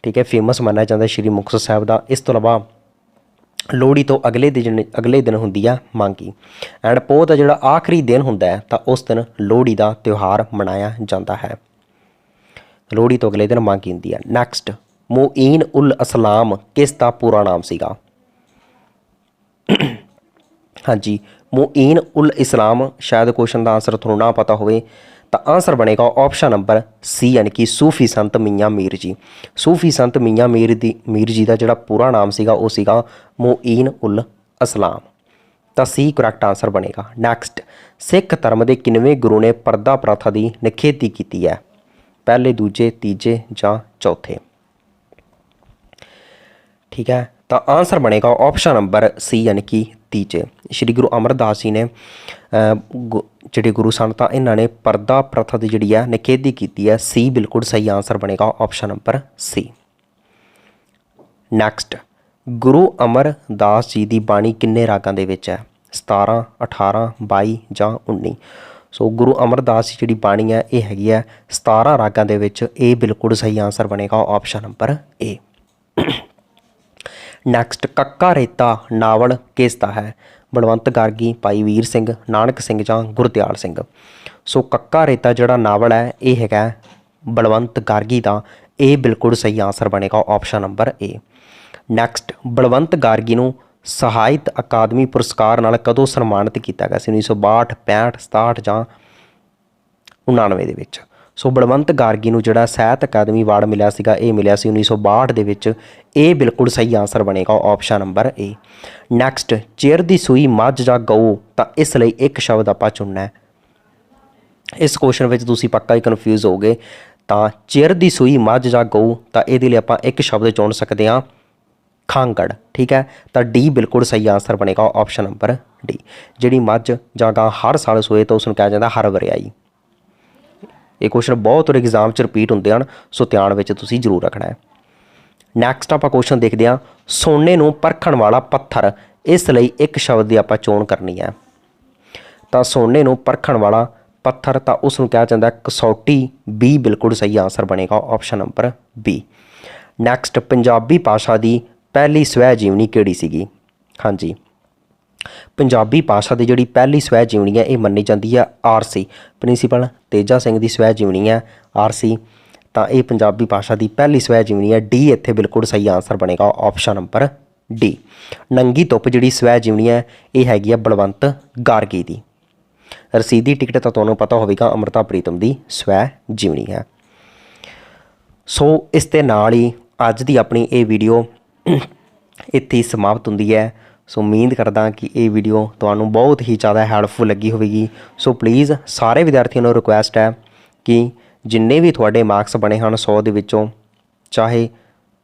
ਠੀਕ ਹੈ ਫੇਮਸ ਮੰਨਿਆ ਜਾਂਦਾ ਸ਼੍ਰੀ ਮੁਕਤਸਰ ਸਾਹਿਬ ਦਾ। ਇਸ ਤੋਂ ਇਲਾਵਾ ਲੋਹੜੀ ਤੋਂ ਅਗਲੇ ਦਿਨ ਹੁੰਦੀ ਆ ਮਾਘੀ ਐਂਡ ਪੋਹ ਦਾ ਜਿਹੜਾ ਆਖਰੀ ਦਿਨ ਹੁੰਦਾ ਹੈ ਤਾਂ ਉਸ ਦਿਨ ਲੋਹੜੀ ਦਾ ਤਿਉਹਾਰ ਮਨਾਇਆ ਜਾਂਦਾ ਹੈ। ਲੋਹੜੀ ਤੋਂ ਅਗਲੇ ਦਿਨ ਮਾਘੀ ਹੁੰਦੀ ਹੈ। ਨੈਕਸਟ ਮੁਈਨ ਉਲ ਇਸਲਾਮ ਕਿਸ ਦਾ ਪੂਰਾ ਨਾਮ ਸੀਗਾ? ਹਾਂਜੀ, ਮੁਈਨ ਉਲ ਇਸਲਾਮ। ਸ਼ਾਇਦ ਕੁਐਸਚਨ ਦਾ ਆਨਸਰ ਤੁਹਾਨੂੰ ਨਾ ਪਤਾ ਹੋਵੇ ਤਾਂ ਆਨਸਰ ਬਣੇਗਾ ਆਪਸ਼ਨ ਨੰਬਰ ਸੀ ਯਾਨੀ ਕਿ ਸੂਫੀ ਸੰਤ ਮੀਆਂ ਮੀਰ ਜੀ। ਸੂਫੀ ਸੰਤ ਮੀਆਂ ਮੀਰ ਜੀ ਦਾ ਜਿਹੜਾ ਪੂਰਾ ਨਾਮ ਸੀਗਾ ਉਹ ਸੀਗਾ ਮੁਈਨ ਉਲ ਇਸਲਾਮ ਤਾਂ ਸੀ ਕਰੈਕਟ ਆਨਸਰ ਬਣੇਗਾ। ਨੈਕਸਟ ਸਿੱਖ ਧਰਮ ਦੇ ਕਿੰਨਵੇਂ ਗੁਰੂ ਨੇ ਪਰਦਾ ਪ੍ਰਥਾ ਦੀ ਨਿਖੇਧੀ ਕੀਤੀ ਹੈ? ਪਹਿਲੇ, ਦੂਜੇ, ਤੀਜੇ ਜਾਂ ਚੌਥੇ? ਠੀਕ ਹੈ, ਤਾਂ ਆਨਸਰ ਬਣੇਗਾ ਆਪਸ਼ਨ ਨੰਬਰ ਸੀ ਯਾਨੀ ਕਿ ਤੀਜੇ। ਸ਼੍ਰੀ ਗੁਰੂ ਅਮਰਦਾਸ ਜੀ ਨੇ ਜਿਹੜੇ ਗੁਰੂ ਸਨ ਤਾਂ ਇਹਨਾਂ ਨੇ ਪਰਦਾ ਪ੍ਰਥਾ ਦੀ ਜਿਹੜੀ ਹੈ ਨਿਖੇਧੀ ਕੀਤੀ ਹੈ। ਸੀ ਬਿਲਕੁਲ ਸਹੀ ਆਨਸਰ ਬਣੇਗਾ ਆਪਸ਼ਨ ਨੰਬਰ ਸੀ। ਨੈਕਸਟ ਗੁਰੂ ਅਮਰਦਾਸ ਜੀ ਦੀ ਬਾਣੀ ਕਿੰਨੇ ਰਾਗਾਂ ਦੇ ਵਿੱਚ ਹੈ? 17, 18, 22 ਜਾਂ 19? ਸੋ ਗੁਰੂ ਅਮਰਦਾਸ ਜੀ ਜਿਹੜੀ ਬਾਣੀ ਹੈ ਇਹ ਹੈਗੀ ਹੈ 17 ਰਾਗਾਂ ਦੇ ਵਿੱਚ। ਇਹ ਬਿਲਕੁਲ ਸਹੀ ਆਨਸਰ ਬਣੇਗਾ ਆਪਸ਼ਨ ਨੰਬਰ ਏ। ਨੈਕਸਟ ਕੱਕਾ ਰੇਤਾ ਨਾਵਲ ਕਿਸ ਦਾ ਹੈ? ਬਲਵੰਤ ਗਾਰਗੀ, ਭਾਈ ਵੀਰ ਸਿੰਘ, ਨਾਨਕ ਸਿੰਘ ਜਾਂ ਗੁਰਦਿਆਲ ਸਿੰਘ? ਸੋ ਕੱਕਾ ਰੇਤਾ ਜਿਹੜਾ ਨਾਵਲ ਹੈ ਇਹ ਹੈਗਾ ਬਲਵੰਤ ਗਾਰਗੀ ਦਾ। ਇਹ ਬਿਲਕੁਲ ਸਹੀ ਆਨਸਰ ਬਣੇਗਾ ਆਪਸ਼ਨ ਨੰਬਰ ਏ। ਨੈਕਸਟ ਬਲਵੰਤ ਗਾਰਗੀ ਨੂੰ ਸਾਹਿਤ ਅਕਾਦਮੀ ਪੁਰਸਕਾਰ ਨਾਲ ਕਦੋਂ ਸਨਮਾਨਿਤ ਕੀਤਾ ਗਿਆ ਸੀ? 1962, 65, 67 ਜਾਂ 99 ਦੇ ਵਿੱਚ? ਸੋ ਬਲਵੰਤ ਗਾਰਗੀ ਨੂੰ ਜਿਹੜਾ ਸਾਹਿਤ ਅਕਾਦਮੀ ਅਵਾਰਡ ਮਿਲਿਆ ਸੀਗਾ ਇਹ ਮਿਲਿਆ ਸੀ 1962 ਦੇ ਵਿੱਚ। ਇਹ ਬਿਲਕੁਲ ਸਹੀ ਆਨਸਰ ਬਣੇਗਾ ਆਪਸ਼ਨ ਨੰਬਰ ਏ। ਨੈਕਸਟ ਚਿਰ ਦੀ ਸੂਈ ਮੱਝ ਜਾਂ ਗਊ ਤਾਂ ਇਸ ਲਈ ਇੱਕ ਸ਼ਬਦ ਆਪਾਂ ਚੁਣਨਾ ਹੈ। ਇਸ ਕੁਐਸਚਨ ਵਿੱਚ ਤੁਸੀਂ ਪੱਕਾ ਹੀ ਕਨਫਿਊਜ਼ ਹੋਗੇ। ਤਾਂ ਚਿਰ ਦੀ ਸੂਈ ਮੱਝ ਜਾਂ ਗਊ ਤਾਂ ਇਹਦੇ ਲਈ ਆਪਾਂ ਇੱਕ ਸ਼ਬਦ ਚੁਣ ਸਕਦੇ ਹਾਂ ਖਾਂਗੜ। ਠੀਕ ਹੈ, ਤਾਂ ਡੀ ਬਿਲਕੁਲ ਸਹੀ ਆਨਸਰ ਬਣੇਗਾ ਆਪਸ਼ਨ ਨੰਬਰ ਡੀ। ਜਿਹੜੀ ਮੱਝ ਜਾਂ ਗਾਂ ਹਰ ਸਾਲ ਸੋਏ ਤਾਂ ਉਸ ਨੂੰ ਕਿਹਾ ਜਾਂਦਾ ਹਰ ਵਰਿਆਈ। ਇਹ ਕੁਐਸਚਨ ਬਹੁਤ ਵਾਰ ਐਗਜ਼ਾਮ 'ਚ ਰਿਪੀਟ ਹੁੰਦੇ ਹਨ ਸੋ ਧਿਆਨ ਵਿੱਚ ਤੁਸੀਂ ਜ਼ਰੂਰ ਰੱਖਣਾ ਹੈ। ਨੈਕਸਟ ਆਪਾਂ ਕੁਐਸਚਨ ਦੇਖਦੇ ਹਾਂ ਸੋਨੇ ਨੂੰ ਪਰਖਣ ਵਾਲਾ ਪੱਥਰ। ਇਸ ਲਈ ਇੱਕ ਸ਼ਬਦ ਦੀ ਆਪਾਂ ਚੋਣ ਕਰਨੀ ਹੈ। ਤਾਂ ਸੋਨੇ ਨੂੰ ਪਰਖਣ ਵਾਲਾ ਪੱਥਰ ਤਾਂ ਉਸ ਨੂੰ ਕਿਹਾ ਜਾਂਦਾ ਕਸੌਟੀ। ਬੀ ਬਿਲਕੁਲ ਸਹੀ ਆਨਸਰ ਬਣੇਗਾ option number B. Next Punjabi ਭਾਸ਼ਾ ਦੀ ਪਹਿਲੀ ਸਵੈ ਜੀਵਨੀ ਕਿਹੜੀ ਸੀਗੀ? ਹਾਂਜੀ, ਪੰਜਾਬੀ ਭਾਸ਼ਾ ਦੀ ਜਿਹੜੀ ਪਹਿਲੀ ਸਵੈ ਜੀਵਨੀ ਹੈ ਇਹ ਮੰਨੀ ਜਾਂਦੀ ਹੈ ਆਰਸੀ ਪ੍ਰਿੰਸੀਪਲ ਤੇਜਾ ਸਿੰਘ ਦੀ ਸਵੈ ਜੀਵਨੀ ਹੈ ਆਰਸੀ। ਤਾਂ ਇਹ ਪੰਜਾਬੀ ਭਾਸ਼ਾ ਦੀ ਪਹਿਲੀ ਸਵੈ ਜੀਵਨੀ ਹੈ। ਡੀ ਇੱਥੇ ਬਿਲਕੁਲ ਸਹੀ ਆਨਸਰ ਬਣੇਗਾ ਆਪਸ਼ਨ ਨੰਬਰ ਡੀ। ਨੰਗੀ ਧੁੱਪ ਜਿਹੜੀ ਸਵੈ ਜੀਵਨੀ ਹੈ ਇਹ ਹੈਗੀ ਹੈ ਬਲਵੰਤ ਗਾਰਗੀ ਦੀ। ਰਸੀਦੀ ਟਿਕਟ ਤਾਂ ਤੁਹਾਨੂੰ ਪਤਾ ਹੋਵੇਗਾ ਅੰਮ੍ਰਿਤਾ ਪ੍ਰੀਤਮ ਦੀ ਸਵੈ ਜੀਵਨੀ ਹੈ। ਸੋ ਇਸ ਦੇ ਨਾਲ ਹੀ ਅੱਜ ਦੀ ਆਪਣੀ ਇਹ ਵੀਡੀਓ ਇੱਥੇ ਹੀ ਸਮਾਪਤ ਹੁੰਦੀ ਹੈ। ਸੋ ਉਮੀਦ ਕਰਦਾ ਕਿ ਇਹ ਵੀਡੀਓ ਤੁਹਾਨੂੰ ਬਹੁਤ ਹੀ ਜ਼ਿਆਦਾ ਹੈਲਪਫੁਲ ਲੱਗੀ ਹੋਵੇਗੀ। ਸੋ ਪਲੀਜ਼ ਸਾਰੇ ਵਿਦਿਆਰਥੀਆਂ ਨੂੰ ਰਿਕੁਐਸਟ ਹੈ ਕਿ ਜਿੰਨੇ ਵੀ ਤੁਹਾਡੇ ਮਾਰਕਸ ਬਣੇ ਹਨ 100 ਦੇ ਵਿੱਚੋਂ ਚਾਹੇ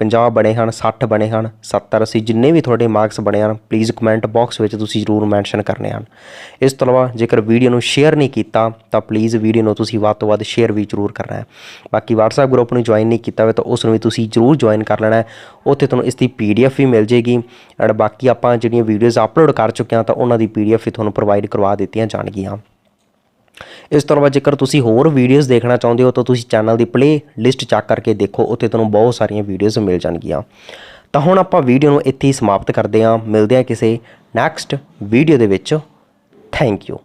50 ਬਣੇ ਹਨ, 60 ਬਣੇ ਹਨ, 70 80 ਜਿੰਨੇ ਵੀ ਤੁਹਾਡੇ ਮਾਰਕਸ ਬਣੇ ਹਨ ਪਲੀਜ਼ ਕਮੈਂਟ ਬਾਕਸ ਵਿੱਚ ਤੁਸੀਂ ਜ਼ਰੂਰ ਮੈਂਸ਼ਨ ਕਰਨੇ ਹਨ। ਇਸ ਤੋਂ ਇਲਾਵਾ ਜੇਕਰ ਵੀਡੀਓ ਨੂੰ ਸ਼ੇਅਰ ਨਹੀਂ ਕੀਤਾ ਤਾਂ ਪਲੀਜ਼ ਵੀਡੀਓ ਨੂੰ ਤੁਸੀਂ ਵੱਧ ਤੋਂ ਵੱਧ ਸ਼ੇਅਰ ਵੀ ਜ਼ਰੂਰ ਕਰਨਾ ਹੈ। ਬਾਕੀ WhatsApp ਗਰੁੱਪ ਨੂੰ ਜੁਆਇਨ ਨਹੀਂ ਕੀਤਾ ਹੋਇਆ ਤਾਂ ਉਸ ਨੂੰ ਵੀ ਤੁਸੀਂ ਜ਼ਰੂਰ ਜੁਆਇਨ ਕਰ ਲੈਣਾ ਹੈ। ਉੱਥੇ ਤੁਹਾਨੂੰ ਇਸ ਦੀ PDF ਵੀ ਮਿਲ ਜੇਗੀ ਐਂਡ ਬਾਕੀ ਆਪਾਂ ਜਿਹੜੀਆਂ ਵੀਡੀਓਜ਼ ਅਪਲੋਡ ਕਰ ਚੁੱਕੇ ਹਾਂ ਤਾਂ ਉਹਨਾਂ ਦੀ PDF ਵੀ ਤੁਹਾਨੂੰ ਪ੍ਰੋਵਾਈਡ ਕਰਵਾ ਦਿੱਤੀਆਂ ਜਾਣਗੀਆਂ। ਇਸ ਤੋਂ ਇਲਾਵਾ ਜੇਕਰ ਤੁਸੀਂ ਹੋਰ ਵੀਡੀਓਜ਼ ਦੇਖਣਾ ਚਾਹੁੰਦੇ ਹੋ ਤਾਂ ਤੁਸੀਂ ਚੈਨਲ ਦੀ ਪਲੇ ਲਿਸਟ ਚੈੱਕ ਕਰਕੇ ਦੇਖੋ, ਉੱਥੇ ਤੁਹਾਨੂੰ ਬਹੁਤ ਸਾਰੀਆਂ ਵੀਡੀਓਜ਼ ਮਿਲ ਜਾਣਗੀਆਂ। ਤਾਂ ਹੁਣ ਆਪਾਂ ਵੀਡੀਓ ਨੂੰ ਇੱਥੇ ਹੀ ਸਮਾਪਤ ਕਰਦੇ ਹਾਂ, ਮਿਲਦੇ ਹਾਂ ਕਿਸੇ ਨੈਕਸਟ ਵੀਡੀਓ ਦੇ ਵਿੱਚ। Thank you.